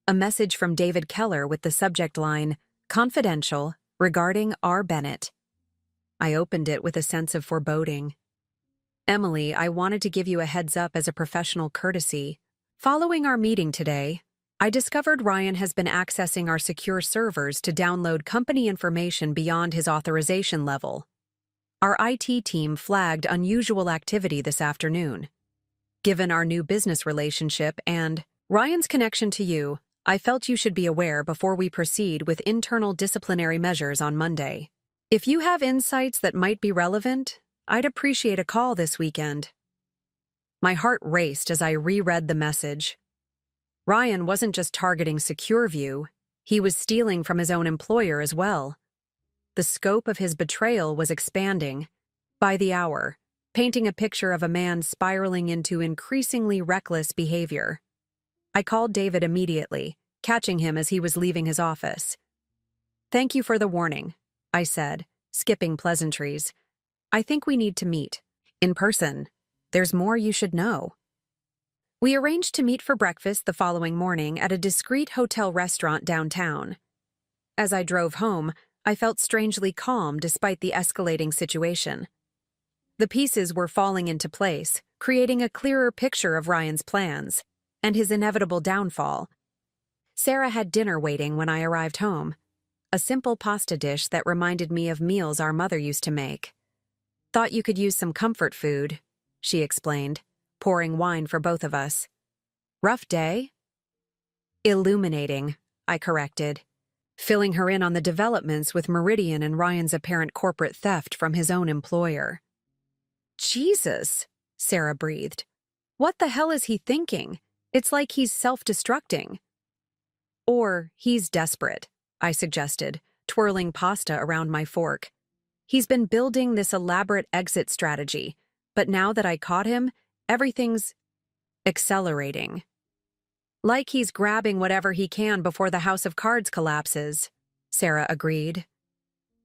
A message from David Keller with the subject line, "Confidential, regarding R. Bennett." I opened it with a sense of foreboding. "Emily, I wanted to give you a heads up as a professional courtesy. Following our meeting today, I discovered Ryan has been accessing our secure servers to download company information beyond his authorization level. Our IT team flagged unusual activity this afternoon. Given our new business relationship and Ryan's connection to you, I felt you should be aware before we proceed with internal disciplinary measures on Monday. If you have insights that might be relevant, I'd appreciate a call this weekend." My heart raced as I reread the message. Ryan wasn't just targeting SecureView, he was stealing from his own employer as well. The scope of his betrayal was expanding, by the hour, painting a picture of a man spiraling into increasingly reckless behavior. I called David immediately, catching him as he was leaving his office. "Thank you for the warning," I said, skipping pleasantries. "I think we need to meet. In person. There's more you should know." We arranged to meet for breakfast the following morning at a discreet hotel restaurant downtown. As I drove home, I felt strangely calm despite the escalating situation. The pieces were falling into place, creating a clearer picture of Ryan's plans and his inevitable downfall. Sarah had dinner waiting when I arrived home, a simple pasta dish that reminded me of meals our mother used to make. "Thought you could use some comfort food," she explained, pouring wine for both of us. "Rough day?" "Illuminating," I corrected, filling her in on the developments with Meridian and Ryan's apparent corporate theft from his own employer. "Jesus," Sarah breathed. "What the hell is he thinking? It's like he's self-destructing." "Or he's desperate," I suggested, twirling pasta around my fork. "He's been building this elaborate exit strategy, but now that I caught him, everything's accelerating. Like he's grabbing whatever he can before the house of cards collapses," Sarah agreed.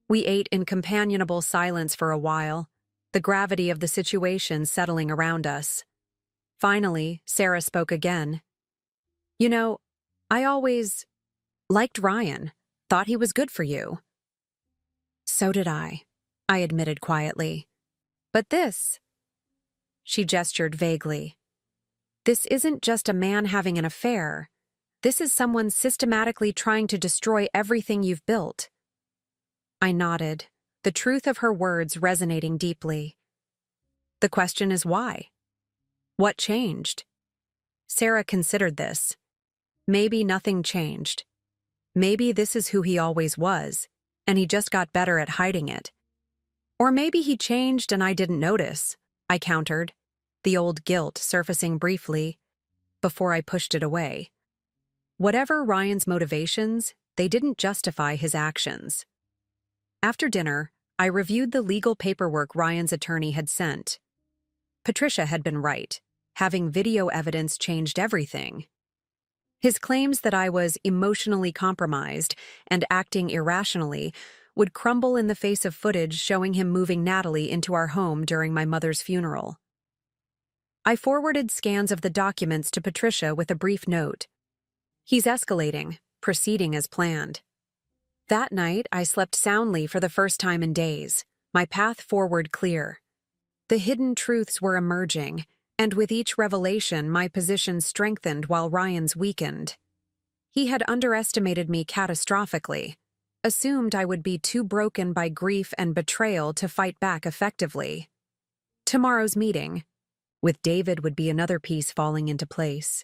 We ate in companionable silence for a while, the gravity of the situation settling around us. Finally, Sarah spoke again. "You know, I always liked Ryan, thought he was good for you." "So did I admitted quietly. "But this," she gestured vaguely, "this isn't just a man having an affair. This is someone systematically trying to destroy everything you've built." I nodded, the truth of her words resonating deeply. "The question is why? What changed?" Sarah considered this. Maybe nothing changed. Maybe this is who he always was, and he just got better at hiding it. Or maybe he changed and I didn't notice, I countered, the old guilt surfacing briefly before I pushed it away. Whatever Ryan's motivations, they didn't justify his actions. After dinner, I reviewed the legal paperwork Ryan's attorney had sent. Patricia had been right. Having video evidence changed everything. His claims that I was emotionally compromised and acting irrationally would crumble in the face of footage showing him moving Natalie into our home during my mother's funeral. I forwarded scans of the documents to Patricia with a brief note. "He's escalating, proceeding as planned." That night, I slept soundly for the first time in days, my path forward clear. The hidden truths were emerging, and with each revelation, my position strengthened while Ryan's weakened. He had underestimated me catastrophically, assumed I would be too broken by grief and betrayal to fight back effectively. Tomorrow's meeting with David would be another piece falling into place,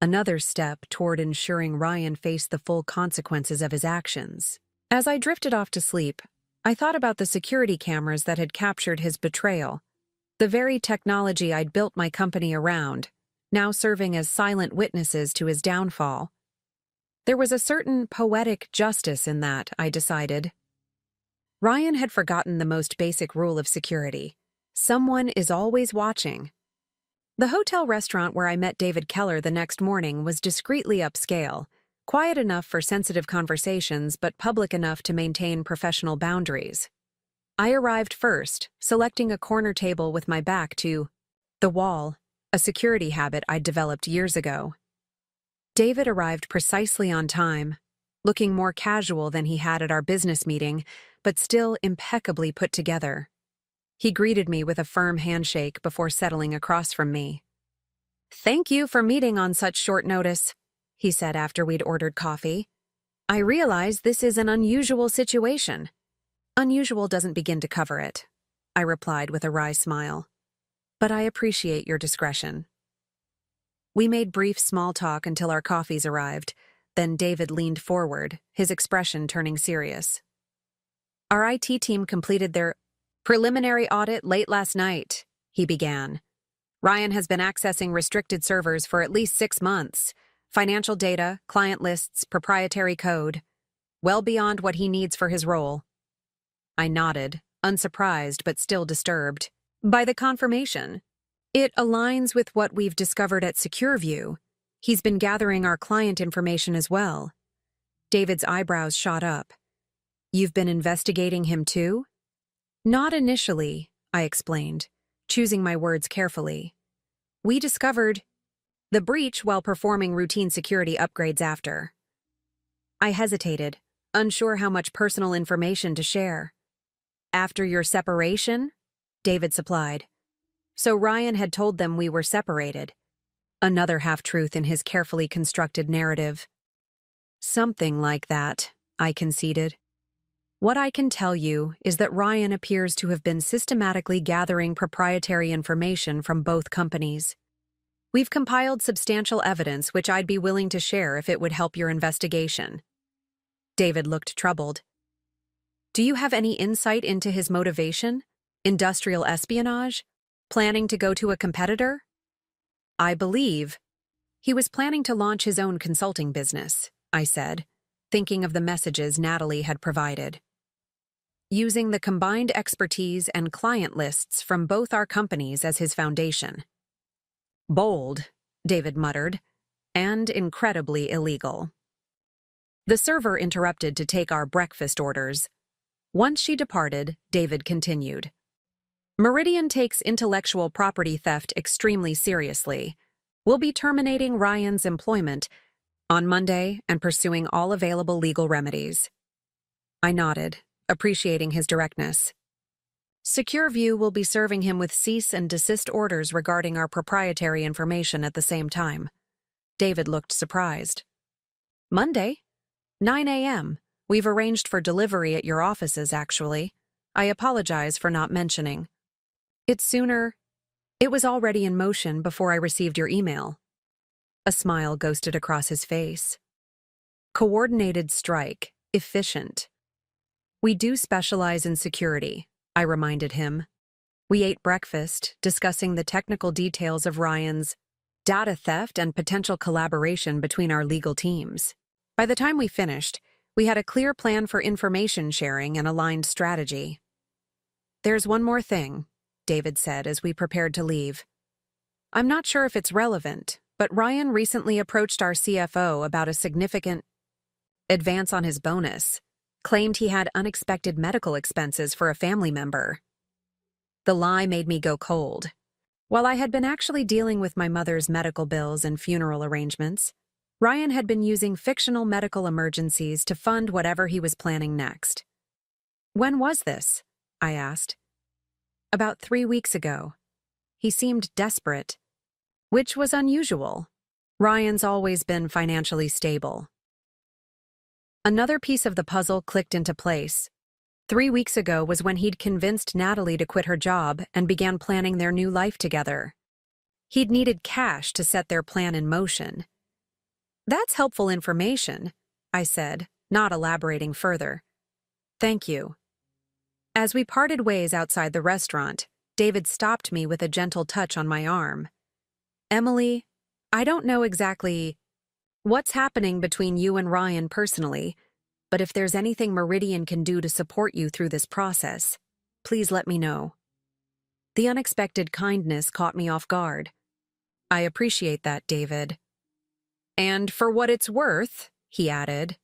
another step toward ensuring Ryan faced the full consequences of his actions. As I drifted off to sleep, I thought about the security cameras that had captured his betrayal, the very technology I'd built my company around, now serving as silent witnesses to his downfall. There was a certain poetic justice in that, I decided. Ryan had forgotten the most basic rule of security. Someone is always watching. The hotel restaurant where I met David Keller the next morning was discreetly upscale, quiet enough for sensitive conversations but public enough to maintain professional boundaries. I arrived first, selecting a corner table with my back to the wall, a security habit I'd developed years ago. David arrived precisely on time, looking more casual than he had at our business meeting, but still impeccably put together. He greeted me with a firm handshake before settling across from me. "Thank you for meeting on such short notice," he said after we'd ordered coffee. "I realize this is an unusual situation." "Unusual doesn't begin to cover it," I replied with a wry smile. "But I appreciate your discretion." We made brief small talk until our coffees arrived, then David leaned forward, his expression turning serious. "Our IT team completed their preliminary audit late last night," he began. "Ryan has been accessing restricted servers for at least 6 months. Financial data, client lists, proprietary code. Well beyond what he needs for his role." I nodded, unsurprised but still disturbed by the confirmation. "It aligns with what we've discovered at Secur. He's been gathering our client information as well." David's eyebrows shot up. "You've been investigating him too?" "Not initially," I explained, choosing my words carefully. "We discovered the breach while performing routine security upgrades after." I hesitated, unsure how much personal information to share. "After your separation?" David supplied. So Ryan had told them we were separated. Another half-truth in his carefully constructed narrative. "Something like that," I conceded. "What I can tell you is that Ryan appears to have been systematically gathering proprietary information from both companies. We've compiled substantial evidence which I'd be willing to share if it would help your investigation." David looked troubled. "Do you have any insight into his motivation? Industrial espionage? Planning to go to a competitor?" "I believe he was planning to launch his own consulting business," I said, thinking of the messages Natalie had provided. "Using the combined expertise and client lists from both our companies as his foundation." "Bold," David muttered, "and incredibly illegal." The server interrupted to take our breakfast orders. Once she departed, David continued. "Meridian takes intellectual property theft extremely seriously. We'll be terminating Ryan's employment on Monday and pursuing all available legal remedies." I nodded, appreciating his directness. Secur will be serving him with cease and desist orders regarding our proprietary information at the same time. David looked surprised. "Monday? 9 a.m. We've arranged for delivery at your offices, actually. I apologize for not mentioning." "It's sooner. It was already in motion before I received your email." A smile ghosted across his face. "Coordinated strike. Efficient." "We do specialize in security," I reminded him. We ate breakfast, discussing the technical details of Ryan's data theft and potential collaboration between our legal teams. By the time we finished, we had a clear plan for information sharing and aligned strategy. "There's one more thing," David said as we prepared to leave. "I'm not sure if it's relevant, but Ryan recently approached our CFO about a significant advance on his bonus, claimed he had unexpected medical expenses for a family member." The lie made me go cold. While I had been actually dealing with my mother's medical bills and funeral arrangements, Ryan had been using fictional medical emergencies to fund whatever he was planning next. "When was this?" I asked. "About 3 weeks ago." He seemed desperate, which was unusual. Ryan's always been financially stable. Another piece of the puzzle clicked into place. 3 weeks ago was when he'd convinced Natalie to quit her job and began planning their new life together. He'd needed cash to set their plan in motion. "That's helpful information," I said, not elaborating further. "Thank you." As we parted ways outside the restaurant, David stopped me with a gentle touch on my arm. Emily, I don't know exactly what's happening between you and Ryan personally, but if there's anything Meridian can do to support you through this process, please let me know. The unexpected kindness caught me off guard. I appreciate that, David. And for what it's worth, he added,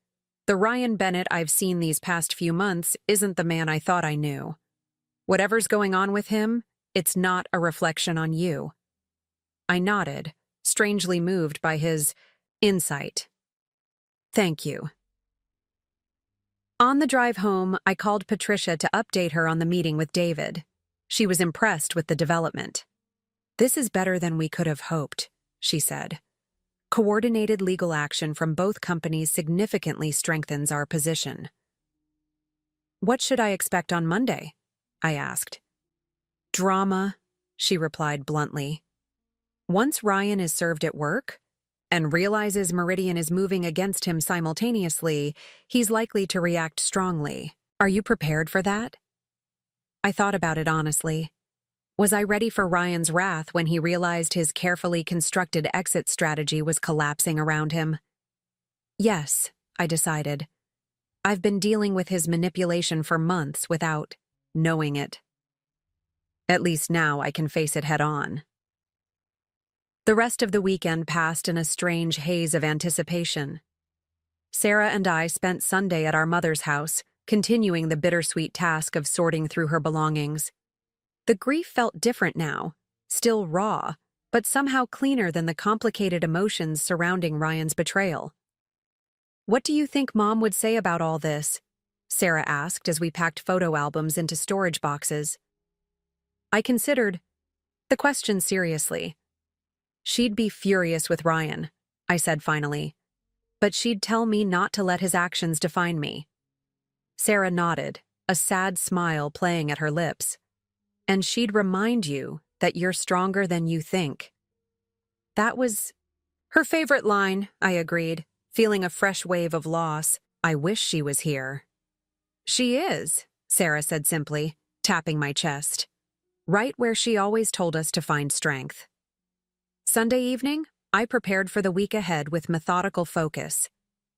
the Ryan Bennett I've seen these past few months isn't the man I thought I knew. Whatever's going on with him, it's not a reflection on you. I nodded, strangely moved by his insight. Thank you. On the drive home, I called Patricia to update her on the meeting with David. She was impressed with the development. This is better than we could have hoped, she said. Coordinated legal action from both companies significantly strengthens our position. What should I expect on Monday? I asked. Drama, she replied bluntly. Once Ryan is served at work and realizes Meridian is moving against him simultaneously, he's likely to react strongly. Are you prepared for that? I thought about it honestly. Was I ready for Ryan's wrath when he realized his carefully constructed exit strategy was collapsing around him? Yes, I decided. I've been dealing with his manipulation for months without knowing it. At least now I can face it head on. The rest of the weekend passed in a strange haze of anticipation. Sarah and I spent Sunday at our mother's house, continuing the bittersweet task of sorting through her belongings. The grief felt different now, still raw, but somehow cleaner than the complicated emotions surrounding Ryan's betrayal. What do you think Mom would say about all this? Sarah asked as we packed photo albums into storage boxes. I considered the question seriously. She'd be furious with Ryan, I said finally, but she'd tell me not to let his actions define me. Sarah nodded, a sad smile playing at her lips. And she'd remind you that you're stronger than you think. That was her favorite line, I agreed, feeling a fresh wave of loss. I wish she was here. She is, Sarah said simply, tapping my chest. Right where she always told us to find strength. Sunday evening, I prepared for the week ahead with methodical focus.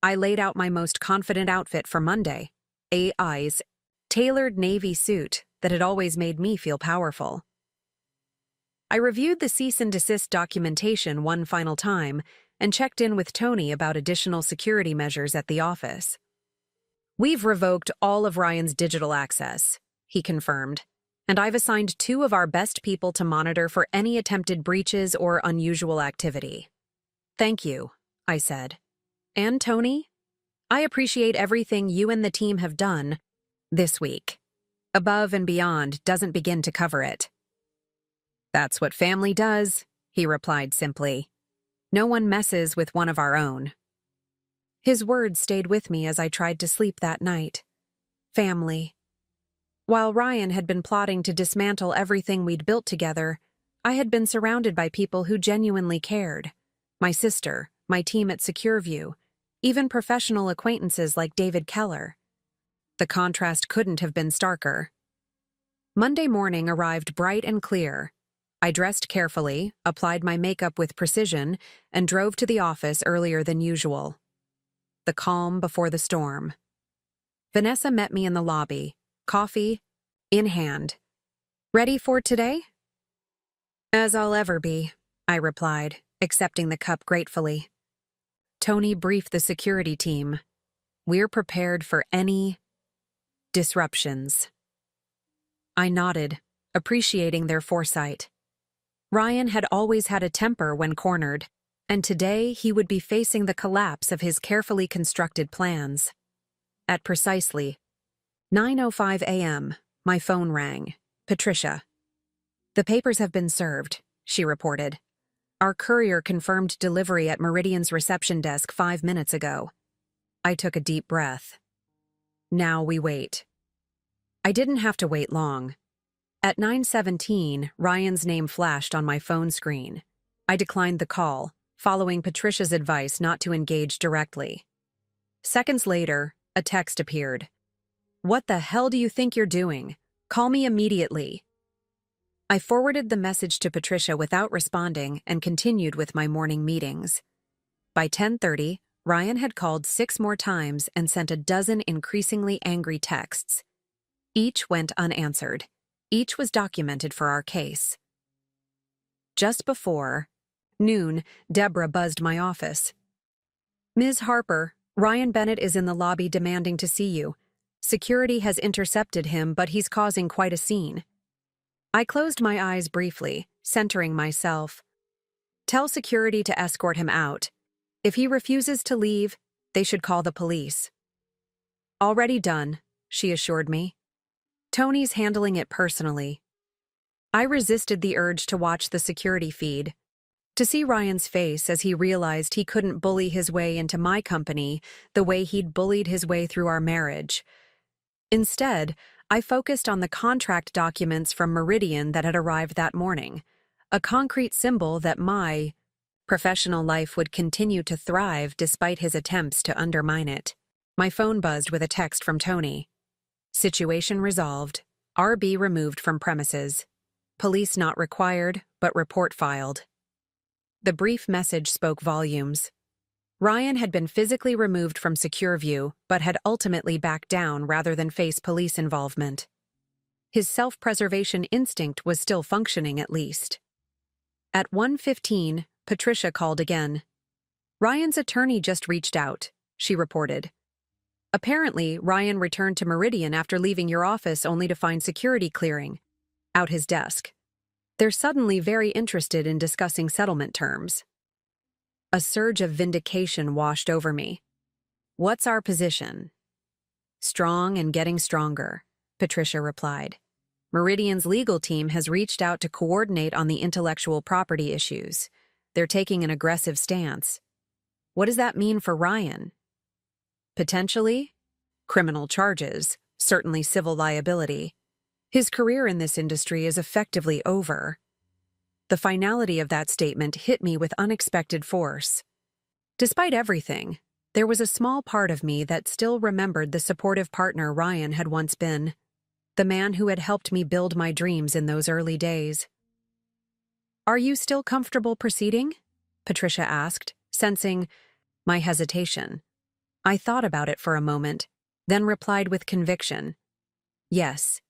I laid out my most confident outfit for Monday, AI's tailored navy suit that had always made me feel powerful. I reviewed the cease and desist documentation one final time and checked in with Tony about additional security measures at the office. We've revoked all of Ryan's digital access, he confirmed, and I've assigned 2 of our best people to monitor for any attempted breaches or unusual activity. Thank you, I said. And Tony, I appreciate everything you and the team have done this week. Above and beyond doesn't begin to cover it. That's what family does, he replied simply. No one messes with one of our own. His words stayed with me as I tried to sleep that night. Family. While Ryan had been plotting to dismantle everything we'd built together, I had been surrounded by people who genuinely cared. My sister, my team at Secur, even professional acquaintances like David Keller. The contrast couldn't have been starker. Monday morning arrived bright and clear. I dressed carefully, applied my makeup with precision, and drove to the office earlier than usual. The calm before the storm. Vanessa met me in the lobby, coffee in hand. Ready for today? As I'll ever be, I replied, accepting the cup gratefully. Tony briefed the security team. We're prepared for any disruptions. I nodded, appreciating their foresight. Ryan had always had a temper when cornered, and today he would be facing the collapse of his carefully constructed plans. At precisely 9:05 a.m., my phone rang. Patricia. The papers have been served, she reported. Our courier confirmed delivery at Meridian's reception desk 5 minutes ago. I took a deep breath. Now we wait. I didn't have to wait long. At 9:17, Ryan's name flashed on my phone screen. I declined the call, following Patricia's advice not to engage directly. Seconds later, a text appeared. What the hell do you think you're doing? Call me immediately. I forwarded the message to Patricia without responding and continued with my morning meetings. By 10:30, Ryan had called 6 more times and sent a dozen increasingly angry texts. Each went unanswered. Each was documented for our case. Just before noon, Deborah buzzed my office. "Ms. Harper, Ryan Bennett is in the lobby demanding to see you. Security has intercepted him, but he's causing quite a scene." I closed my eyes briefly, centering myself. "Tell security to escort him out. If he refuses to leave, they should call the police." "Already done," she assured me. "Tony's handling it personally." I resisted the urge to watch the security feed. To see Ryan's face as he realized he couldn't bully his way into my company the way he'd bullied his way through our marriage. Instead, I focused on the contract documents from Meridian that had arrived that morning, a concrete symbol that my professional life would continue to thrive despite his attempts to undermine it. My phone buzzed with a text from Tony. "Situation resolved. RB removed from premises. Police not required, but report filed." The brief message spoke volumes. Ryan had been physically removed from Secur view, but had ultimately backed down rather than face police involvement. His self-preservation instinct was still functioning at least. At 1:15, Patricia called again. "Ryan's attorney just reached out," she reported. "Apparently, Ryan returned to Meridian after leaving your office only to find security clearing out his desk. They're suddenly very interested in discussing settlement terms." A surge of vindication washed over me. "What's our position?" "Strong and getting stronger," Patricia replied. "Meridian's legal team has reached out to coordinate on the intellectual property issues. They're taking an aggressive stance." "What does that mean for Ryan?" "Potentially criminal charges, certainly civil liability. His career in this industry is effectively over." The finality of that statement hit me with unexpected force. Despite everything, there was a small part of me that still remembered the supportive partner Ryan had once been, the man who had helped me build my dreams in those early days. "Are you still comfortable proceeding?" Patricia asked, sensing my hesitation. I thought about it for a moment, then replied with conviction. "Yes.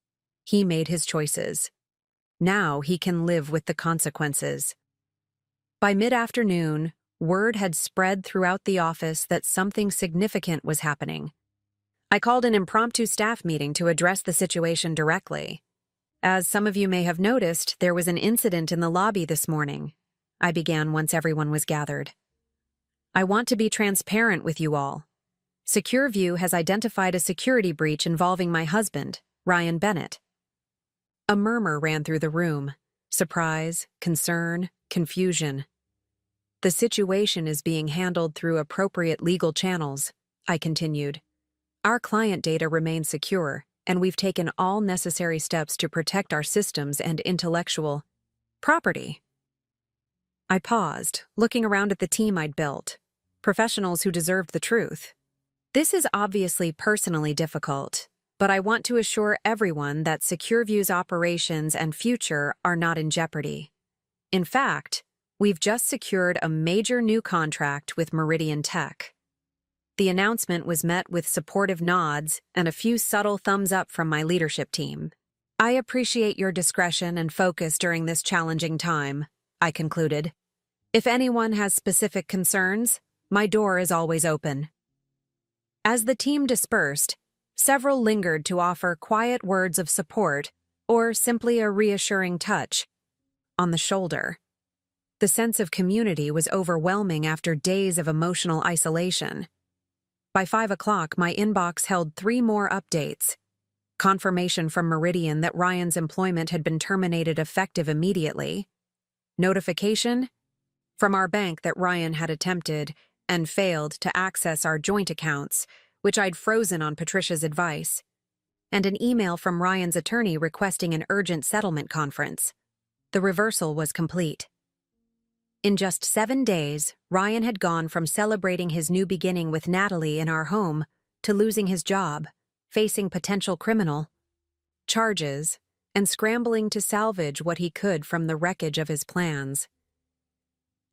He made his choices. Now he can live with the consequences." By mid-afternoon, word had spread throughout the office that something significant was happening. I called an impromptu staff meeting to address the situation directly. "As some of you may have noticed, there was an incident in the lobby this morning," I began once everyone was gathered. "I want to be transparent with you all. Secur View has identified a security breach involving my husband, Ryan Bennett." A murmur ran through the room. Surprise, concern, confusion. "The situation is being handled through appropriate legal channels," I continued. "Our client data remains secure, and we've taken all necessary steps to protect our systems and intellectual property." I paused, looking around at the team I'd built, professionals who deserved the truth. This is obviously personally difficult, but I want to assure everyone that SecurView's operations and future are not in jeopardy. In fact, we've just secured a major new contract with Meridian Tech. The announcement was met with supportive nods and a few subtle thumbs up from my leadership team. "I appreciate your discretion and focus during this challenging time," I concluded. "If anyone has specific concerns, my door is always open." As the team dispersed, several lingered to offer quiet words of support or simply a reassuring touch on the shoulder. The sense of community was overwhelming after days of emotional isolation. By 5 o'clock, my inbox held 3 more updates. Confirmation from Meridian that Ryan's employment had been terminated effective immediately. Notification from our bank that Ryan had attempted and failed to access our joint accounts, which I'd frozen on Patricia's advice. And an email from Ryan's attorney requesting an urgent settlement conference. The reversal was complete. In just 7 days, Ryan had gone from celebrating his new beginning with Natalie in our home to losing his job, facing potential criminal charges, and scrambling to salvage what he could from the wreckage of his plans.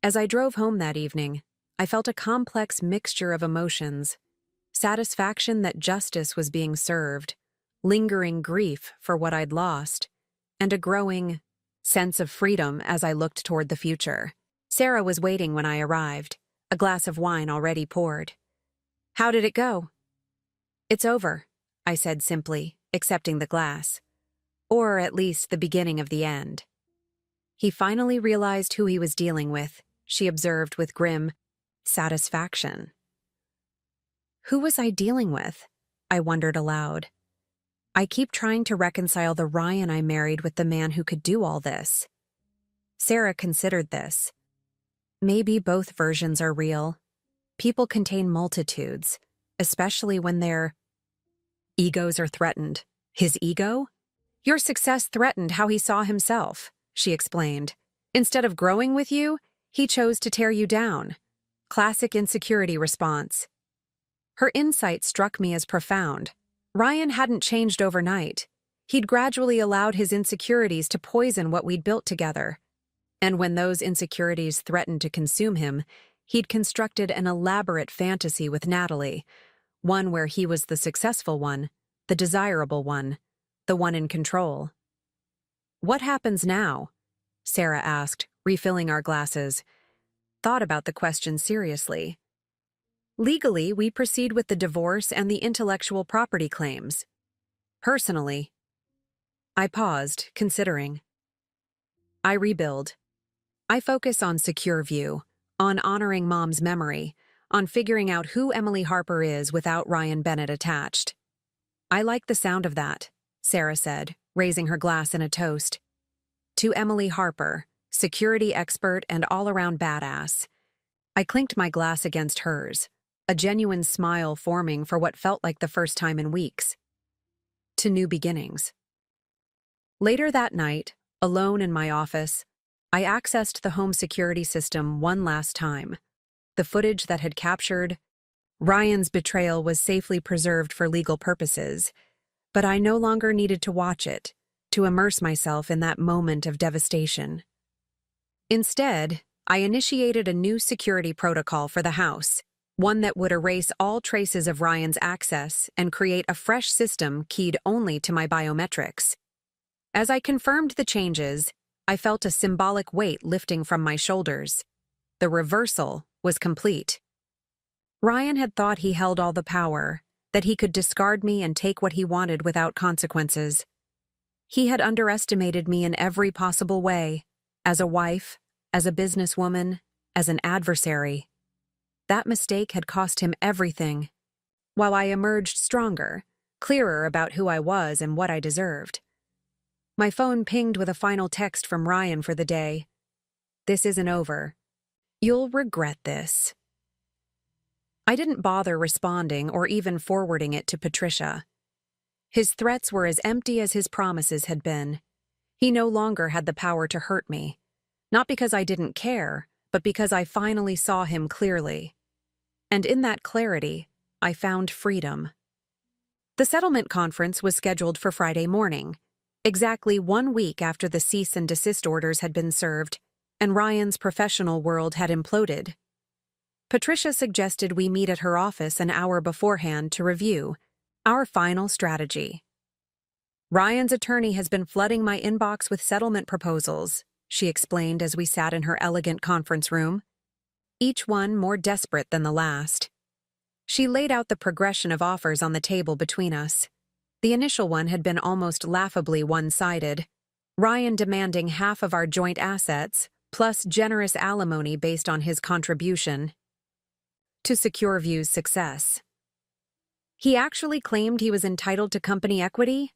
As I drove home that evening, I felt a complex mixture of emotions: satisfaction that justice was being served, lingering grief for what I'd lost, and a growing sense of freedom as I looked toward the future. Sarah was waiting when I arrived, a glass of wine already poured. "How did it go?" "It's over," I said simply, accepting the glass. "Or at least the beginning of the end." "He finally realized who he was dealing with," she observed with grim satisfaction. Who was I dealing with? I wondered aloud. I keep trying to reconcile the Ryan I married with the man who could do all this. Sarah considered this. Maybe both versions are real. People contain multitudes, especially when their egos are threatened. His ego? Your success threatened how he saw himself, she explained. Instead of growing with you, he chose to tear you down. Classic insecurity response. Her insight struck me as profound. Ryan hadn't changed overnight. He'd gradually allowed his insecurities to poison what we'd built together. And when those insecurities threatened to consume him, he'd constructed an elaborate fantasy with Natalie, one where he was the successful one, the desirable one, the one in control. "What happens now?" Sarah asked, refilling our glasses. Thought about the question seriously. "Legally, we proceed with the divorce and the intellectual property claims. Personally," I paused, considering. "I rebuild. I focus on Secure View, on honoring Mom's memory, on figuring out who Emily Harper is without Ryan Bennett attached." "I like the sound of that," Sarah said, raising her glass in a toast. "To Emily Harper, security expert and all-around badass." I clinked my glass against hers, a genuine smile forming for what felt like the first time in weeks. To new beginnings. Later that night, alone in my office, I accessed the home security system one last time. The footage that had captured Ryan's betrayal was safely preserved for legal purposes, but I no longer needed to watch it, to immerse myself in that moment of devastation. Instead, I initiated a new security protocol for the house, one that would erase all traces of Ryan's access and create a fresh system keyed only to my biometrics. As I confirmed the changes, I felt a symbolic weight lifting from my shoulders. The reversal was complete. Ryan had thought he held all the power, that he could discard me and take what he wanted without consequences. He had underestimated me in every possible way, as a wife, as a businesswoman, as an adversary. That mistake had cost him everything, while I emerged stronger, clearer about who I was and what I deserved. My phone pinged with a final text from Ryan for the day. "This isn't over. You'll regret this." I didn't bother responding or even forwarding it to Patricia. His threats were as empty as his promises had been. He no longer had the power to hurt me, not because I didn't care, but because I finally saw him clearly. And in that clarity, I found freedom. The settlement conference was scheduled for Friday morning, exactly 1 week after the cease and desist orders had been served, and Ryan's professional world had imploded. Patricia suggested we meet at her office an hour beforehand to review our final strategy. "Ryan's attorney has been flooding my inbox with settlement proposals," she explained as we sat in her elegant conference room, each one more desperate than the last. She laid out the progression of offers on the table between us. The initial one had been almost laughably one-sided, Ryan demanding half of our joint assets, plus generous alimony based on his contribution to Secure View's success. "He actually claimed he was entitled to company equity?"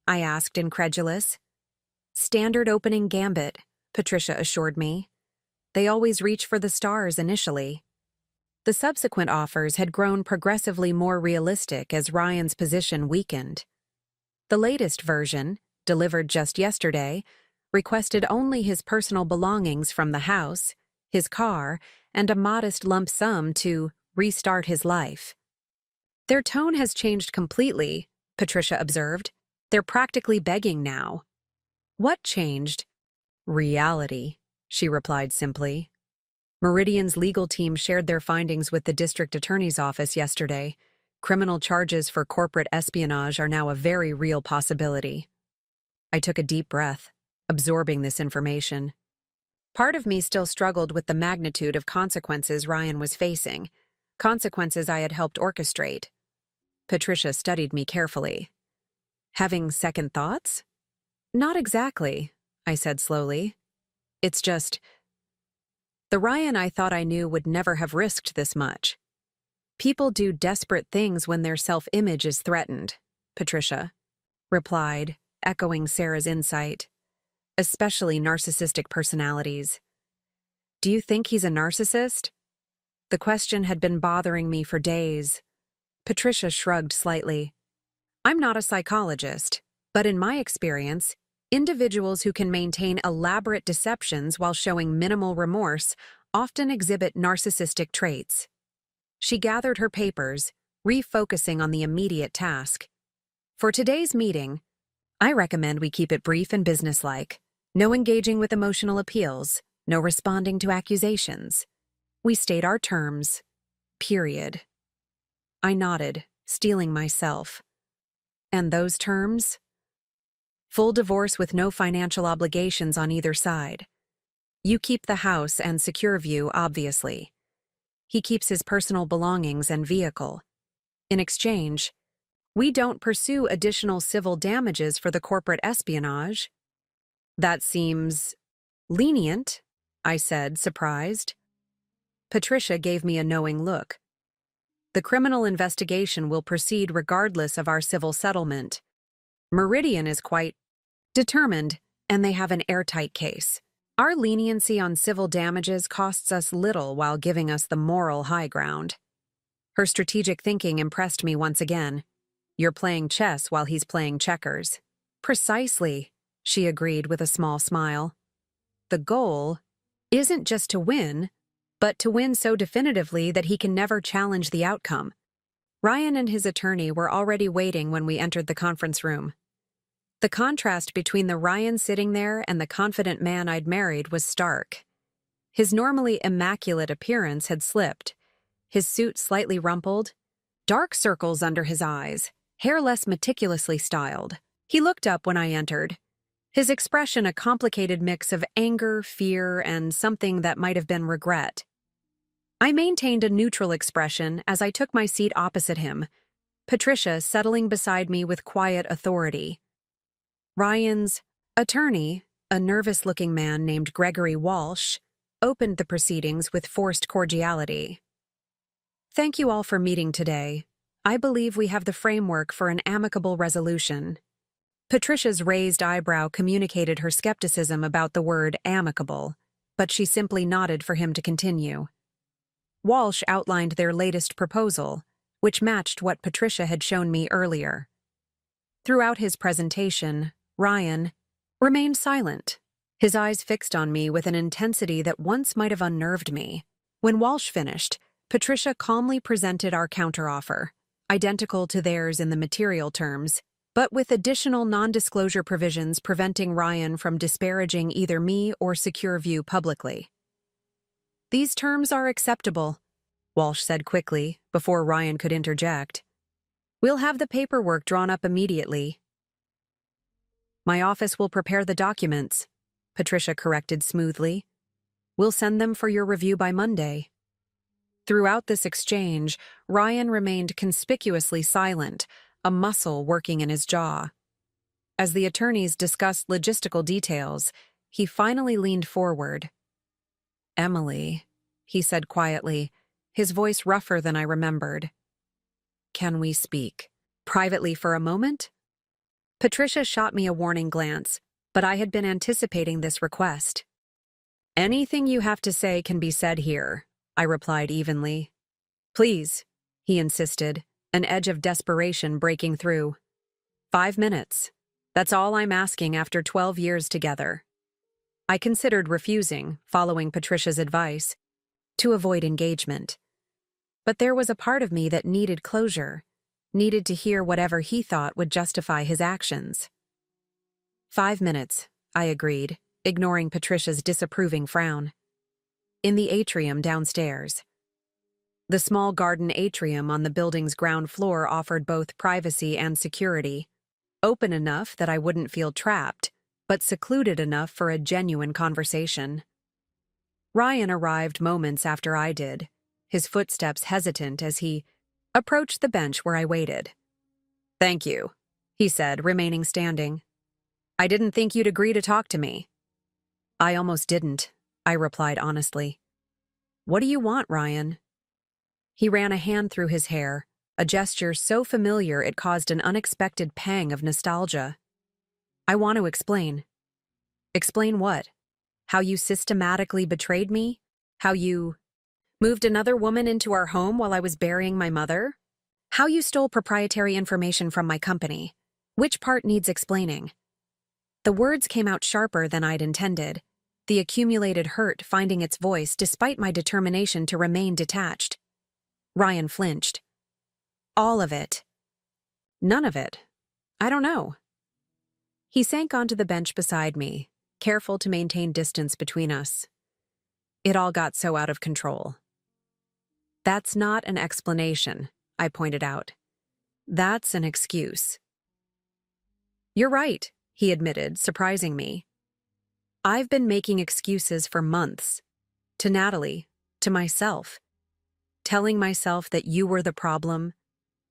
I asked, incredulous. "Standard opening gambit," Patricia assured me. "They always reach for the stars initially." The subsequent offers had grown progressively more realistic as Ryan's position weakened. The latest version, delivered just yesterday, requested only his personal belongings from the house, his car, and a modest lump sum to restart his life. "Their tone has changed completely," Patricia observed. They're practically begging now. What changed? Reality, she replied simply. Meridian's legal team shared their findings with the district attorney's office yesterday. Criminal charges for corporate espionage are now a very real possibility. I took a deep breath, absorbing this information. Part of me still struggled with the magnitude of consequences Ryan was facing, consequences I had helped orchestrate. Patricia studied me carefully. Having second thoughts? Not exactly, I said slowly. It's just, the Ryan I thought I knew would never have risked this much. People do desperate things when their self-image is threatened, Patricia replied, echoing Sarah's insight. Especially narcissistic personalities. Do you think he's a narcissist? The question had been bothering me for days. Patricia shrugged slightly. I'm not a psychologist, but in my experience, individuals who can maintain elaborate deceptions while showing minimal remorse often exhibit narcissistic traits. She gathered her papers, refocusing on the immediate task. For today's meeting, I recommend we keep it brief and businesslike. No engaging with emotional appeals, no responding to accusations. We state our terms. Period. I nodded, steeling myself. And those terms? Full divorce with no financial obligations on either side. You keep the house and Secur view, obviously. He keeps his personal belongings and vehicle. In exchange, we don't pursue additional civil damages for the corporate espionage. That seems lenient, I said, surprised. Patricia gave me a knowing look. The criminal investigation will proceed regardless of our civil settlement. Meridian is quite determined, and they have an airtight case. Our leniency on civil damages costs us little while giving us the moral high ground. Her strategic thinking impressed me once again. You're playing chess while he's playing checkers. Precisely, she agreed with a small smile. The goal isn't just to win, but to win so definitively that he can never challenge the outcome. Ryan and his attorney were already waiting when we entered the conference room. The contrast between the Ryan sitting there and the confident man I'd married was stark. His normally immaculate appearance had slipped, his suit slightly rumpled, dark circles under his eyes, hair less meticulously styled. He looked up when I entered, his expression a complicated mix of anger, fear, and something that might have been regret. I maintained a neutral expression as I took my seat opposite him, Patricia settling beside me with quiet authority. Ryan's attorney, a nervous-looking man named Gregory Walsh, opened the proceedings with forced cordiality. Thank you all for meeting today. I believe we have the framework for an amicable resolution. Patricia's raised eyebrow communicated her skepticism about the word amicable, but she simply nodded for him to continue. Walsh outlined their latest proposal, which matched what Patricia had shown me earlier. Throughout his presentation, Ryan remained silent, his eyes fixed on me with an intensity that once might have unnerved me. When Walsh finished, Patricia calmly presented our counteroffer, identical to theirs in the material terms, but with additional non-disclosure provisions preventing Ryan from disparaging either me or Secur View publicly. These terms are acceptable, Walsh said quickly, before Ryan could interject. We'll have the paperwork drawn up immediately. My office will prepare the documents, Patricia corrected smoothly. We'll send them for your review by Monday. Throughout this exchange, Ryan remained conspicuously silent, a muscle working in his jaw. As the attorneys discussed logistical details, he finally leaned forward. Emily, he said quietly, his voice rougher than I remembered. Can we speak privately for a moment? Patricia shot me a warning glance, but I had been anticipating this request. Anything you have to say can be said here, I replied evenly. Please, he insisted, an edge of desperation breaking through. 5 minutes. That's all I'm asking after 12 years together. I considered refusing, following Patricia's advice, to avoid engagement. But there was a part of me that needed closure. needed to hear whatever he thought would justify his actions. 5 minutes, I agreed, ignoring Patricia's disapproving frown. In the atrium downstairs. The small garden atrium on the building's ground floor offered both privacy and security, open enough that I wouldn't feel trapped, but secluded enough for a genuine conversation. Ryan arrived moments after I did, his footsteps hesitant as he approached the bench where I waited. "Thank you," he said, remaining standing. "I didn't think you'd agree to talk to me." "I almost didn't," I replied honestly. "What do you want, Ryan?" He ran a hand through his hair, a gesture so familiar it caused an unexpected pang of nostalgia. "I want to explain." "Explain what? How you systematically betrayed me? How you moved another woman into our home while I was burying my mother? How you stole proprietary information from my company? Which part needs explaining?" The words came out sharper than I'd intended, the accumulated hurt finding its voice despite my determination to remain detached. Ryan flinched. "All of it." "None of it. I don't know." He sank onto the bench beside me, careful to maintain distance between us. "It all got so out of control." "That's not an explanation," I pointed out. "That's an excuse." "You're right," he admitted, surprising me. "I've been making excuses for months. To Natalie, to myself. Telling myself that you were the problem,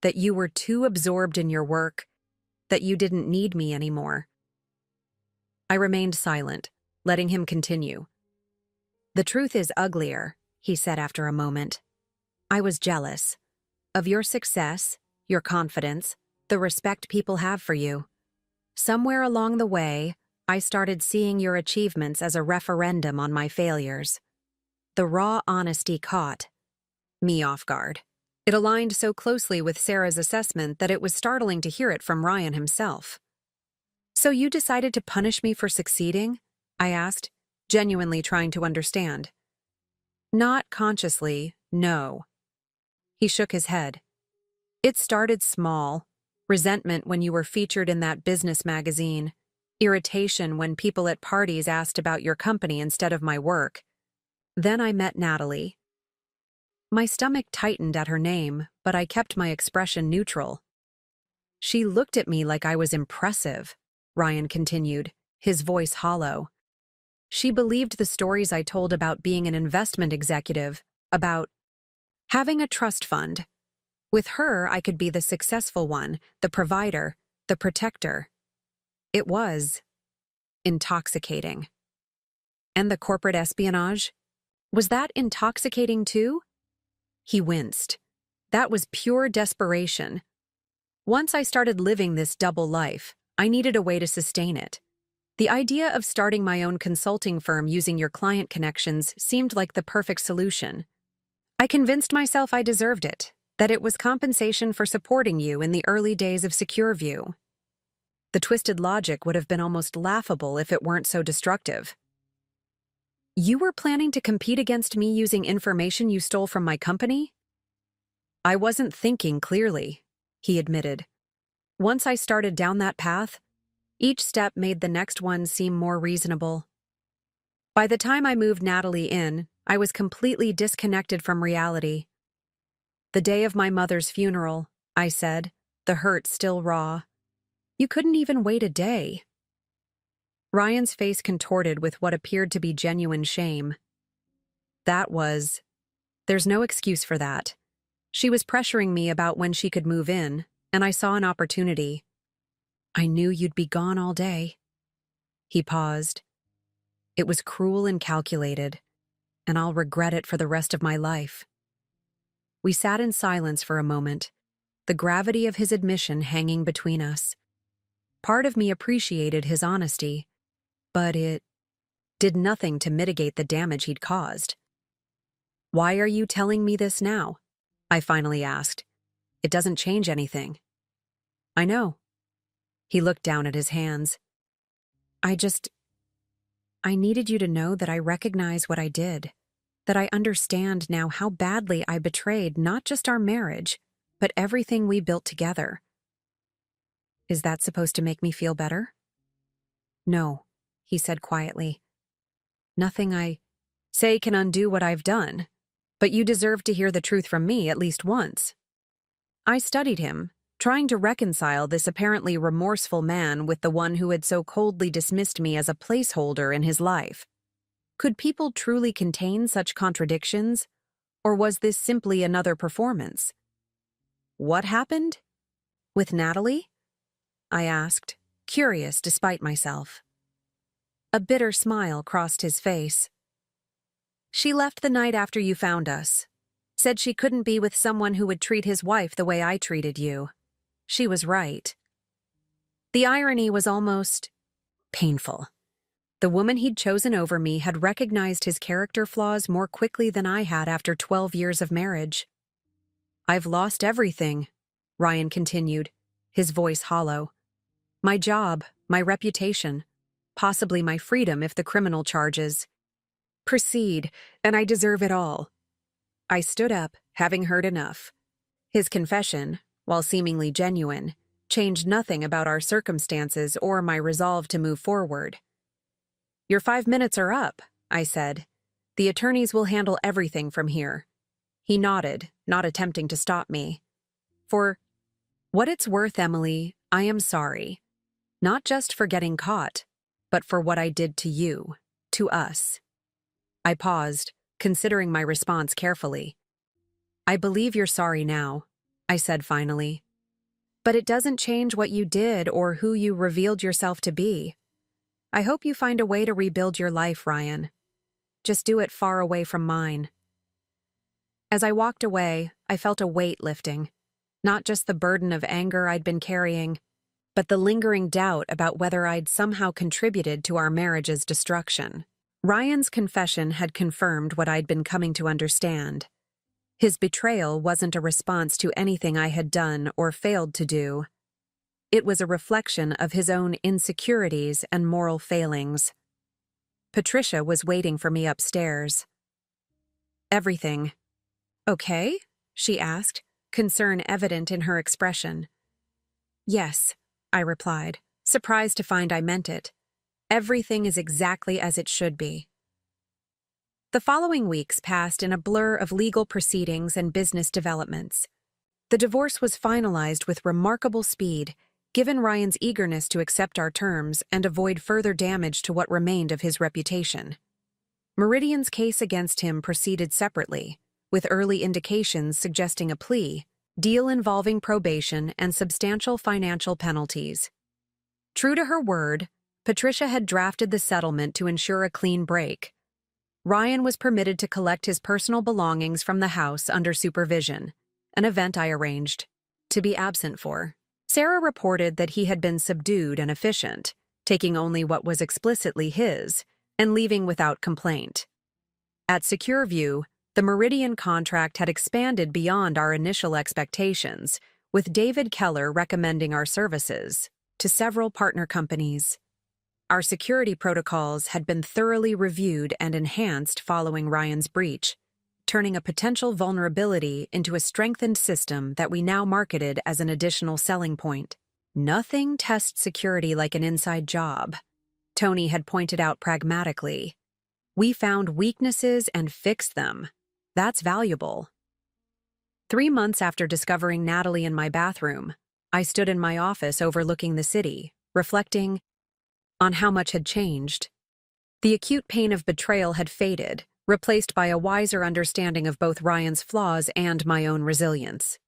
that you were too absorbed in your work, that you didn't need me anymore." I remained silent, letting him continue. "The truth is uglier," he said after a moment. "I was jealous. Of your success, your confidence, the respect people have for you. Somewhere along the way, I started seeing your achievements as a referendum on my failures. The raw honesty caught me off guard. It aligned so closely with Sarah's assessment that it was startling to hear it from Ryan himself. "So you decided to punish me for succeeding?" I asked, genuinely trying to understand. "Not consciously, no." He shook his head. "It started small. Resentment when you were featured in that business magazine. Irritation when people at parties asked about your company instead of my work. Then I met Natalie." My stomach tightened at her name, but I kept my expression neutral. "She looked at me like I was impressive," Ryan continued, his voice hollow. "She believed the stories I told about being an investment executive, about having a trust fund. With her, I could be the successful one, the provider, the protector. It was intoxicating." "And the corporate espionage? Was that intoxicating too?" He winced. "That was pure desperation. Once I started living this double life, I needed a way to sustain it. The idea of starting my own consulting firm using your client connections seemed like the perfect solution. I convinced myself I deserved it, that it was compensation for supporting you in the early days of Secur. The twisted logic would have been almost laughable if it weren't so destructive. You were planning to compete against me using information you stole from my company? I wasn't thinking clearly, he admitted. Once I started down that path, each step made the next one seem more reasonable. By the time I moved Natalie in, I was completely disconnected from reality. The day of my mother's funeral, I said, the hurt still raw. You couldn't even wait a day. Ryan's face contorted with what appeared to be genuine shame. There's no excuse for that. She was pressuring me about when she could move in, and I saw an opportunity. I knew you'd be gone all day. He paused. It was cruel and calculated, and I'll regret it for the rest of my life. We sat in silence for a moment, the gravity of his admission hanging between us. Part of me appreciated his honesty, but it did nothing to mitigate the damage he'd caused. Why are you telling me this now? I finally asked. It doesn't change anything. I know. He looked down at his hands. I needed you to know that I recognize what I did, that I understand now how badly I betrayed not just our marriage, but everything we built together. Is that supposed to make me feel better? No, he said quietly. Nothing I say can undo what I've done, but you deserve to hear the truth from me at least once. I studied him, trying to reconcile this apparently remorseful man with the one who had so coldly dismissed me as a placeholder in his life. Could people truly contain such contradictions, or was this simply another performance? What happened? With Natalie? I asked, curious despite myself. A bitter smile crossed his face. She left the night after you found us. Said she couldn't be with someone who would treat his wife the way I treated you. She was right. The irony was almost painful. The woman he'd chosen over me had recognized his character flaws more quickly than I had after 12 years of marriage. I've lost everything, Ryan continued, his voice hollow. My job, my reputation, possibly my freedom if the criminal charges proceed, and I deserve it all. I stood up, having heard enough. His confession, while seemingly genuine, changed nothing about our circumstances or my resolve to move forward. Your 5 minutes are up, I said. The attorneys will handle everything from here. He nodded, not attempting to stop me. For what it's worth, Emily, I am sorry. Not just for getting caught, but for what I did to you, to us. I paused, considering my response carefully. I believe you're sorry now, I said finally. But it doesn't change what you did or who you revealed yourself to be. I hope you find a way to rebuild your life, Ryan. Just do it far away from mine. As I walked away, I felt a weight lifting. Not just the burden of anger I'd been carrying, but the lingering doubt about whether I'd somehow contributed to our marriage's destruction. Ryan's confession had confirmed what I'd been coming to understand. His betrayal wasn't a response to anything I had done or failed to do. It was a reflection of his own insecurities and moral failings. Patricia was waiting for me upstairs. Everything. Okay? She asked, concern evident in her expression. Yes, I replied, surprised to find I meant it. Everything is exactly as it should be. The following weeks passed in a blur of legal proceedings and business developments. The divorce was finalized with remarkable speed, given Ryan's eagerness to accept our terms and avoid further damage to what remained of his reputation. Meridian's case against him proceeded separately, with early indications suggesting a plea, deal involving probation and substantial financial penalties. True to her word, Patricia had drafted the settlement to ensure a clean break. Ryan was permitted to collect his personal belongings from the house under supervision, an event I arranged to be absent for. Sarah reported that he had been subdued and efficient, taking only what was explicitly his and leaving without complaint. At Secur View, the Meridian contract had expanded beyond our initial expectations, with David Keller recommending our services to several partner companies. Our security protocols had been thoroughly reviewed and enhanced following Ryan's breach, turning a potential vulnerability into a strengthened system that we now marketed as an additional selling point. Nothing tests security like an inside job, Tony had pointed out pragmatically. We found weaknesses and fixed them. That's valuable. 3 months after discovering Natalie in my bathroom, I stood in my office overlooking the city, reflecting on how much had changed. The acute pain of betrayal had faded, replaced by a wiser understanding of both Ryan's flaws and my own resilience.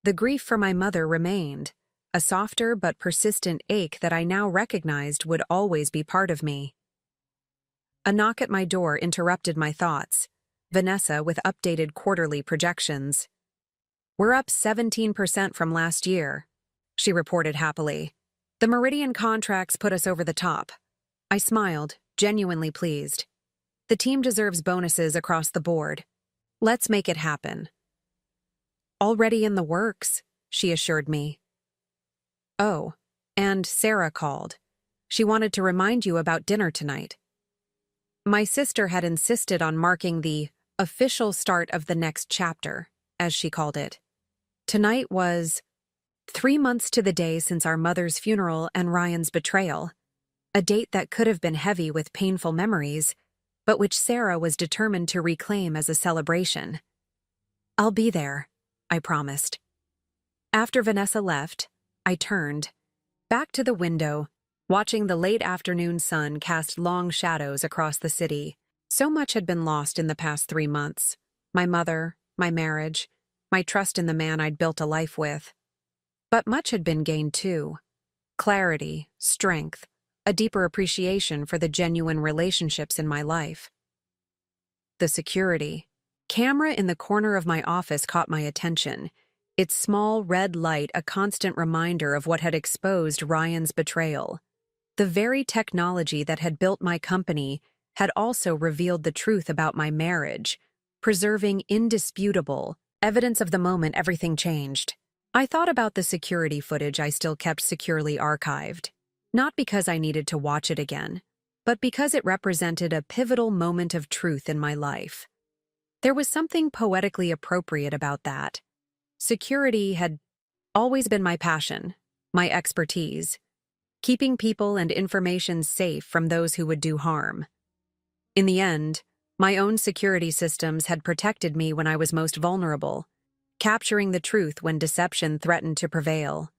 The grief for my mother remained, a softer but persistent ache that I now recognized would always be part of me. A knock at my door interrupted my thoughts. Vanessa with updated quarterly projections. We're up 17% from last year, she reported happily. The Meridian contracts put us over the top. I smiled, genuinely pleased. The team deserves bonuses across the board. Let's make it happen. Already in the works, she assured me. Oh, and Sarah called. She wanted to remind you about dinner tonight. My sister had insisted on marking the official start of the next chapter, as she called it. Tonight was 3 months to the day since our mother's funeral and Ryan's betrayal, a date that could have been heavy with painful memories, but which Sarah was determined to reclaim as a celebration. "I'll be there," I promised. After Vanessa left, I turned back to the window, watching the late afternoon sun cast long shadows across the city. So much had been lost in the past 3 months. My mother, my marriage, my trust in the man I'd built a life with. But much had been gained too. Clarity, strength, a deeper appreciation for the genuine relationships in my life. The security camera in the corner of my office caught my attention, its small red light a constant reminder of what had exposed Ryan's betrayal. The very technology that had built my company had also revealed the truth about my marriage, preserving indisputable evidence of the moment everything changed. I thought about the security footage I still kept securely archived, not because I needed to watch it again, but because it represented a pivotal moment of truth in my life. There was something poetically appropriate about that. Security had always been my passion, my expertise, keeping people and information safe from those who would do harm. In the end, my own security systems had protected me when I was most vulnerable, capturing the truth when deception threatened to prevail.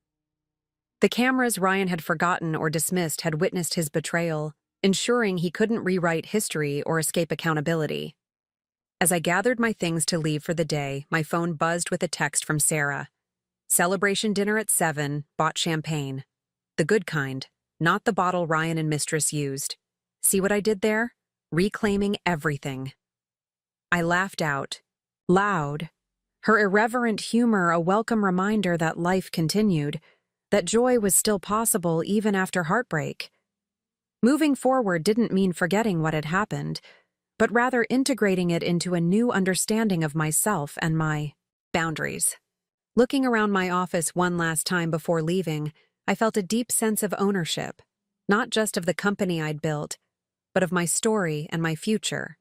The cameras Ryan had forgotten or dismissed had witnessed his betrayal, ensuring he couldn't rewrite history or escape accountability. As I gathered my things to leave for the day, my phone buzzed with a text from Sarah. "Celebration dinner at 7, bought champagne. The good kind, not the bottle Ryan and Mistress used. See what I did there? Reclaiming everything." I laughed out, loud, her irreverent humor a welcome reminder that life continued, that joy was still possible even after heartbreak. Moving forward didn't mean forgetting what had happened, but rather integrating it into a new understanding of myself and my boundaries. Looking around my office one last time before leaving, I felt a deep sense of ownership, not just of the company I'd built, but of my story and my future.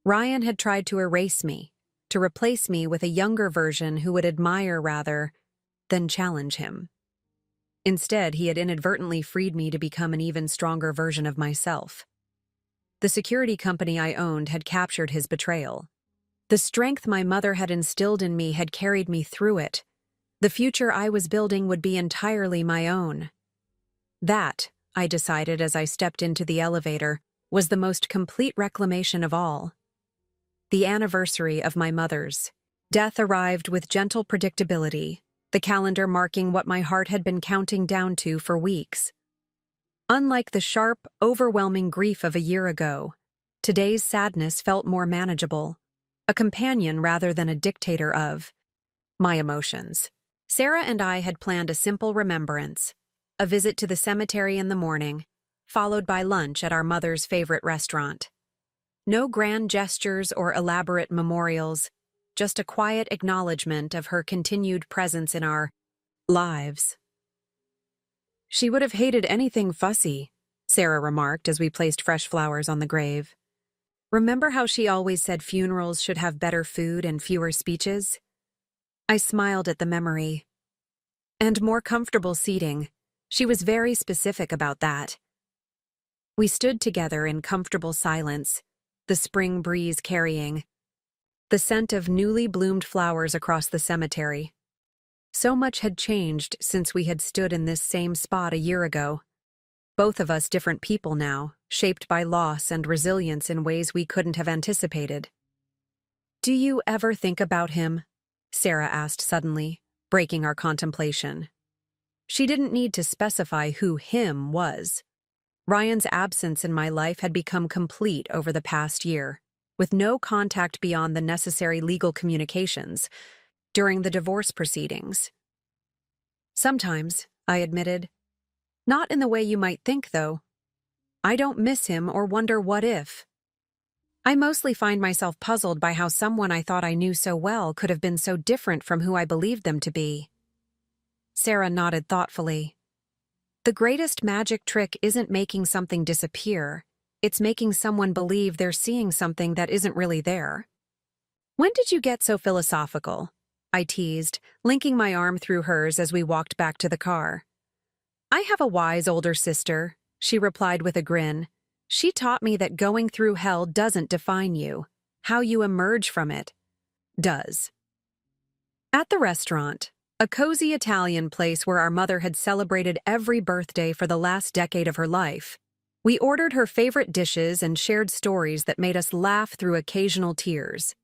Ryan had tried to erase me, to replace me with a younger version who would admire rather than challenge him. Instead, he had inadvertently freed me to become an even stronger version of myself. The security company I owned had captured his betrayal. The strength my mother had instilled in me had carried me through it. The future I was building would be entirely my own. That, I decided as I stepped into the elevator, was the most complete reclamation of all. The anniversary of my mother's death arrived with gentle predictability, the calendar marking what my heart had been counting down to for weeks. Unlike the sharp, overwhelming grief of a year ago, today's sadness felt more manageable, a companion rather than a dictator of my emotions. Sarah and I had planned a simple remembrance, a visit to the cemetery in the morning, followed by lunch at our mother's favorite restaurant. No grand gestures or elaborate memorials, just a quiet acknowledgement of her continued presence in our lives. "She would have hated anything fussy," Sarah remarked as we placed fresh flowers on the grave. "Remember how she always said funerals should have better food and fewer speeches?" I smiled at the memory. "And more comfortable seating. She was very specific about that." We stood together in comfortable silence, the spring breeze carrying the scent of newly bloomed flowers across the cemetery. So much had changed since we had stood in this same spot a year ago. Both of us different people now, shaped by loss and resilience in ways we couldn't have anticipated. "Do you ever think about him?" Sarah asked suddenly, breaking our contemplation. She didn't need to specify who him was. Ryan's absence in my life had become complete over the past year, with no contact beyond the necessary legal communications during the divorce proceedings. "Sometimes," I admitted. "Not in the way you might think, though. I don't miss him or wonder what if. I mostly find myself puzzled by how someone I thought I knew so well could have been so different from who I believed them to be." Sarah nodded thoughtfully. "The greatest magic trick isn't making something disappear. It's making someone believe they're seeing something that isn't really there." "When did you get so philosophical?" I teased, linking my arm through hers as we walked back to the car. I have a wise older sister, she replied with a grin. She taught me that going through hell doesn't define you. How you emerge from it does. At the restaurant, a cozy Italian place where our mother had celebrated every birthday for the last decade of her life, we ordered her favorite dishes and shared stories that made us laugh through occasional tears.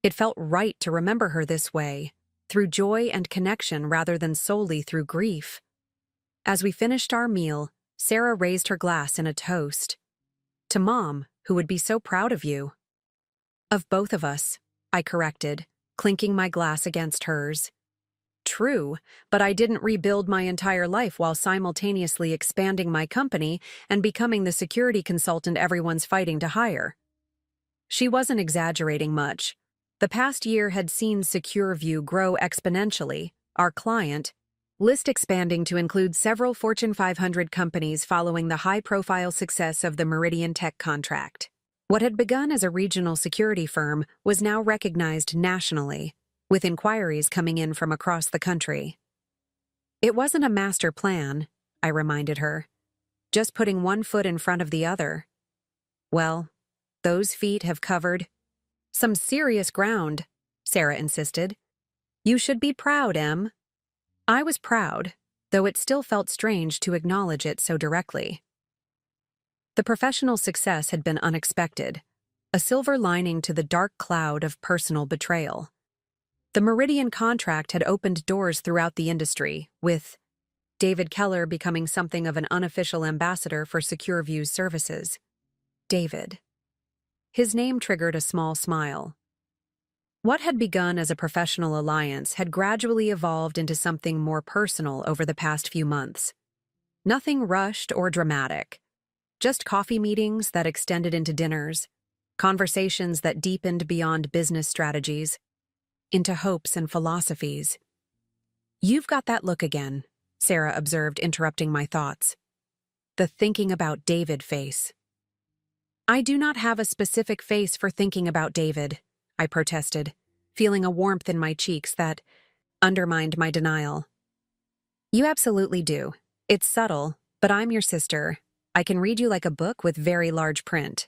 It felt right to remember her this way, through joy and connection rather than solely through grief. As we finished our meal, Sarah raised her glass in a toast. To Mom, who would be so proud of you. Of both of us, I corrected, clinking my glass against hers. True, but I didn't rebuild my entire life while simultaneously expanding my company and becoming the security consultant everyone's fighting to hire. She wasn't exaggerating much. The past year had seen Secur grow exponentially, our client list expanding to include several Fortune 500 companies following the high-profile success of the Meridian Tech contract. What had begun as a regional security firm was now recognized nationally, with inquiries coming in from across the country. It wasn't a master plan, I reminded her, just putting one foot in front of the other. Well, those feet have covered some serious ground, Sarah insisted. You should be proud, Em. I was proud, though it still felt strange to acknowledge it so directly. The professional success had been unexpected, a silver lining to the dark cloud of personal betrayal. The Meridian contract had opened doors throughout the industry, with David Keller becoming something of an unofficial ambassador for SecureView's services. David. His name triggered a small smile. What had begun as a professional alliance had gradually evolved into something more personal over the past few months. Nothing rushed or dramatic, just coffee meetings that extended into dinners, conversations that deepened beyond business strategies, into hopes and philosophies. You've got that look again, Sarah observed, interrupting my thoughts. The thinking about David face. I do not have a specific face for thinking about David, I protested, feeling a warmth in my cheeks that undermined my denial. You absolutely do. It's subtle, but I'm your sister. I can read you like a book with very large print.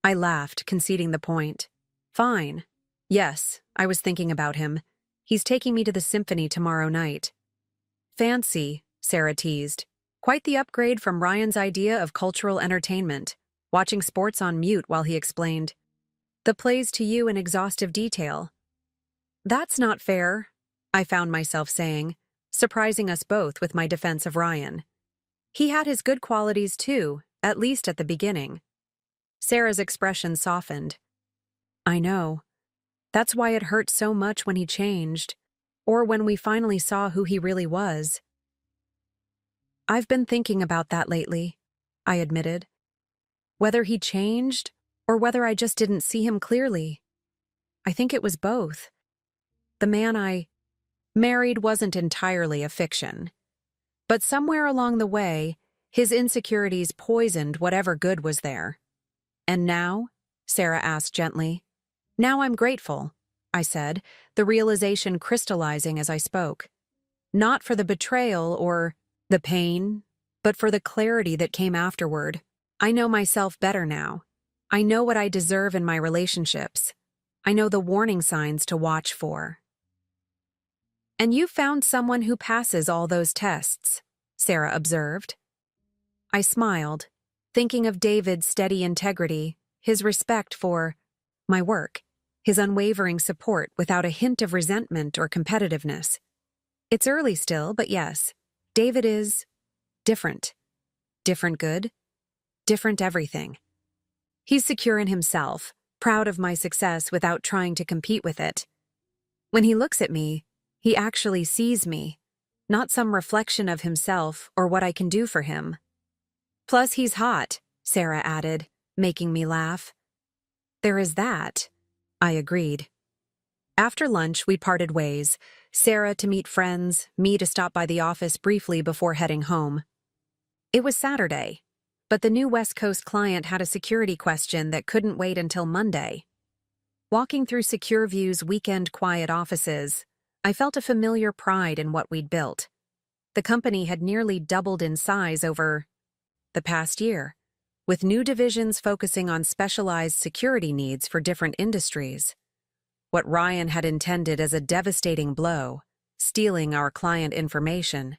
I laughed, conceding the point. Fine. Yes, I was thinking about him. He's taking me to the symphony tomorrow night. Fancy, Sarah teased. Quite the upgrade from Ryan's idea of cultural entertainment, watching sports on mute while he explained. The plays to you in exhaustive detail. That's not fair, I found myself saying, surprising us both with my defense of Ryan. He had his good qualities too, at least at the beginning. Sarah's expression softened. I know. That's why it hurt so much when he changed, or when we finally saw who he really was. I've been thinking about that lately, I admitted. Whether he changed, or whether I just didn't see him clearly. I think it was both. The man I married wasn't entirely a fiction. But somewhere along the way, his insecurities poisoned whatever good was there. And now? Sarah asked gently. Now I'm grateful, I said, the realization crystallizing as I spoke. Not for the betrayal or the pain, but for the clarity that came afterward. I know myself better now. I know what I deserve in my relationships. I know the warning signs to watch for. And you found someone who passes all those tests, Sarah observed. I smiled, thinking of David's steady integrity, his respect for my work, his unwavering support without a hint of resentment or competitiveness. It's early still, but yes, David is different. Different good, different everything. He's secure in himself, proud of my success without trying to compete with it. When he looks at me, he actually sees me, not some reflection of himself or what I can do for him. Plus, he's hot, Sarah added, making me laugh. There is that, I agreed. After lunch, we parted ways, Sarah to meet friends, me to stop by the office briefly before heading home. It was Saturday, but the new West Coast client had a security question that couldn't wait until Monday. Walking through Secure View's weekend quiet offices, I felt a familiar pride in what we'd built. The company had nearly doubled in size over the past year, with new divisions focusing on specialized security needs for different industries. What Ryan had intended as a devastating blow, stealing our client information,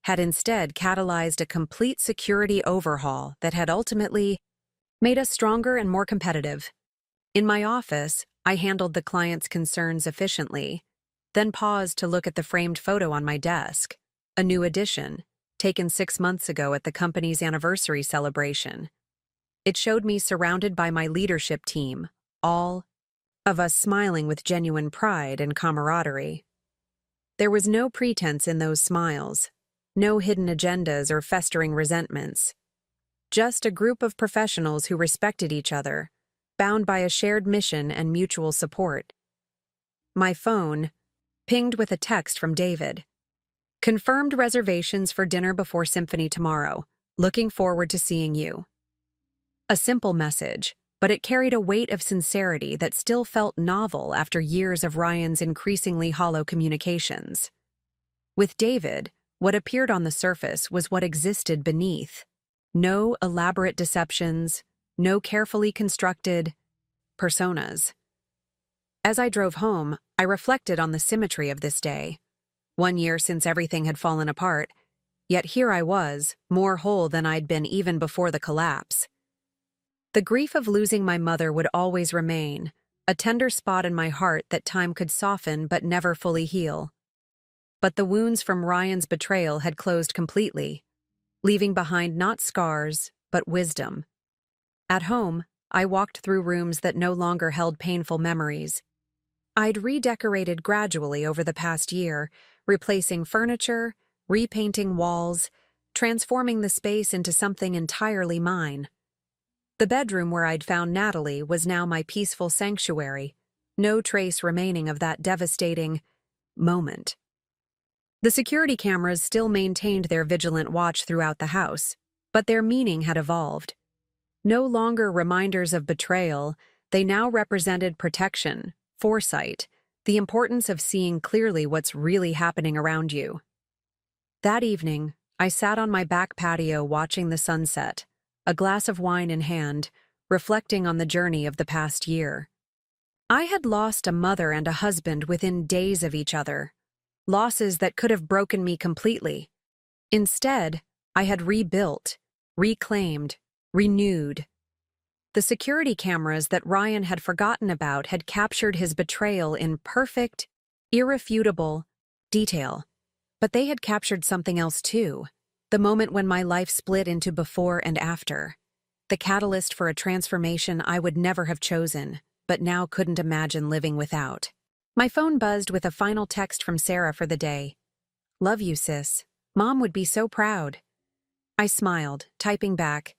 had instead catalyzed a complete security overhaul that had ultimately made us stronger and more competitive. In my office, I handled the client's concerns efficiently, then paused to look at the framed photo on my desk, a new edition, taken 6 months ago at the company's anniversary celebration. It showed me surrounded by my leadership team, all of us smiling with genuine pride and camaraderie. There was no pretense in those smiles, no hidden agendas or festering resentments. Just a group of professionals who respected each other, bound by a shared mission and mutual support. My phone pinged with a text from David. Confirmed reservations for dinner before Symphony tomorrow. Looking forward to seeing you. A simple message, but it carried a weight of sincerity that still felt novel after years of Ryan's increasingly hollow communications. With David, what appeared on the surface was what existed beneath. No elaborate deceptions, no carefully constructed personas. As I drove home, I reflected on the symmetry of this day. 1 year since everything had fallen apart, yet here I was, more whole than I'd been even before the collapse. The grief of losing my mother would always remain, a tender spot in my heart that time could soften but never fully heal. But the wounds from Ryan's betrayal had closed completely, leaving behind not scars, but wisdom. At home, I walked through rooms that no longer held painful memories. I'd redecorated gradually over the past year, replacing furniture, repainting walls, transforming the space into something entirely mine. The bedroom where I'd found Natalie was now my peaceful sanctuary, no trace remaining of that devastating moment. The security cameras still maintained their vigilant watch throughout the house, but their meaning had evolved. No longer reminders of betrayal, they now represented protection, foresight, the importance of seeing clearly what's really happening around you. That evening, I sat on my back patio watching the sunset, a glass of wine in hand, reflecting on the journey of the past year. I had lost a mother and a husband within days of each other, losses that could have broken me completely. Instead, I had rebuilt, reclaimed, renewed. The security cameras that Ryan had forgotten about had captured his betrayal in perfect, irrefutable detail. But they had captured something else too, the moment when my life split into before and after, the catalyst for a transformation I would never have chosen, but now couldn't imagine living without. My phone buzzed with a final text from Sarah for the day. Love you, sis. Mom would be so proud. I smiled, typing back,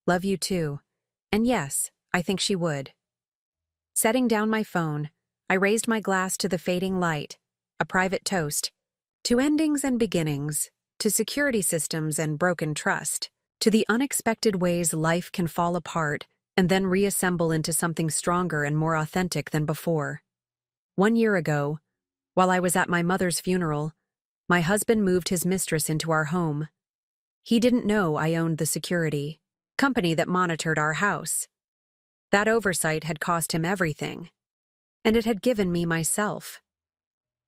love you too. And yes, I think she would. Setting down my phone, I raised my glass to the fading light, a private toast, to endings and beginnings, to security systems and broken trust, to the unexpected ways life can fall apart and then reassemble into something stronger and more authentic than before. 1 year ago, while I was at my mother's funeral, my husband moved his mistress into our home. He didn't know I owned the security company that monitored our house. That oversight had cost him everything, and it had given me myself.